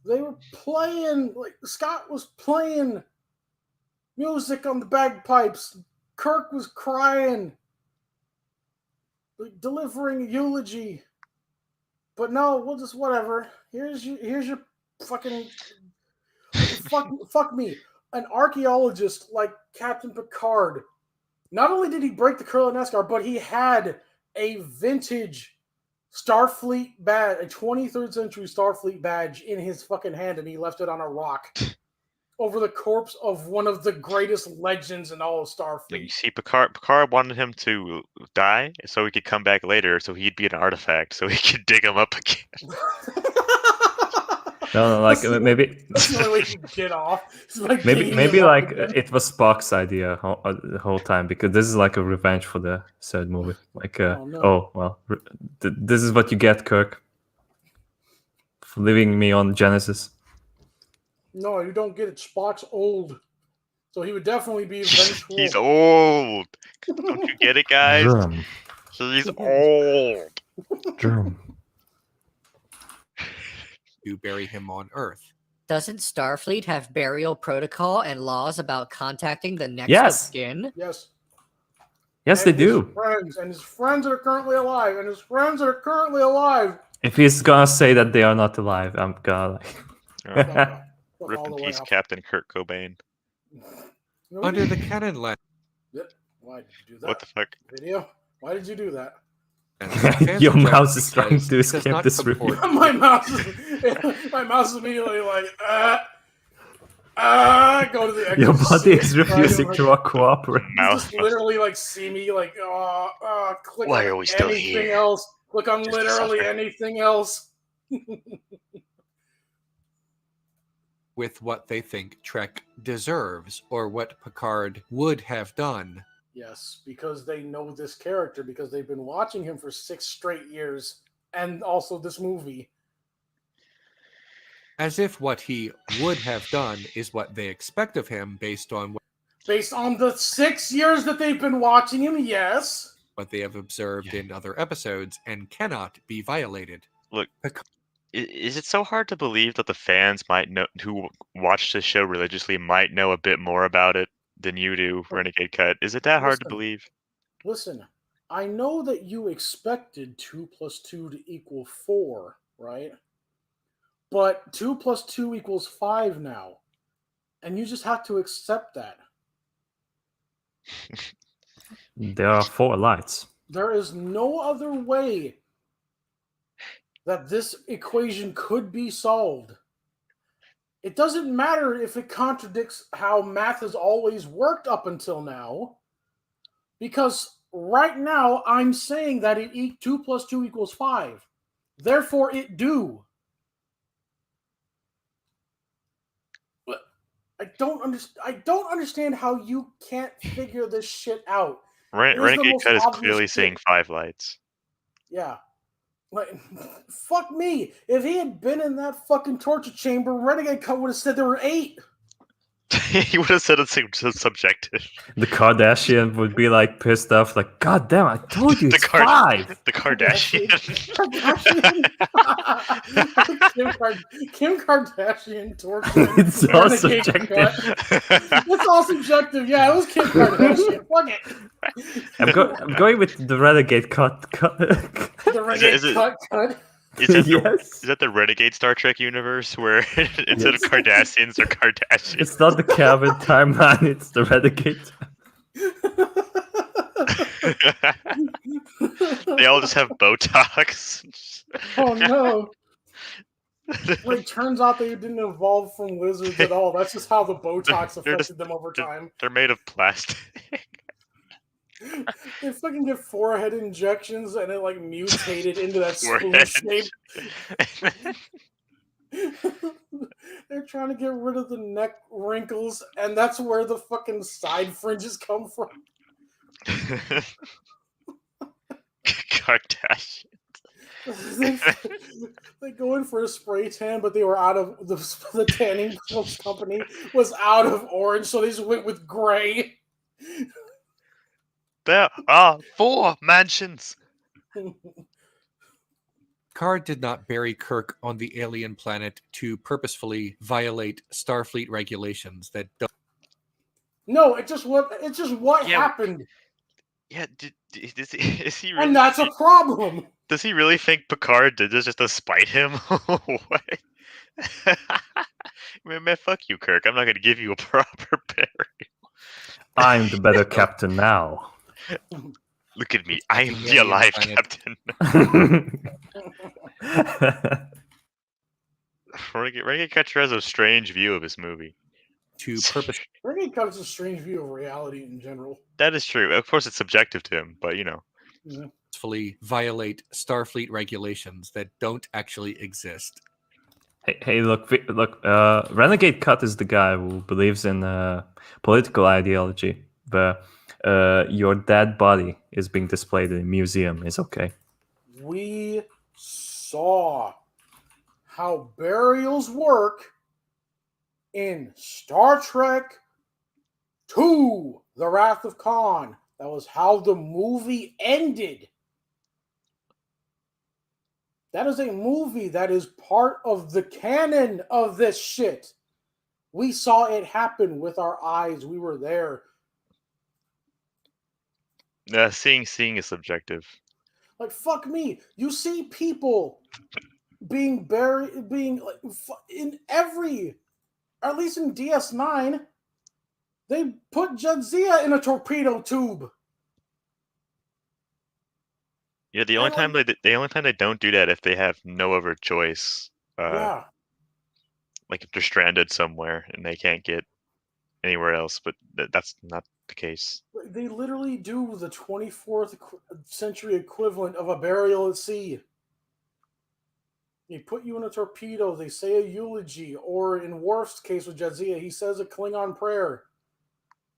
They were playing, like, Scott was playing music on the bagpipes. Kirk was crying, like, delivering a eulogy. But no, we'll just whatever. Here's your fucking fuck me. An archaeologist like Captain Picard. Not only did he break the Kurlan Eskar, but he had a vintage Starfleet badge, a 23rd century Starfleet badge in his fucking hand, and he left it on a rock over the corpse of one of the greatest legends in all of Starfleet. You see, Picard wanted him to die so he could come back later, so he'd be an artifact, so he could dig him up again. No, like maybe that's the only way he could get off. Like maybe like it was Spock's idea the whole time, because this is like a revenge for the third movie. Like, this is what you get, Kirk, for leaving me on Genesis. No, you don't get it. Spock's old. So he would definitely be vengeful. He's old. Don't you get it, guys? Germ. He's old. Germ. to bury him on Earth. Doesn't Starfleet have burial protocol and laws about contacting the next Yes. of kin? Yes. Yes, And they do. his friends that are currently alive. If he's gonna say that they are not alive, I'm gonna. Rip in peace, Captain Kurt Cobain. Under the canon lens, Yep. Why did you do that? What the fuck? Video? Why did you do that? fans Your object mouse is trying because to it does escape not this review. comport- my mouse is immediately like, go to the exit. Your body is Right, refusing like, to cooperate. you Mouse just literally like see me like, click Why on are we still anything here? else. Click on Just to literally suffer. anything else. with what they think Trek deserves or what Picard would have done. Yes, because they know this character, because they've been watching him for 6 straight years, and also this movie. As if what he would have done is what they expect of him based on Based on the 6 years that they've been watching him, yes. what they have observed in other episodes and cannot be violated. Look, is it so hard to believe that the fans might know who watch this show religiously might know a bit more about it than you do, Renegade Cut? Is it that hard to Listen. believe? Listen, I know that you expected 2 plus 2 to equal 4, right? But 2 plus 2 equals 5 now. And you just have to accept that. There are 4 lights. There is no other way that this equation could be solved. It doesn't matter if it contradicts how math has always worked up until now, because right now I'm saying that 2 plus 2 equals 5. Therefore, it do. But I don't understand how you can't figure this shit out. Renegade Cut is clearly saying 5 lights. Yeah. Like, fuck me. If he had been in that fucking torture chamber, Renegade Cut would have said there were 8. He would have said it's subjective. The Kardashian would be like pissed off, like, God damn, I told you it's 5. The Kardashian. Kim Kardashian torture. It's all subjective. It's all subjective. Yeah, it was Kim Kardashian. Fuck it. I'm going with the Renegade Cut. The Renegade Cut. Is that, Yes. is that the Renegade Star Trek universe where instead of Cardassians are Kardashians? It's not the Kelvin timeline, it's the Renegade. They all just have Botox. Oh no. Like, turns out they didn't evolve from lizards at all. That's just how the Botox affected them over time. They're made of plastic. They fucking get forehead injections and it like mutated into that spoon Forehead shape. They're trying to get rid of the neck wrinkles, and that's where the fucking side fringes come from. Kardashian. They go in for a spray tan, but they were out of the tanning company was out of orange, so they just went with gray. There are 4 mansions. Picard did not bury Kirk on the alien planet to purposefully violate Starfleet regulations that don't. No, it's just what happened. Yeah, is he really? And that's a problem. Does he really think Picard did this just to spite him? What? Man, fuck you, Kirk. I'm not going to give you a proper burial. I'm the better captain now. Look at me. I am the alive captain. Renegade Catcher has a strange view of this movie. Renegade Cut is a strange view of reality in general. That is true. Of course, it's subjective to him, but you know. Purposefully violate Starfleet regulations that don't actually exist. Hey, look! Renegade Cut is the guy who believes in political ideology, but your dead body is being displayed in a museum is okay. We saw how burials work in Star Trek II, The Wrath of Khan. That was how the movie ended. That is a movie that is part of the canon of this shit. We saw it happen with our eyes. We were there. Seeing is subjective. Like, fuck me. You see people being buried, being like in every, or at least in DS9, They put Jadzia in a torpedo tube. Yeah, the only time they don't do that if they have no other choice. Yeah. Like if they're stranded somewhere and they can't get anywhere else, but that's not the case. They literally do the 24th century equivalent of a burial at sea. They put you in a torpedo, they say a eulogy, or in Worf's case with Jadzia, he says a Klingon prayer.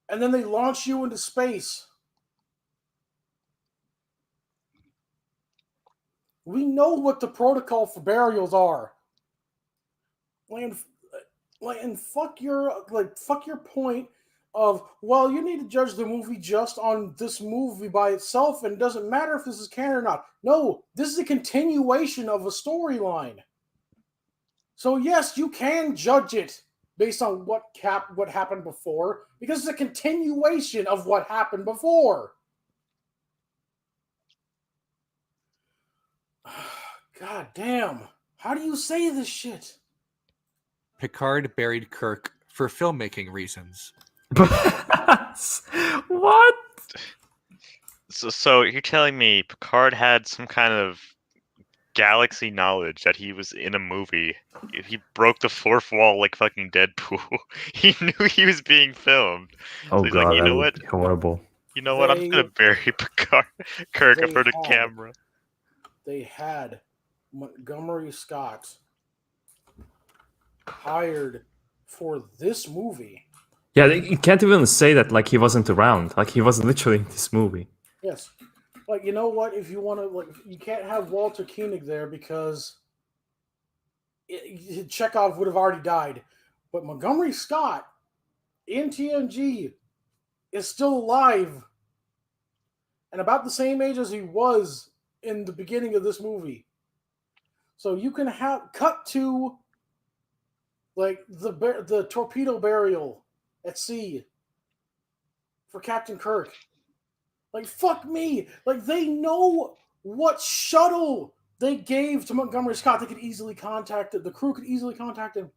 And then they launch you into space. We know what the protocol for burials are. And fuck your point of, well, you need to judge the movie just on this movie by itself, and it doesn't matter if this is canon or not. No, this is a continuation of a storyline. So yes, you can judge it based on what happened before, because it's a continuation of what happened before. God damn. How do you say this shit? Picard buried Kirk for filmmaking reasons. What? So you're telling me Picard had some kind of galaxy knowledge that he was in a movie. He broke the fourth wall like fucking Deadpool. He knew he was being filmed. Oh So he's god, like, you that know would what? be horrible. You know what? I'm just gonna bury Kirk in front of the camera. They had Montgomery Scott hired for this movie. Yeah, you can't even say that like he wasn't around. Like he was literally in this movie. Yes. Like, you know what? If you want to, like, you can't have Walter Koenig there because Chekhov would have already died. But Montgomery Scott in TNG is still alive and about the same age as he was in the beginning of this movie. So you can have cut to like the torpedo burial at sea for Captain Kirk. Like, fuck me. Like, they know what shuttle they gave to Montgomery Scott. They could easily contact it. The crew could easily contact him.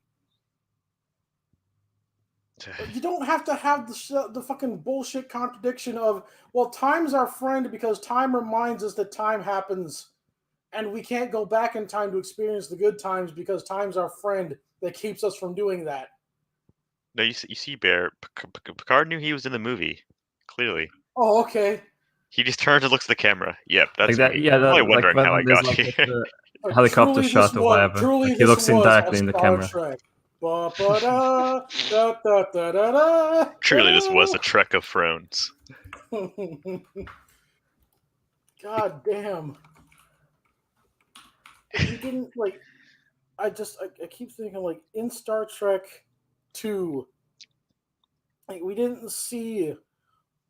Like, you don't have to have the fucking bullshit contradiction of, well, time's our friend because time reminds us that time happens and we can't go back in time to experience the good times because time's our friend that keeps us from doing that. No, you see, Bear. Picard knew he was in the movie. Clearly. Oh, okay. He just turns and looks at the camera. Yep, that's like that. Yeah, that, probably wondering like how I there's got like here. the helicopter shot or whatever. Like, he looks indirectly in the camera. Truly, this was a Trek of Thrones. God damn. You didn't, like, I keep thinking, like, in Star Trek 2, like, we didn't see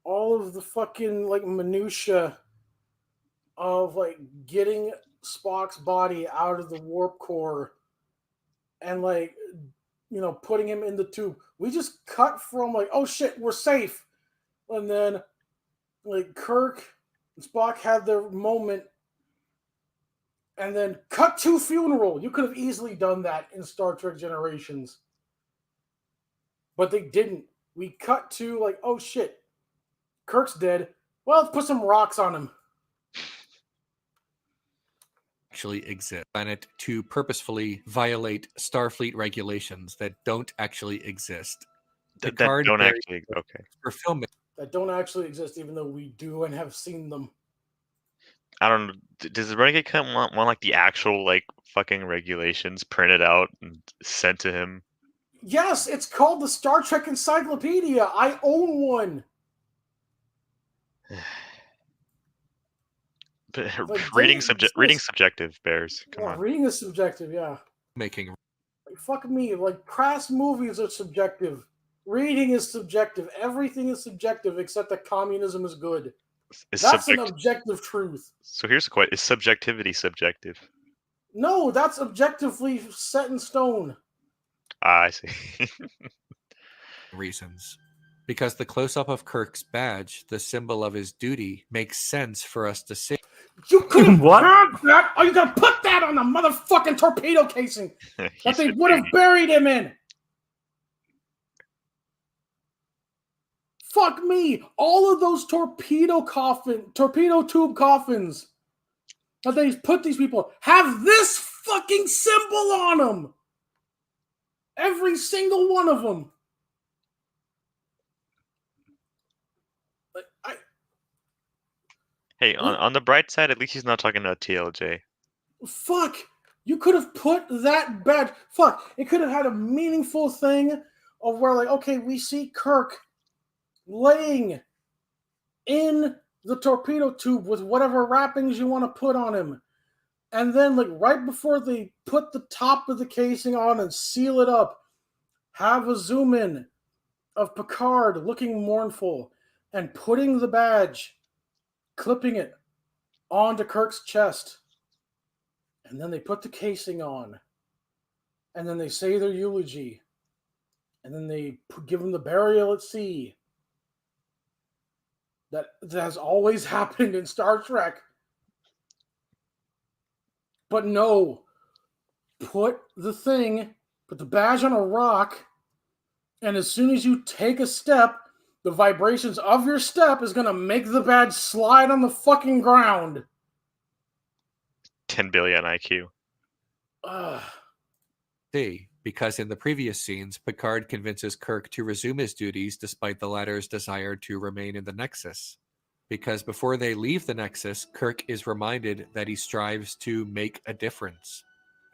all of the fucking, like, minutia of, like, getting Spock's body out of the warp core and, like, you know, putting him in the tube. We just cut from, like, oh shit, we're safe. And then, like, Kirk and Spock had their moment and then cut to funeral. You could have easily done that in Star Trek Generations. But they didn't. We cut to, like, oh shit, Kirk's dead. Well, let's put some rocks on him. Actually exist. Planet to purposefully violate Starfleet regulations that don't actually exist. That don't actually, okay. For filming. That don't actually exist, even though we do and have seen them. I don't know. Does the Renegade Camp want like the actual like fucking regulations printed out and sent to him? Yes, it's called the Star Trek Encyclopedia. I own one. But like, reading subjective, Bears. Come on. Reading is subjective, yeah. Making. Like, fuck me. Like, crass movies are subjective. Reading is subjective. Everything is subjective except that communism is good. That's an objective truth. So here's a question. Is subjectivity subjective? No, that's objectively set in stone. I see. Reasons. Because the close-up of Kirk's badge, the symbol of his duty, makes sense for us to see. You could have grabbed that, or you could have put that on the motherfucking torpedo casing that they would have buried him in. Fuck me! All of those torpedo tube coffins that they put these people have this fucking symbol on them. Every single one of them. Hey, on the bright side, at least he's not talking about TLJ. Fuck! You could have put that badge. Fuck! It could have had a meaningful thing of where, like, okay, we see Kirk laying in the torpedo tube with whatever wrappings you want to put on him. And then, like, right before they put the top of the casing on and seal it up, have a zoom in of Picard looking mournful and putting the badge, clipping it onto Kirk's chest. And then they put the casing on. And then they say their eulogy. And then they give him the burial at sea. That has always happened in Star Trek. But no. Put the badge on a rock, and as soon as you take a step, the vibrations of your step is going to make the badge slide on the fucking ground. 10 billion IQ. Because in the previous scenes, Picard convinces Kirk to resume his duties despite the latter's desire to remain in the Nexus. Because before they leave the Nexus, Kirk is reminded that he strives to make a difference.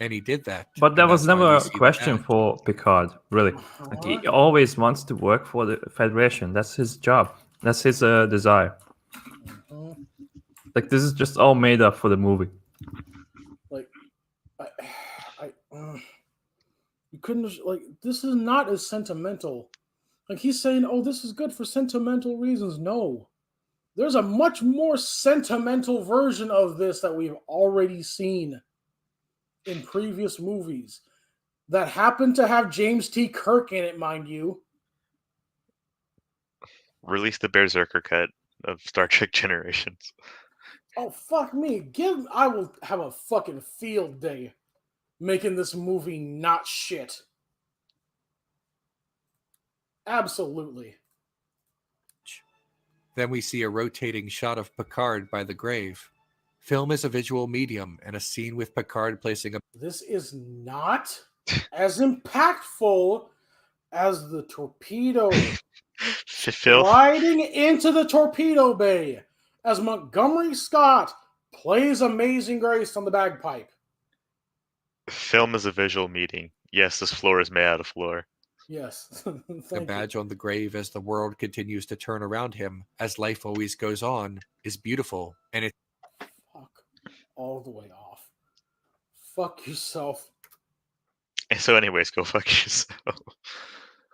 And he did that. But that was that's why never we a see the question badge. for Picard, really. Like, he always wants to work for the Federation. That's his job. That's his desire. Like, this is just all made up for the movie. Like, you couldn't, like, this is not as sentimental. Like, he's saying, oh, this is good for sentimental reasons. No. There's a much more sentimental version of this that we've already seen in previous movies that happened to have James T. Kirk in it, mind you. Release the Berserker cut of Star Trek Generations. Oh, fuck me. I will have a fucking field day making this movie not shit. Absolutely. Then we see a rotating shot of Picard by the grave. Film is a visual medium, and a scene with Picard placing a... This is not as impactful as the torpedo riding into the torpedo bay as Montgomery Scott plays Amazing Grace on the bagpipe. Film is a visual medium. Yes, this floor is made out of floor. Yes. The badge on the grave as the world continues to turn around him, as life always goes on, is beautiful, and it... Fuck all the way off. Fuck yourself. And so anyways, go fuck yourself.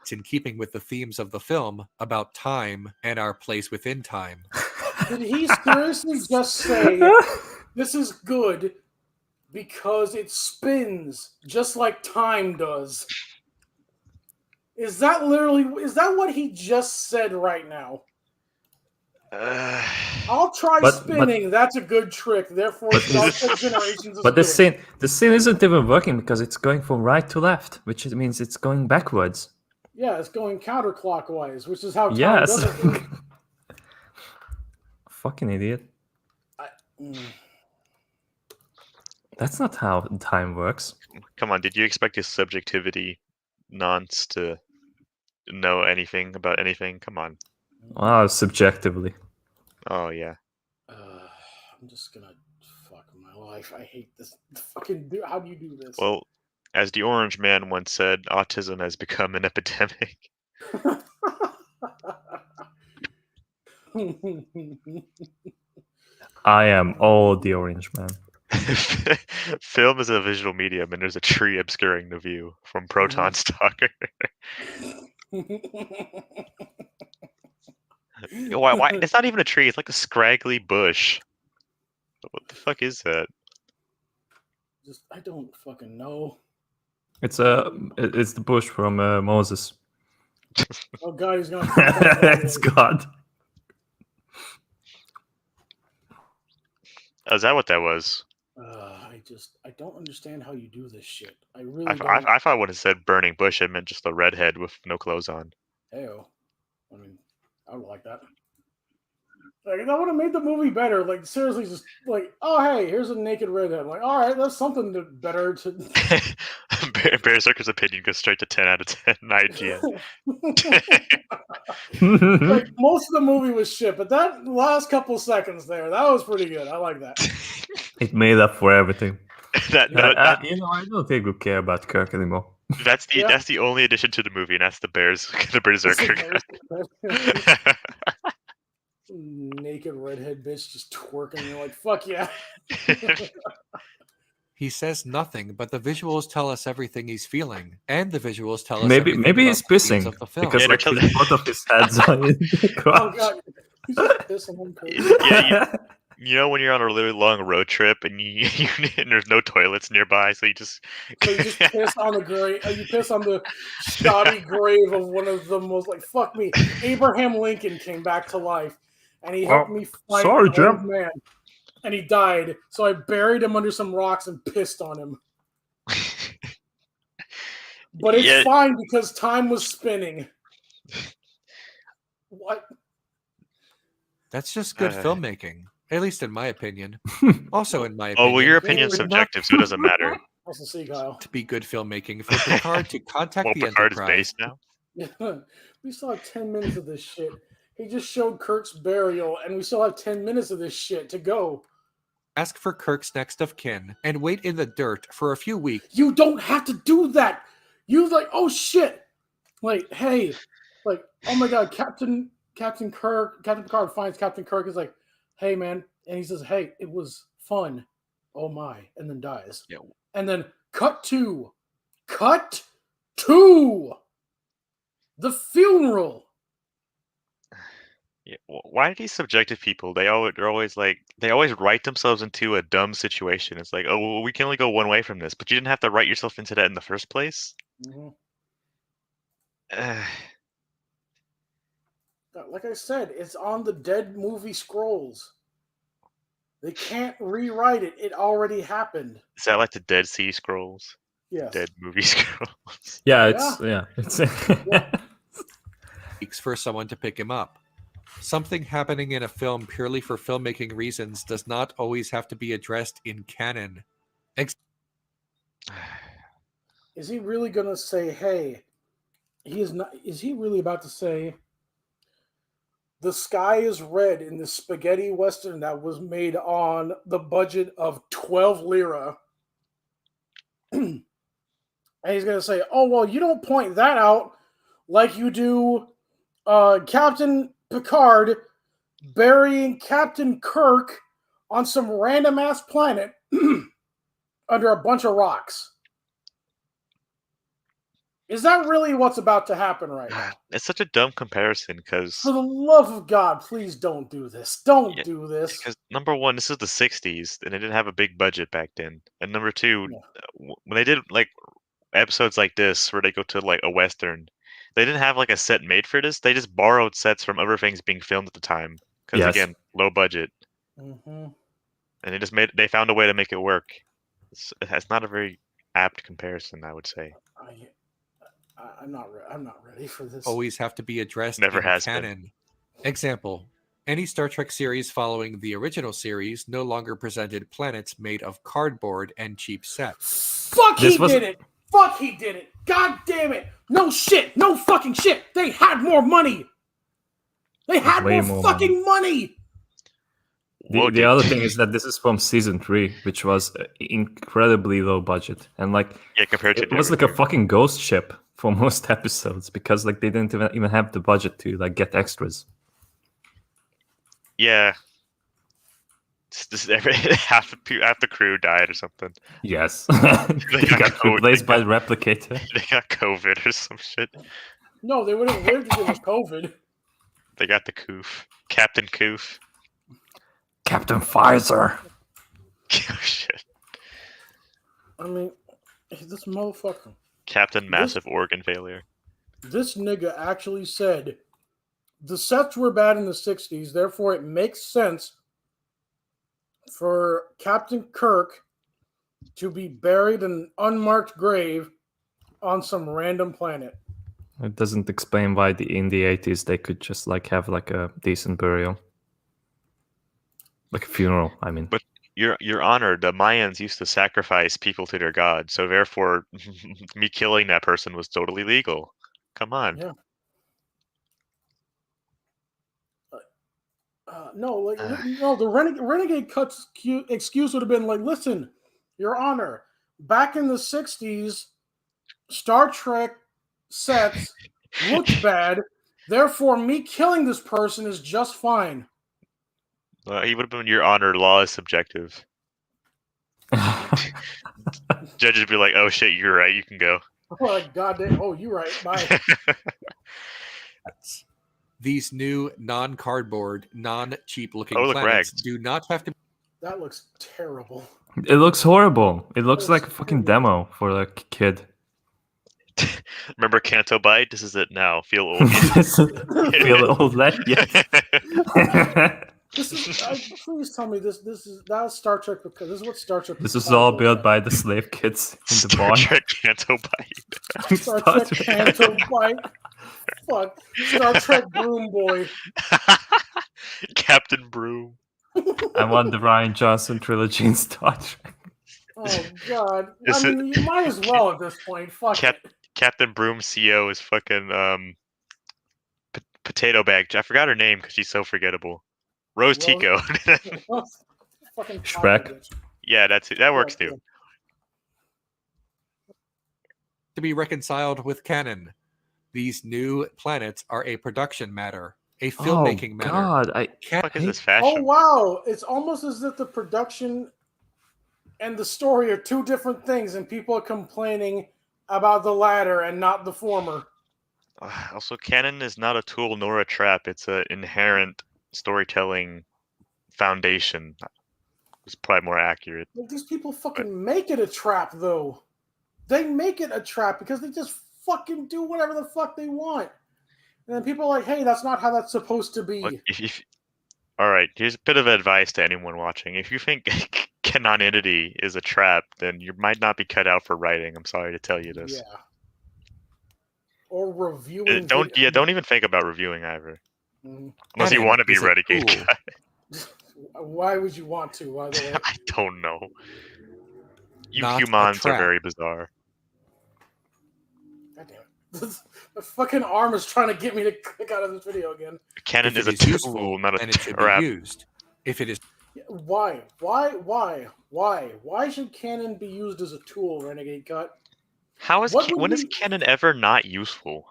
It's in keeping with the themes of the film about time and our place within time. Did he seriously just say, this is good because it spins just like time does? Is that what he just said right now? I'll try spinning. That's a good trick. Therefore, Star Trek Generations is But the good. scene isn't even working because it's going from right to left, which means it's going backwards. Yeah, it's going counterclockwise, which is how time Yes. doesn't work. Fucking idiot. That's not how time works. Come on, did you expect his subjectivity nonce to know anything about anything? Come on. Oh, subjectively. Oh, yeah. I'm just gonna fuck my life. I hate this. Fucking how do you do this? Well, as the Orange Man once said, autism has become an epidemic. I am all the Orange Man. Film is a visual medium, and there's a tree obscuring the view from Proton Stalker. Why? It's not even a tree. It's like a scraggly bush. What the fuck is that? I don't fucking know. It's the bush from Moses. Oh God, he's gonna. It's God. Oh, is that what that was? I don't understand how you do this shit. I really don't. I thought when it said burning bush, it meant just a redhead with no clothes on. Ew. I mean, I would like that. Like that would have made the movie better. Like seriously, just like, oh hey, here's a naked redhead. Like, all right, that's something better to. Berserker's opinion goes straight to 10 out of 10 IGN. Like most of the movie was shit, but that last couple seconds there, that was pretty good. I like that. It made up for everything. that I don't think we care about Kirk anymore. That's the only addition to the movie, and that's the Berserker guy. Naked redhead bitch just twerking. You're like, fuck yeah. He says nothing, but the visuals tell us everything he's feeling, and the visuals tell us Maybe everything he's about the scenes pissing of the film. because like both of his heads are in the Oh crotch. god, he's just pissing on Kirk. Yeah, you know when you're on a really long road trip and and there's no toilets nearby, so you just So you just piss on the grave. You piss on the shoddy grave of one of the most like fuck me. Abraham Lincoln came back to life, and he helped me fight sorry, an Jim. old man, and he died. So I buried him under some rocks and pissed on him. But it's fine because time was spinning. What? That's just good filmmaking, at least in my opinion. Also, in my Oh opinion. well, your it opinion's would not subjective, so it doesn't matter. What's the see, Kyle? to be good filmmaking for Picard to contact Well, the Picard is Enterprise. based now. Yeah, we still have 10 minutes of this shit. He just showed Kirk's burial, and we still have 10 minutes of this shit to go. Ask for Kirk's next of kin and wait in the dirt for a few weeks. You don't have to do that. You like, oh shit. Like, hey, like, oh my god, Captain Picard finds Captain Kirk is like, hey man, and he says, hey, it was fun. Oh my, and then dies. Yeah. And then cut to the funeral. Yeah, why are these subjective people? They're always like they always write themselves into a dumb situation. It's like, oh, well, we can only go one way from this, but you didn't have to write yourself into that in the first place. Mm-hmm. Like I said, it's on the dead movie scrolls. They can't rewrite it. It already happened. Is that like the Dead Sea Scrolls? Yes. Dead movie scrolls. Yeah, it's Weeks for someone to pick him up. Something happening in a film purely for filmmaking reasons does not always have to be addressed in canon. Is he really gonna say, hey, he is not is he really about to say the sky is red in the spaghetti western that was made on the budget of 12 lira? And he's gonna say, oh well, you don't point that out like you do Captain Picard burying Captain Kirk on some random ass planet under a bunch of rocks. Is that really what's about to happen right now? It's such a dumb comparison because For the love of God, please don't do this. Don't do this. Because number one, this is the '60s, and they didn't have a big budget back then. And number two, when they did like episodes like this where they go to like a western, they didn't have like a set made for this. They just borrowed sets from other things being filmed at the time. Because again, low budget, and they found a way to make it work. It's not a very apt comparison, I would say. I'm not ready for this. Always have to be addressed Never in has canon. Example: any Star Trek series following the original series no longer presented planets made of cardboard and cheap sets. Fuck, he did it. Fuck, he did it. God damn it. No shit. No fucking shit. They had more money. They had more fucking money. The other thing is that this is from season 3, which was incredibly low budget, and like compared to it was like a fucking ghost ship for most episodes because like they didn't even have the budget to like get extras. Yeah, half the crew died or something. Yes, they got replaced by the replicator. They got COVID or some shit. No, they would have lived if it was COVID. They got the coof, Captain Coof. Captain Pfizer. Oh shit. I mean, this motherfucker. Captain Massive Organ Failure. This nigga actually said the sets were bad in the 60s, therefore it makes sense for Captain Kirk to be buried in an unmarked grave on some random planet. It doesn't explain why in the 80s they could just like have like a decent burial, like a funeral. I mean, But Your Honor, the Mayans used to sacrifice people to their god, so therefore, me killing that person was totally legal. Come on. Yeah. No, the renegade cuts excuse would have been like, listen, Your Honor, back in the 60s, Star Trek sets looked bad, therefore me killing this person is just fine. He would have been Your Honor, law is subjective. Judges would be like, oh shit, you're right, you can go. Like, goddamn, oh, you're right, bye. These new non-cardboard, non-cheap looking Oh, look, planets rags. do not have to. That looks terrible. it looks horrible. It looks That like a looks fucking terrible. demo for like a kid. Remember Canto Bite? This is it now. Feel old. Feel old, lad? Yes. This is. Please tell me that's Star Trek because this is what Star Trek. This is all built by the slave kids in the Star barn. Trek Canto Bite. Star Trek Canto Bite. Fuck. Star Trek Broom Boy. Captain Broom. I want the Ryan Johnson trilogy in Star Trek. Oh God! Is I mean, you might as well at this point. Fuck it. Captain Broom CO is fucking potato bag. I forgot her name because she's so forgettable. Rose Tico. Fucking Shrek. Yeah, that's it. That works too. To be reconciled with canon. These new planets are a production matter, a filmmaking matter. God, What the fuck is this Oh fashion? wow! It's almost as if the production and the story are two different things, and people are complaining about the latter and not the former. Also, canon is not a tool nor a trap. It's an inherent storytelling foundation. It's probably more accurate. Like, these people fucking make it a trap, though. They make it a trap because they just fucking do whatever the fuck they want. And then people are like, hey, that's not how that's supposed to be. Look, all right, here's a bit of advice to anyone watching. If you think canonity is a trap, then you might not be cut out for writing. I'm sorry to tell you this. Yeah. Or reviewing. Don't even think about reviewing either. Mhm. Unless you Canon want to be is a renegade tool. guy. Why would you want to, by the way? I don't know. You Not a humans are trap. very bizarre. God damn it. The fucking arm is trying to get me to click out of this video again. Canon If is it a is useful, tool, not a then it should be trap. used. If it is Why? Why should canon be used as a tool, Renegade Cut? When is canon ever not useful?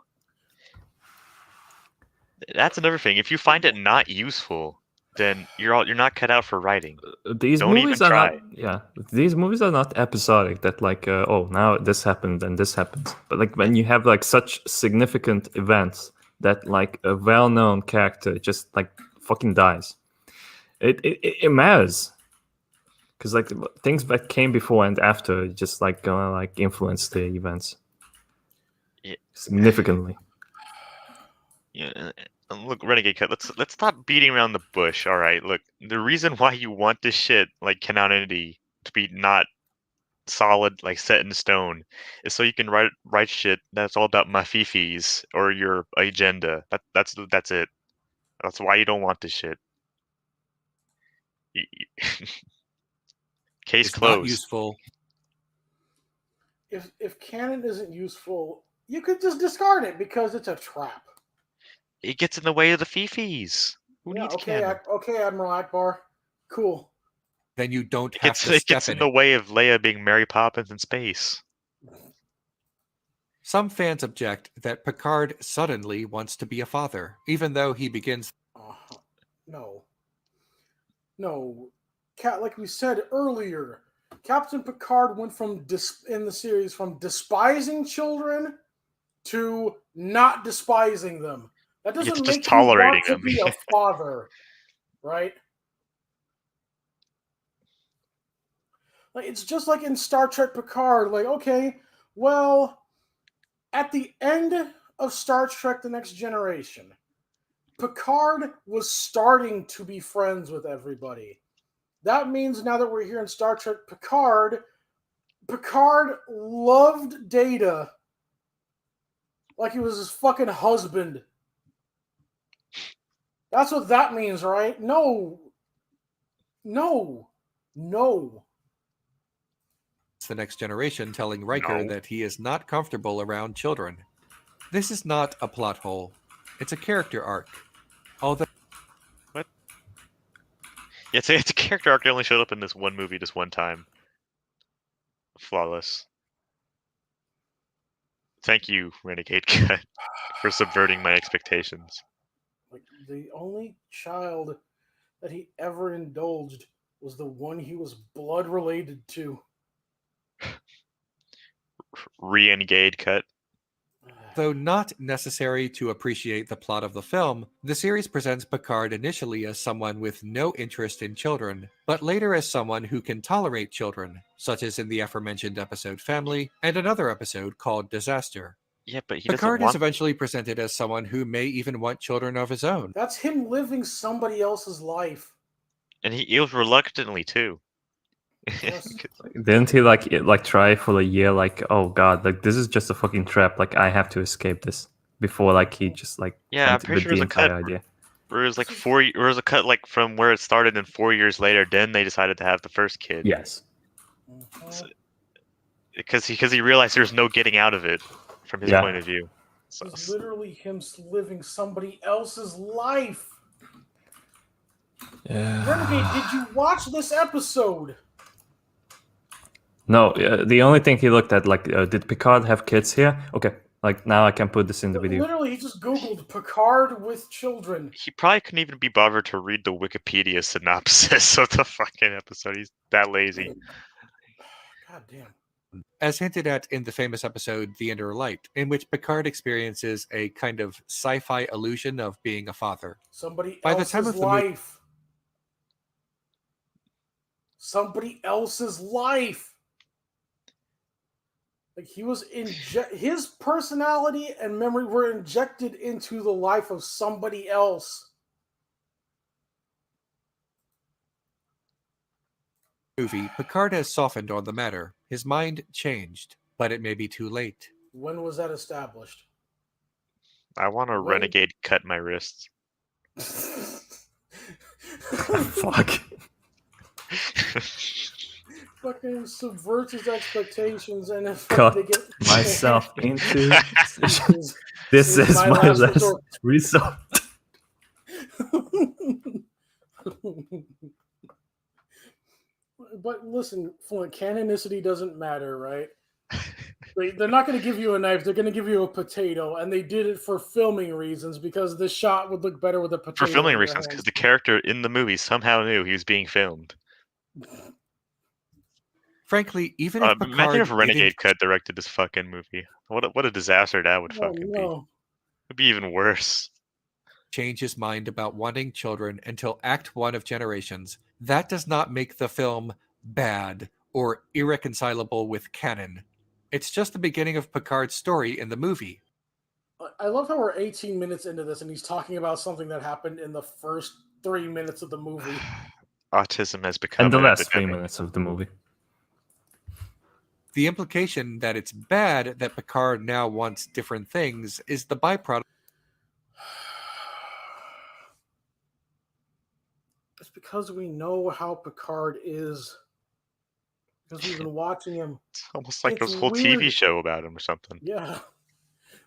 That's another thing. If you find it not useful, then you're not cut out for writing. These Don't movies even are try. these movies are not episodic. That like, oh, now this happened and this happened. But like when you have like such significant events that like a well-known character just like fucking dies, it matters. Because like things that came before and after just like gonna like influence the events significantly. Yeah, look, Renegade Cut. Let's stop beating around the bush. All right, look, the reason why you want this shit like canonity to be not solid, like set in stone, is so you can write shit that's all about mafifis or your agenda. That's it. That's why you don't want this shit. Case it's not closed. useful. If canon isn't useful, you could just discard it because it's a trap. It gets in the way of the fifis. Who needs canon? Okay, Admiral Akbar. Cool. Then you don't It have gets, to it step gets in in the it. way of Leia being Mary Poppins in space. Some fans object that Picard suddenly wants to be a father, even though he begins. No. Like we said earlier, Captain Picard went in the series from despising children to not despising them. That It's doesn't just make you tolerating want to them. be a father, right? Like, it's just like in Star Trek Picard. Like, okay, well, at the end of Star Trek: The Next Generation, Picard was starting to be friends with everybody. That means now that we're here in Star Trek Picard loved Data. like he was his fucking husband. That's what that means, right? No. It's the next generation telling Riker No. that he is not comfortable around children. This is not a plot hole. It's a character arc. Although Yeah, it's a character arc that only showed up in this one movie this one time. Flawless. Thank you, Renegade Cut, for subverting my expectations. Like, the only child that he ever indulged was the one he was blood related to. Re-engage Cut. Though not necessary to appreciate the plot of the film, the series presents Picard initially as someone with no interest in children, but later as someone who can tolerate children, such as in the aforementioned episode Family and another episode called Disaster. Yeah, but he Picard doesn't want. is eventually presented as someone who may even want children of his own. That's him living somebody else's life. And he was reluctantly too. Yes. Didn't he like try for a year? Like, oh god, like this is just a fucking trap. Like I have to escape this before like he just like Yeah, I'm went pretty with sure the there's a entire cut idea. where it was like or it was a cut like from where it started, and 4 years later, then they decided to have the first kid. Yes. Because he realized there's no getting out of it from his point of view. So, It's literally him living somebody else's life. Yeah. Renegade, did you watch this episode? No, the only thing he looked at, like, did Picard have kids here? Okay, like now I can put this in the video. Literally, he just Googled Picard with children. he probably couldn't even be bothered to read the Wikipedia synopsis of the fucking episode. He's that lazy. God damn. As hinted at in the famous episode The Inner Light, in which Picard experiences a kind of sci-fi illusion of being a father. Somebody By the else's time of the life. Somebody else's life. Like he was his personality and memory were injected into the life of somebody else. Movie, Picard has softened on the matter. His mind changed, but it may be too late. When was that established? I want to When- Renegade cut my wrists. Fuck. Fucking subverts his expectations and if Cut they get myself into. This This is my last resort. resort. But listen, Flint, canonicity doesn't matter, right? They're not going to give you a knife. They're going to give you a potato, and they did it for filming reasons because this shot would look better with a potato. For filming in your reasons, hand. because the character in the movie somehow knew he was being filmed. Frankly, even if Picard Imagine if Renegade didn't Cut directed this fucking movie. What a disaster that would fucking be. It'd be even worse. change his mind about wanting children until Act 1 of Generations, that does not make the film bad or irreconcilable with canon. It's just the beginning of Picard's story in the movie. I love how we're 18 minutes into this and he's talking about something that happened in the first 3 minutes of the movie. Autism has become And the an last 3 epidemic. minutes of the movie. The implication that it's bad that Picard now wants different things is the byproduct. It's because we know how Picard is. Because we've been watching him. It's almost like It's there's a whole TV weird. show about him or something. Yeah.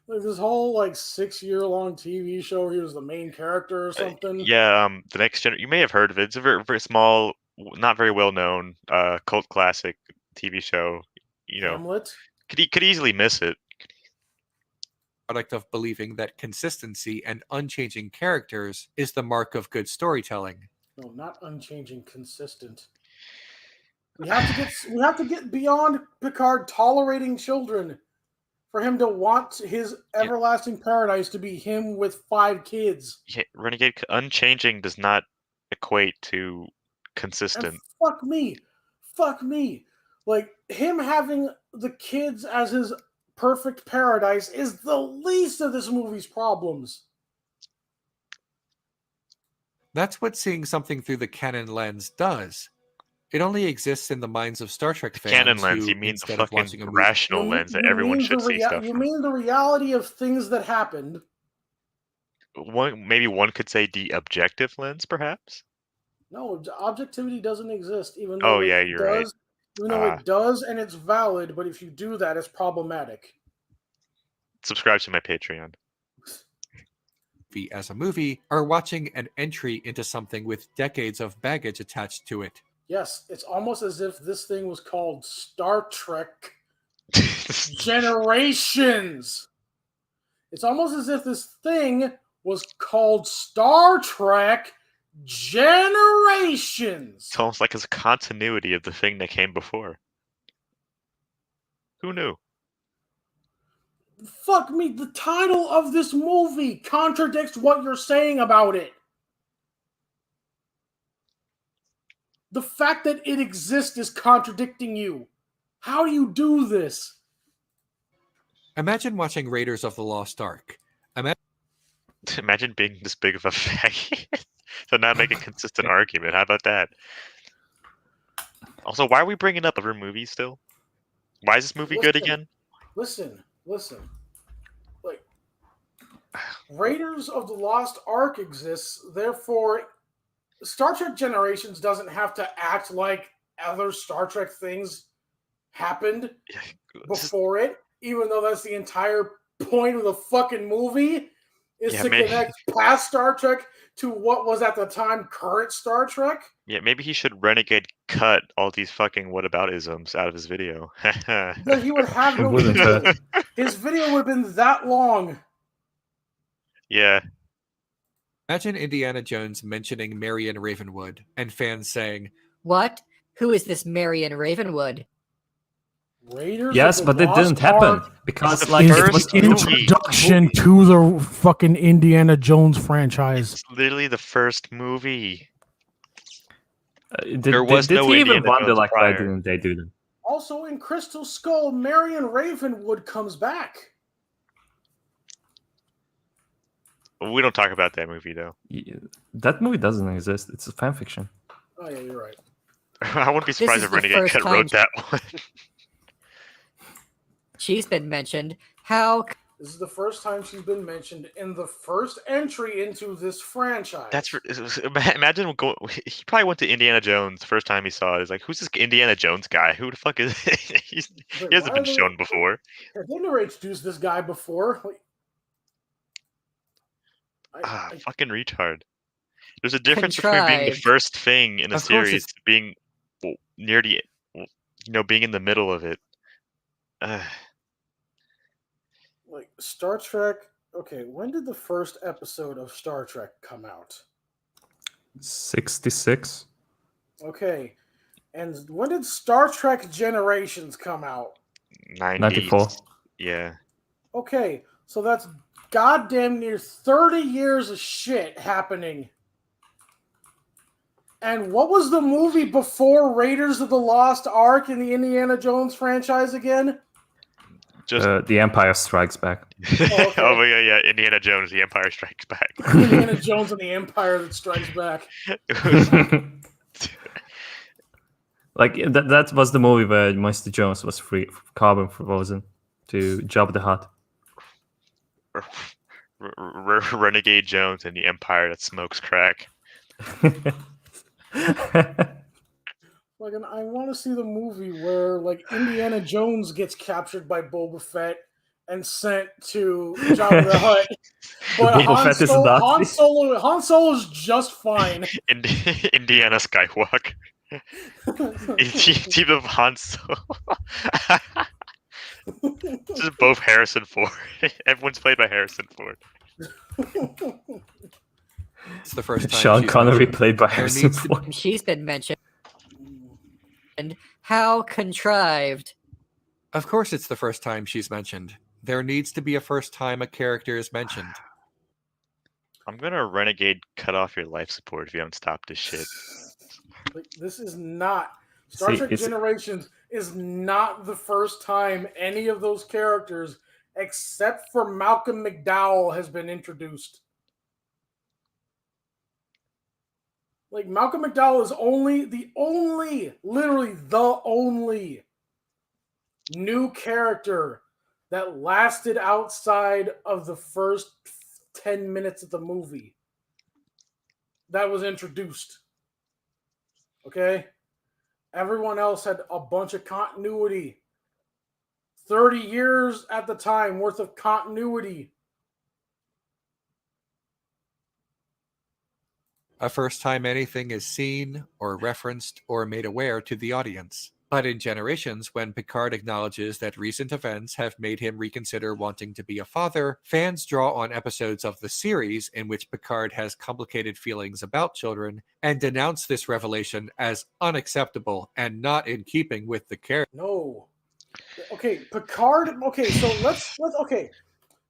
Like this whole 6-year-long TV show where he was the main character or something. Yeah, the next gen. You may have heard of it. It's a very, very small, not very well known, cult classic TV show. You know, Hamlet. could easily miss it. Product of believing that consistency and unchanging characters is the mark of good storytelling. No, not unchanging, consistent. We have to get beyond Picard tolerating children for him to want his everlasting paradise to be him with 5 kids. Yeah, Renegade unchanging does not equate to consistent. And fuck me. Like him having the kids as his perfect paradise is the least of this movie's problems. That's what seeing something through the canon lens does. It only exists in the minds of Star Trek fans Canon lens, who, you mean the instead of fucking watching a movie, rational lens that everyone should see stuff You from. mean the reality of things that happened? Maybe one could say the objective lens, perhaps? No, objectivity doesn't exist, even though Oh, yeah, it you're right. does. Even though it does and it's valid, but if you do that, it's problematic. Subscribe to my Patreon. as a movie are watching an entry into something with decades of baggage attached to it. Yes, it's almost as if this thing was called Star Trek Generations. It's almost as if this thing was called Star Trek Generations. It's almost like it's a continuity of the thing that came before. Who knew? Fuck me, the title of this movie contradicts what you're saying about it. The fact that it exists is contradicting you. How do you do this? Imagine watching Raiders of the Lost Ark. Imagine being this big of a faggot. So not make a consistent argument. How about that? Also, why are we bringing up other movies still? Why is this movie good again? Listen. Like, Raiders of the Lost Ark exists, therefore Star Trek Generations doesn't have to act like other Star Trek things happened before it, even though that's the entire point of the fucking movie, is to connect past Star Trek to what was at the time current Star Trek. Yeah, maybe he should renegade cut all these fucking whataboutisms out of his video. But he would have no video. His video would have been that long. Yeah. Imagine Indiana Jones mentioning Marion Ravenwood and fans saying, "What? Who is this Marion Ravenwood?" Raiders yes, but it didn't happen because like it was introduction to the fucking Indiana Jones franchise. It's literally the first movie. There was no he even wonder like why didn't they do them? Also in Crystal Skull, Marion Ravenwood comes back. We don't talk about that movie though. Yeah, that movie doesn't exist. It's a fan fiction. Oh yeah, you're right. I wouldn't be surprised if Renegade Cut wrote that one. She's been mentioned. How? This is the first time she's been mentioned in the first entry into this franchise. Imagine he probably went to Indiana Jones the first time he saw it. He's like, who's this Indiana Jones guy? Who the fuck is he hasn't been shown before. They never introduced this guy before. Fucking retard. There's a difference between being the first thing in a series to being near the, being in the middle of it. Like Star Trek. Okay, when did the first episode of Star Trek come out? 66. Okay, and when did Star Trek Generations come out? 94. Yeah. Okay, so that's goddamn near 30 years of shit happening. And what was the movie before Raiders of the Lost Ark in the Indiana Jones franchise again? Just The Empire Strikes Back. Okay. Oh my god, yeah, Indiana Jones, The Empire Strikes Back. Indiana Jones and the Empire that Strikes Back. Like that was the movie where Mr. Jones was free carbon frozen to Jabba the Hutt. Renegade Jones and the Empire that smokes crack. Like, and I want to see the movie where like Indiana Jones gets captured by Boba Fett and sent to Jabba the Hutt, but Han Solo's just fine. Indiana Skywalker. Team of Han Solo. This is both Harrison Ford. Everyone's played by Harrison Ford. It's the first time Sean Connery played by Harrison Ford. She's been mentioned. And how contrived. Of course it's the first time she's mentioned. There needs to be a first time a character is mentioned. I'm gonna Renegade cut off your life support if you don't stop this shit. Like, this is not Star Trek Generations is not the first time any of those characters, except for Malcolm McDowell, has been introduced. Like Malcolm McDowell is literally the only new character that lasted outside of the first 10 minutes of the movie that was introduced. Okay? Everyone else had a bunch of continuity. 30 years at the time worth of continuity. A first time anything is seen or referenced or made aware to the audience. But in Generations, when Picard acknowledges that recent events have made him reconsider wanting to be a father, fans draw on episodes of the series in which Picard has complicated feelings about children and denounce this revelation as unacceptable and not in keeping with the character. No. Okay, Picard. Okay, so let's okay.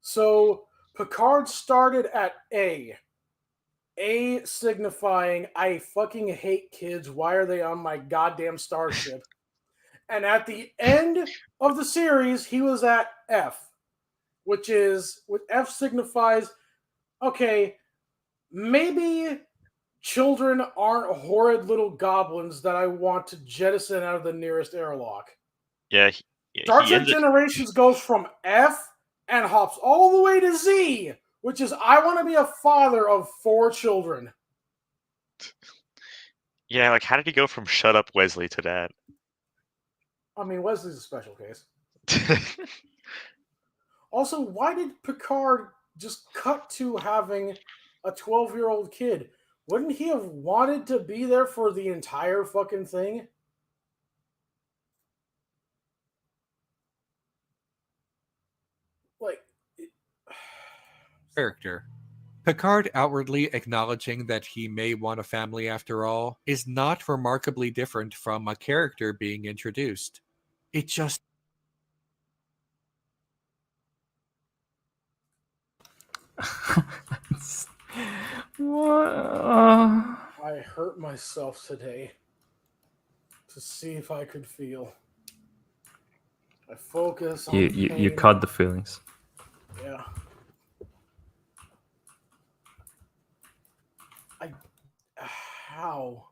So Picard started at A. A signifying I fucking hate kids. Why are they on my goddamn starship? And at the end of the series, he was at F, which F signifies, okay, maybe children aren't horrid little goblins that I want to jettison out of the nearest airlock. Yeah. Star Trek Generations goes from F and hops all the way to Z, which is I want to be a father of 4 children. Yeah, like how did he go from "Shut Up, Wesley" to that? I mean, Wesley's a special case. Also, why did Picard just cut to having a 12-year-old kid? Wouldn't he have wanted to be there for the entire fucking thing? Like, Character. Picard outwardly acknowledging that he may want a family after all is not remarkably different from a character being introduced. It just I hurt myself today to see if I could feel. I focus on you caught the feelings. Yeah. How?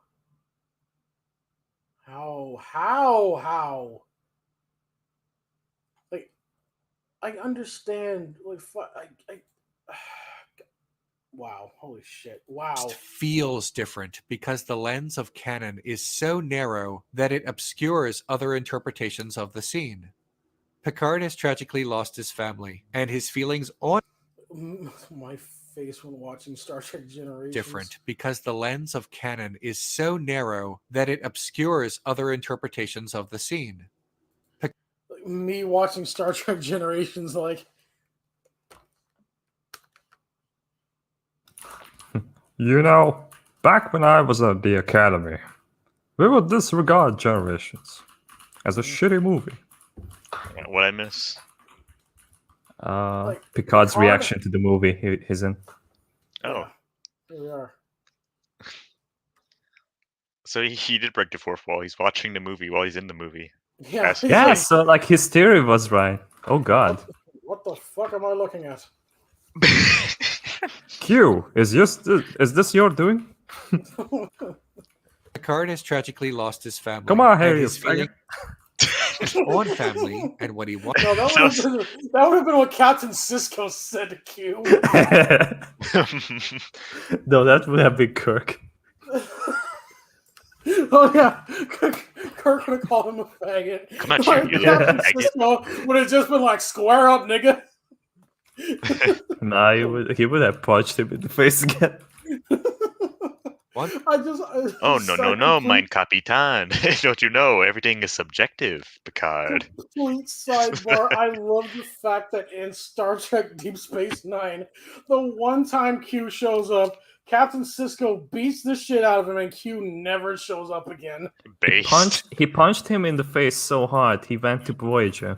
Like, I understand. Like, wow, holy shit, wow. feels different because the lens of canon is so narrow that it obscures other interpretations of the scene. Picard has tragically lost his family, and his feelings on My face when watching Star Trek Generations. Different because the lens of canon is so narrow that it obscures other interpretations of the scene. Like me watching Star Trek Generations, like, you know, back when I was at the academy, we would disregard Generations as a shitty movie. What I miss? Picard's reaction to the movie he's in. Oh. Here we are. So he did break the fourth wall. He's watching the movie while he's in the movie. Yeah. Yeah, so like his theory was right. Oh god. What the fuck am I looking at? Q, is this your doing? Picard has tragically lost his family. Come on, Harry. His feeling on family and what he wants. No, that would have been what Captain Sisko said to Q. No, that would have been Kirk. Oh yeah, Kirk would have called him a faggot. Come on, Like, you Captain faggot. Sisko would have just been like, "Square up, nigga." Nah, he would have punched him in the face again. What? Oh, no, mein Capitan. Don't you know, everything is subjective, Picard. Complete sidebar. I love the fact that in Star Trek Deep Space Nine, the one time Q shows up, Captain Sisko beats the shit out of him, and Q never shows up again. He punched him in the face so hard he went to Voyager.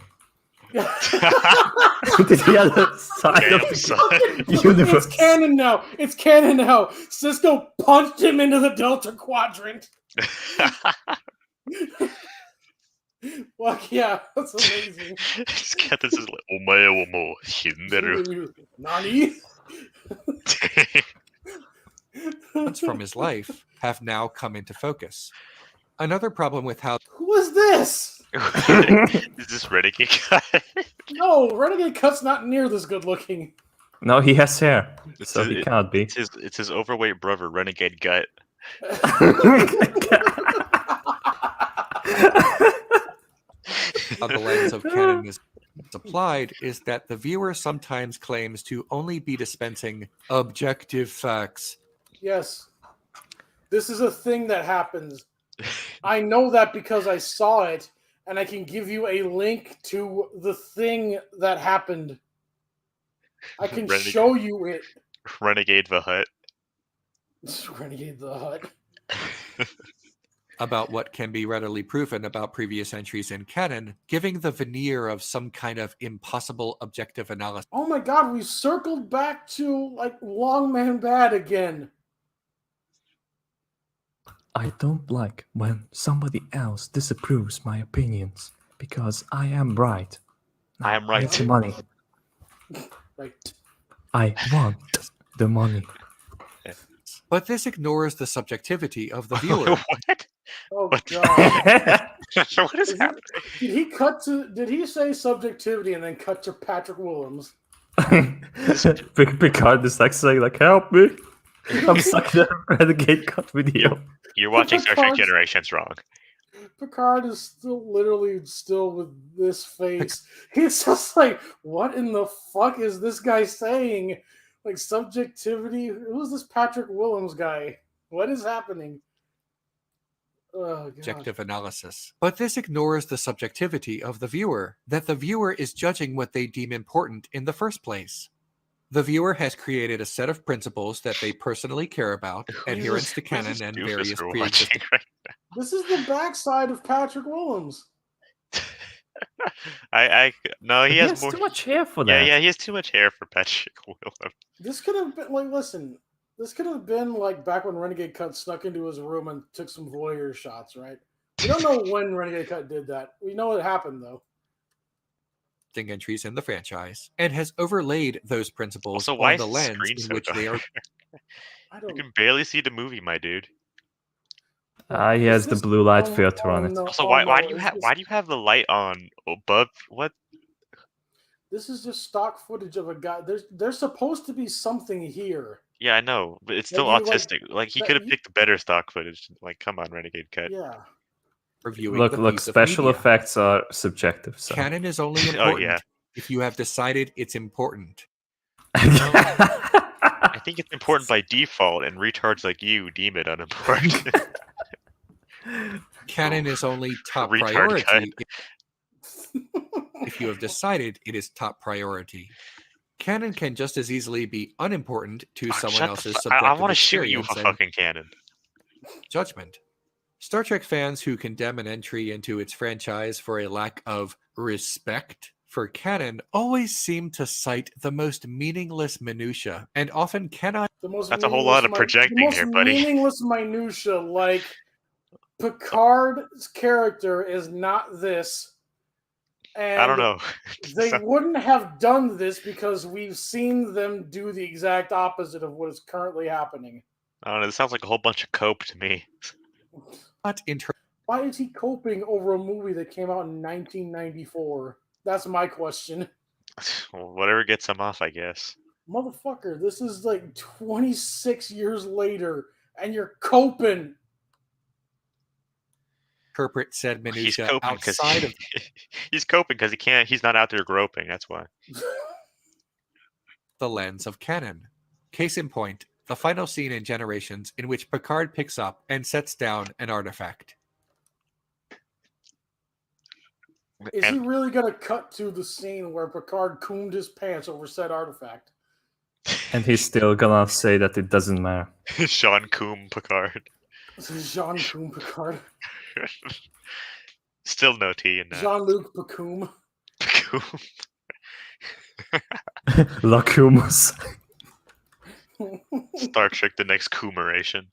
To the other side of the universe. It's canon now. It's canon now. Sisko punched him into the Delta Quadrant. Like, yeah, that's amazing. Captain says, "Omae wo mo hinderu." Nani? months from his life have now come into focus. Another problem with how Who is this? Is this Renegade Cut? No, Renegade Cut's not near this good looking. No, he has hair, It's so he his- cannot be. It's his overweight brother, Renegade Gut. how the lens of canon is applied is that the viewer sometimes claims to only be dispensing objective facts. Yes. This is a thing that happens. I know that because I saw it, and I can give you a link to the thing that happened. I can show you it. Renegade the Hut. Renegade the Hut. About what can be readily proven about previous entries in canon, giving the veneer of some kind of impossible objective analysis. Oh my god, we circled back to, like, Long Man Bad again. I don't like when somebody else disapproves my opinions because I am right. I am right. The money. Right. I want the money. But this ignores the subjectivity of the viewer. What? Oh What? god. What is happening? Did he say subjectivity and then cut to Patrick Williams? Picard is like saying, like, help me. I'm stuck in a Renegade Cut video. You're watching Star Trek Picard's- Generations wrong. Picard is still with this face. He's just like, what in the fuck is this guy saying? Like, subjectivity? Who's this Patrick Williams guy? What is happening? Oh, God. Objective analysis. But this ignores the subjectivity of the viewer, that the viewer is judging what they deem important in the first place. The viewer has created a set of principles that they personally care about, adherence to canon and various pre-existing. This is the backside of Patrick Williams. No, he has more. too much hair for that. Yeah, he has too much hair for Patrick Williams. This could have been, like, listen, this could have been, like, back when Renegade Cut snuck into his room and took some voyeur shots, right? We don't know when Renegade Cut did that. We know it happened, though. Entries in the franchise, and has overlaid those principles Also, why on is the the lens screen in so which they are. I You don't. can barely see the movie, my dude. He has the blue light filter on it. No, Also, oh, why no, do you it's have just- why do you have the light on above? What? This is just stock footage of a guy. There's supposed to be something here. Yeah, I know, but it's That still you, like, autistic. Like he that could have you- picked better stock footage. Like, come on, Renegade Cut. Yeah. Reviewing Look, the piece of special media. effects are subjective. So. Canon is only Oh, important yeah. if you have decided it's important. I think it's important by default, and retards like you deem it unimportant. Canon is only top Retard priority if you have decided it is top priority. Canon can just as easily be unimportant to someone Shut else's the subjective I want to shoot you experience with a and fucking cannon. judgment. Star Trek fans who condemn an entry into its franchise for a lack of respect for canon always seem to cite the most meaningless minutia and often cannot. That's a whole lot of projecting here, buddy. Meaningless minutia, like Picard's character is not this. And I don't know. They wouldn't have done this because we've seen them do the exact opposite of what is currently happening. I don't know. This sounds like a whole bunch of cope to me. Why is he coping over a movie that came out in 1994? That's my question. Well, whatever gets him off, I guess. Motherfucker, this is like 26 years later, and you're coping. Interpret said He's minutia coping because outside of he's coping because he can't. He's not out there groping. That's why. the lens of canon. Case in point, the final scene in Generations in which Picard picks up and sets down an artifact. Is he really going to cut to the scene where Picard cooned his pants over said artifact? And he's still gonna say that it doesn't matter. Sean Coombe Picard. Jean Coon Picard. Still no T in that. Jean-Luc Picard. Lacumus. Star Trek: The Next Coomeration.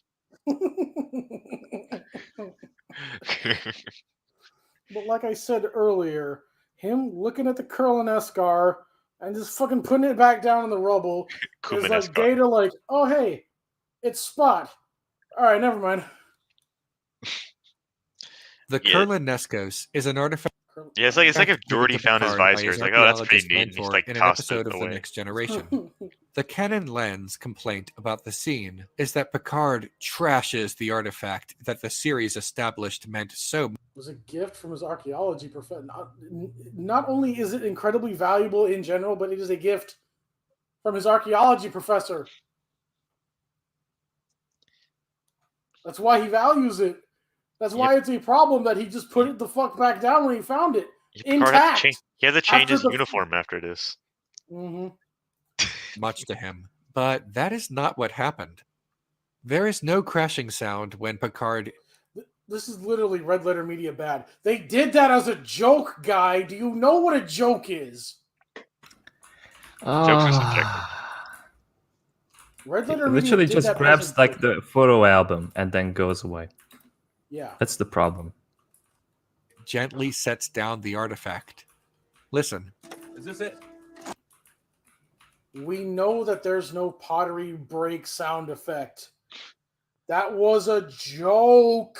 But like I said earlier, him looking at the Kurlan Eskar and just fucking putting it back down in the rubble is like Kumanescar. Data like, oh hey, It's Spot. All right, never mind. The Yeah. Kurleneskos is an artifact. Yeah, it's like if given Geordi to found his Picard by visor. his He's like, oh, that's pretty archaeologist neat. And he's mentor like in an tossed episode it of The away. Next Generation. The Canon Lens complaint about the scene is that Picard trashes the artifact that the series established meant so much. It was a gift from his archaeology professor. Not only is it incredibly valuable in general, but it is a gift from his archaeology professor. That's why he values it. That's why it's a problem that he just put it the fuck back down when he found it. Picard had to Intact. he had to change After his the- uniform after this. Much to him. But that is not what happened. There is no crashing sound when Picard. This is literally Red Letter Media bad. They did that as a joke, guy. Do you know what a joke is? Jokes are subjective. Red He Letter Media literally did just that grabs as a like joke. the photo album and then goes away. Yeah. That's the problem. Gently sets down the artifact. Listen. Is this it? We know that there's no pottery break sound effect. That was a joke.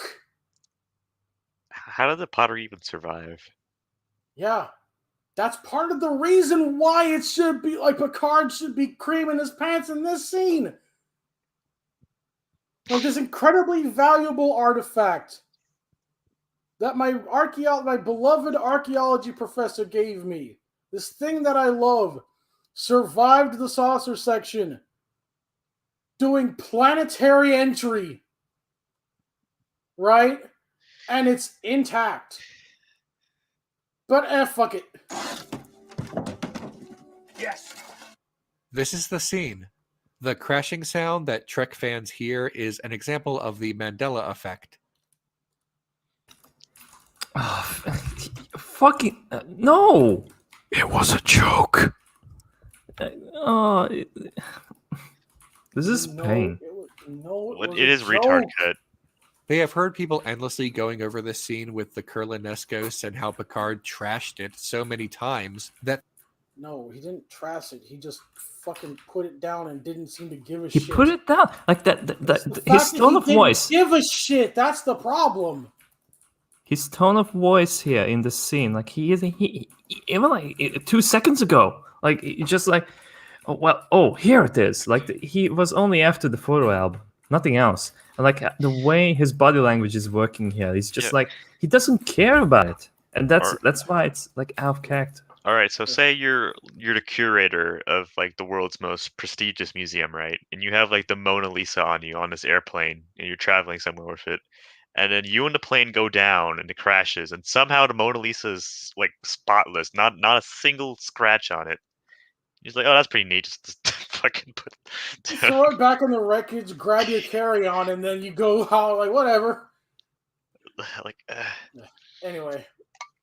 How did the pottery even survive? Yeah. That's part of the reason why it should be like Picard should be creaming his pants in this scene. Like this incredibly valuable artifact that my beloved archaeology professor gave me. This thing that I love survived the saucer section doing planetary entry. Right? And it's intact. But fuck it. Yes. This is the scene. The crashing sound that Trek fans hear is an example of the Mandela effect. Oh, fucking no! It was a joke. Oh, this is pain. It is retard cut. They have heard people endlessly going over this scene with the Kurleneskos and how Picard trashed it so many times that. No, he didn't trash it. He just fucking put it down and didn't seem to give a He shit. put it down like that. His tone of voice. Give a shit. That's the problem. His tone of voice here in the scene, like he even like 2 seconds ago, like he just like, here it is. Like he was only after the photo album, nothing else. And like the way his body language is working here, he's just like he doesn't care about it, and that's why it's like out of character. All right, so say you're the curator of like the world's most prestigious museum, right? And you have like the Mona Lisa on you on this airplane, and you're traveling somewhere with it, and then you and the plane go down and it crashes, and somehow the Mona Lisa is like spotless, not a single scratch on it. He's like, oh, that's pretty neat. Just fucking put Throw it back in the wreckage, grab your carry-on, and then you go out like whatever. like. Anyway.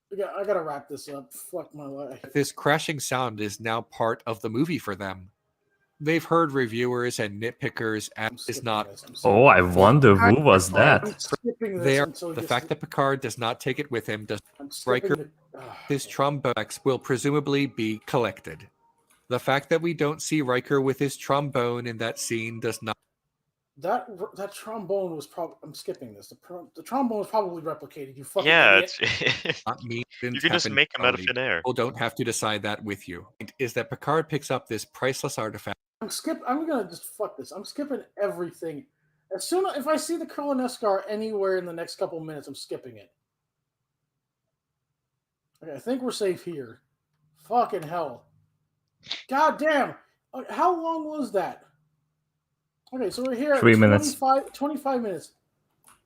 I gotta wrap this up. Fuck my life. This crashing sound is now part of the movie for them. They've heard reviewers and nitpickers and is not. Oh, I wonder who was that. The fact that Picard does not take it with him does. Riker, his trombone will presumably be collected. The fact that we don't see Riker with his trombone in that scene does not. That trombone was probably. I'm skipping this. The trombone was probably replicated. You fucking idiot. Not me. You can just make him out of thin air. People don't have to decide that with you. Is that Picard picks up this priceless artifact? I'm gonna just fuck this. I'm skipping everything. If I see the Kurleneskar anywhere in the next couple minutes, I'm skipping it. Okay, I think we're safe here. Fucking hell. God damn. How long was that? Okay, so we're here at 3 minutes. 25 minutes.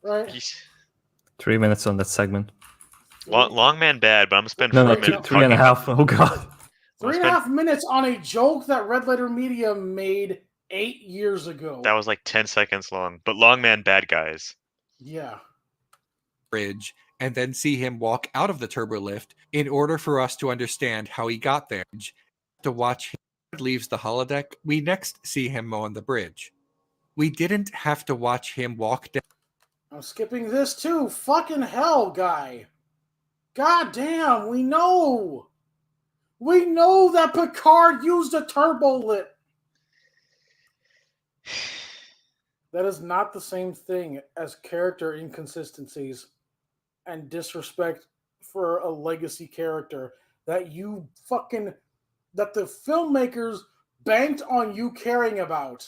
Right? 3 minutes on that segment. Long man bad, but I'm spending No, 4 no, minutes. 3.5. Oh god. 3.5 minutes on a joke that Red Letter Media made 8 years ago. That was like 10 seconds long. But long man bad guys. Yeah. Bridge, and then see him walk out of the turbolift in order for us to understand how he got there. To watch him leaves the holodeck, we next see him on the bridge. We didn't have to watch him walk down. I'm skipping this too. Fucking hell, guy. God damn, we know. We know that Picard used a turbo lip. That is not the same thing as character inconsistencies and disrespect for a legacy character that you fucking that the filmmakers banked on you caring about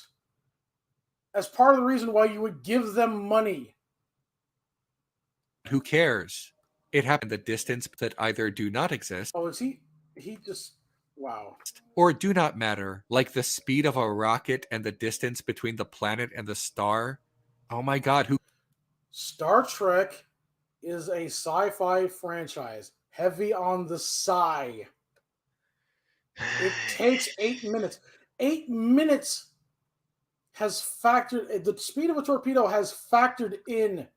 as part of the reason why you would give them money. Who cares? It happened the distance that either do not exist Oh, is he just wow. or do not matter, like the speed of a rocket and the distance between the planet and the star. Oh my god, who Star Trek is a sci-fi franchise, heavy on the sci. It takes 8 minutes. 8 minutes has factored the speed of a torpedo has factored in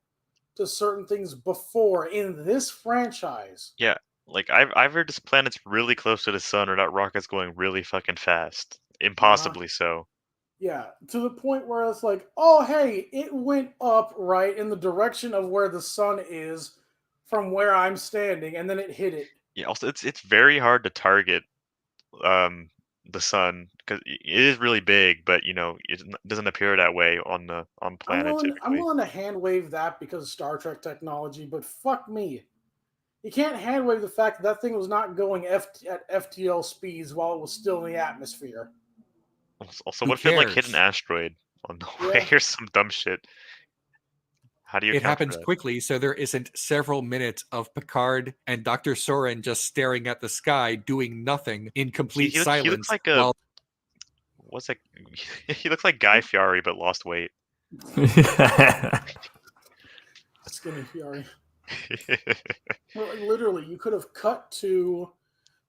to certain things before in this franchise. Yeah, like I've heard this planet's really close to the sun, or that rocket's going really fucking fast, impossibly so. Yeah, to the point where it's like, oh hey, it went up right in the direction of where the sun is from where I'm standing, and then it hit it. Yeah, also it's very hard to target the sun because it is really big, but it doesn't appear that way on planet I'm typically. willing to hand wave that because of Star Trek technology, but fuck me. You can't hand wave the fact that thing was not going at FTL speeds while it was still in the atmosphere. Also, Who what if it like hit an cares? asteroid on the way Yeah. or some dumb shit? How do you it account for happens that? quickly, so there isn't several minutes of Picard and Dr. Soren just staring at the sky, doing nothing in complete He silence. looks like a while what's that? He looks like Guy Fieri but lost weight. Skinny Fury. Well, like, literally, you could have cut to,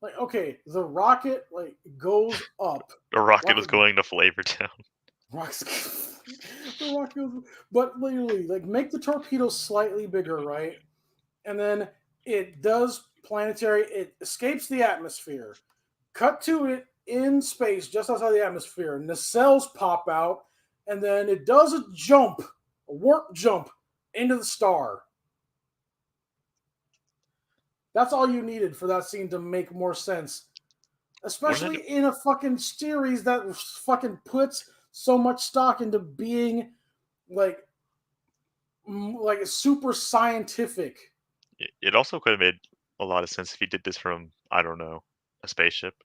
like, okay, the rocket like goes up. The rocket was going to Flavortown. Rocks. The rocket goes, but literally, like, make the torpedo slightly bigger, right? And then it does planetary. It escapes the atmosphere. Cut to it in space, just outside the atmosphere. Nacelles pop out, and then it does a jump, a warp jump into the star. That's all you needed for that scene to make more sense. Especially in a fucking series that fucking puts so much stock into being like super scientific. It also could have made a lot of sense if he did this from, I don't know, a spaceship.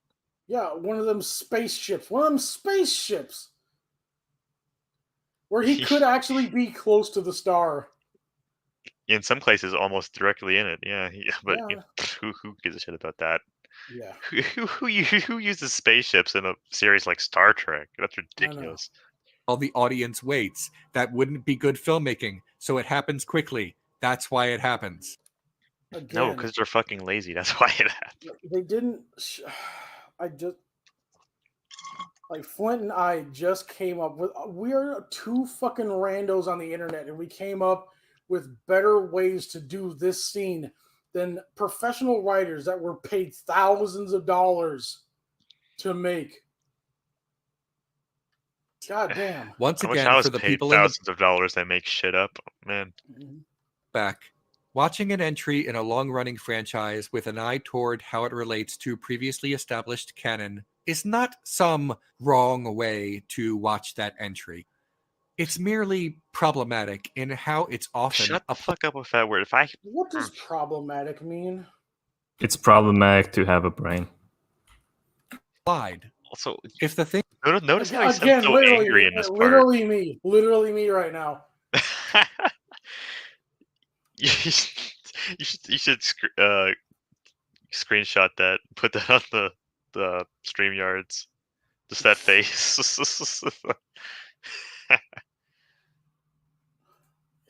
Yeah, one of them spaceships. One of them spaceships. Where he could actually be close to the star. In some places, almost directly in it. Yeah, but Yeah. Who gives a shit about that? Yeah. Who uses spaceships in a series like Star Trek? That's ridiculous. the audience waits. That wouldn't be good filmmaking, so it happens quickly. That's why it happens. Again, No, because they're fucking lazy. That's why it happened. They didn't. I just. Like, Flint and I just came up with. We are two fucking randos on the internet, and we came up with better ways to do this scene than professional writers that were paid thousands of dollars to make. God damn. Once I wish again, I was for the paid people thousands of dollars that make shit up, man. back, watching an entry in a long-running franchise with an eye toward how it relates to previously established canon is not some wrong way to watch that entry. It's merely problematic in how it's often Shut the fuck up with that word. What does problematic mean? It's problematic to have a brain. applied. Also, if the thing notice how he Again, sounds so literally, angry in this part. literally me right now. you should screenshot that, put that on the StreamYards. Just that face.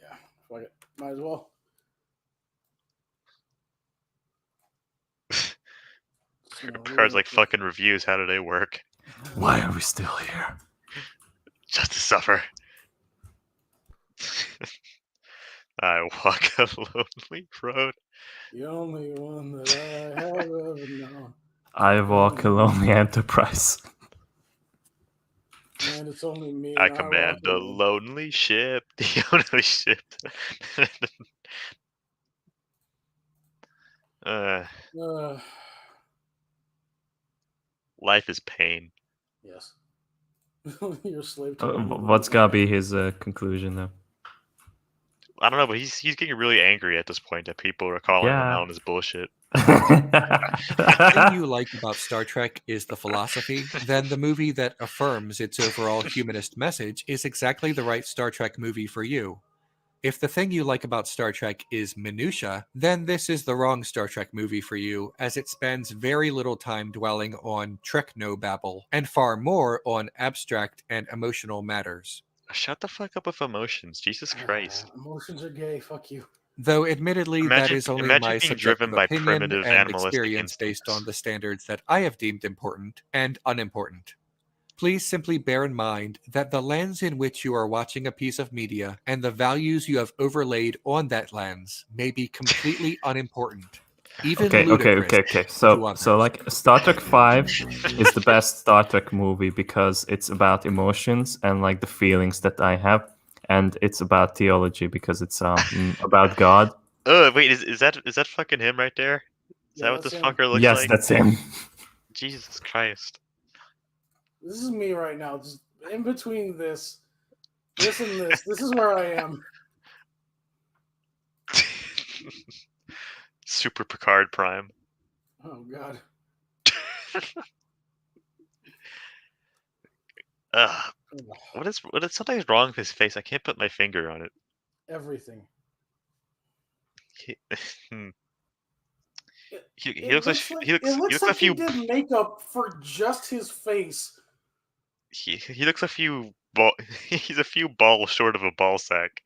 Yeah, fuck it. Might as well. Picard's like, fucking reviews, how do they work? Why are we still here? Just to suffer. I walk a lonely road. The only one that I have ever known. I walk a lonely enterprise. And it's only me. I and command walk a alone. lonely ship. The only ship. Life is pain. Yes. You're a slave to What's gonna be his conclusion though? I don't know, but he's getting really angry at this point that people are calling him Yeah. out on his bullshit. The thing you like about Star Trek is the philosophy, then the movie that affirms its overall humanist message is exactly the right Star Trek movie for you. If the thing you like about Star Trek is minutia, then this is the wrong Star Trek movie for you, as it spends very little time dwelling on Treknobabble, and far more on abstract and emotional matters. Shut the fuck up with emotions, Jesus Christ. Emotions are gay. Fuck you. Though admittedly that is only Imagine my being subjective driven by opinion primitive and animalistic experience based instincts. on the standards that I have deemed important and unimportant. Please simply bear in mind that the lens in which you are watching a piece of media and the values you have overlaid on that lens may be completely unimportant, even ludicrous Okay. to others. So like Star Trek 5 is the best Star Trek movie because it's about emotions and like the feelings that I have, and it's about theology because it's about God. Oh wait, is that fucking him right there? Is that what that's this him. fucker looks Yes, like? that's him. Jesus Christ. This is me right now. Just in between this and this. This is where I am. Super Picard Prime. Oh God. What is something's wrong with his face? I can't put my finger on it. Everything. He looks like he looks a he few did makeup for just his face. he looks a few ball he's a few balls short of a ball sack.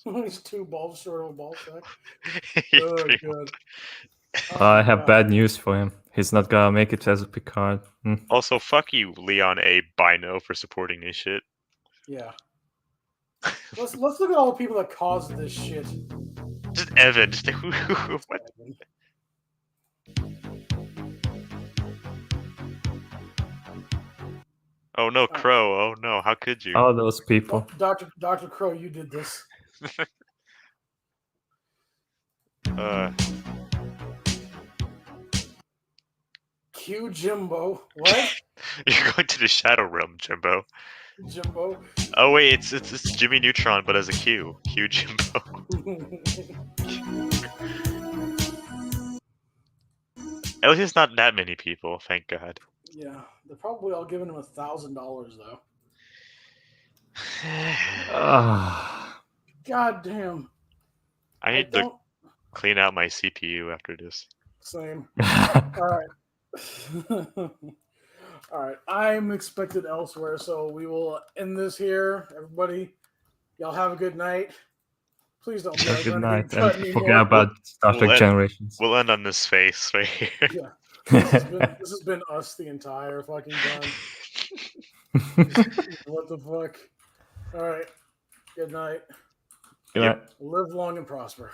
He's 2 balls short of a ball sack. Yeah, Oh pretty God. I have bad news for him. He's not gonna make it as a Picard. Also, fuck you, Leon A. Bino, for supporting this shit. Yeah. Let's look at all the people that caused this shit. Just Evan. Just what? Oh no, Crow. Oh no, how could you? All those people. Dr. Crow, you did this. Q Jimbo. What? You're going to the Shadow Realm, Jimbo. Jimbo. Oh wait, it's Jimmy Neutron, but as a Q. Q Jimbo. At least it's not that many people, thank God. Yeah, they're probably all giving him $1,000 though. God damn. I need to clean out my CPU after this. Same. All right. All right. I'm expected elsewhere, so we will end this here. Everybody, y'all have a good night. Please don't be Good night. anymore. And forget about Star Trek Generations. We'll end on this face right here. Yeah. This has been us the entire fucking time. What the fuck? All right. Good night. Good night. Live long and prosper.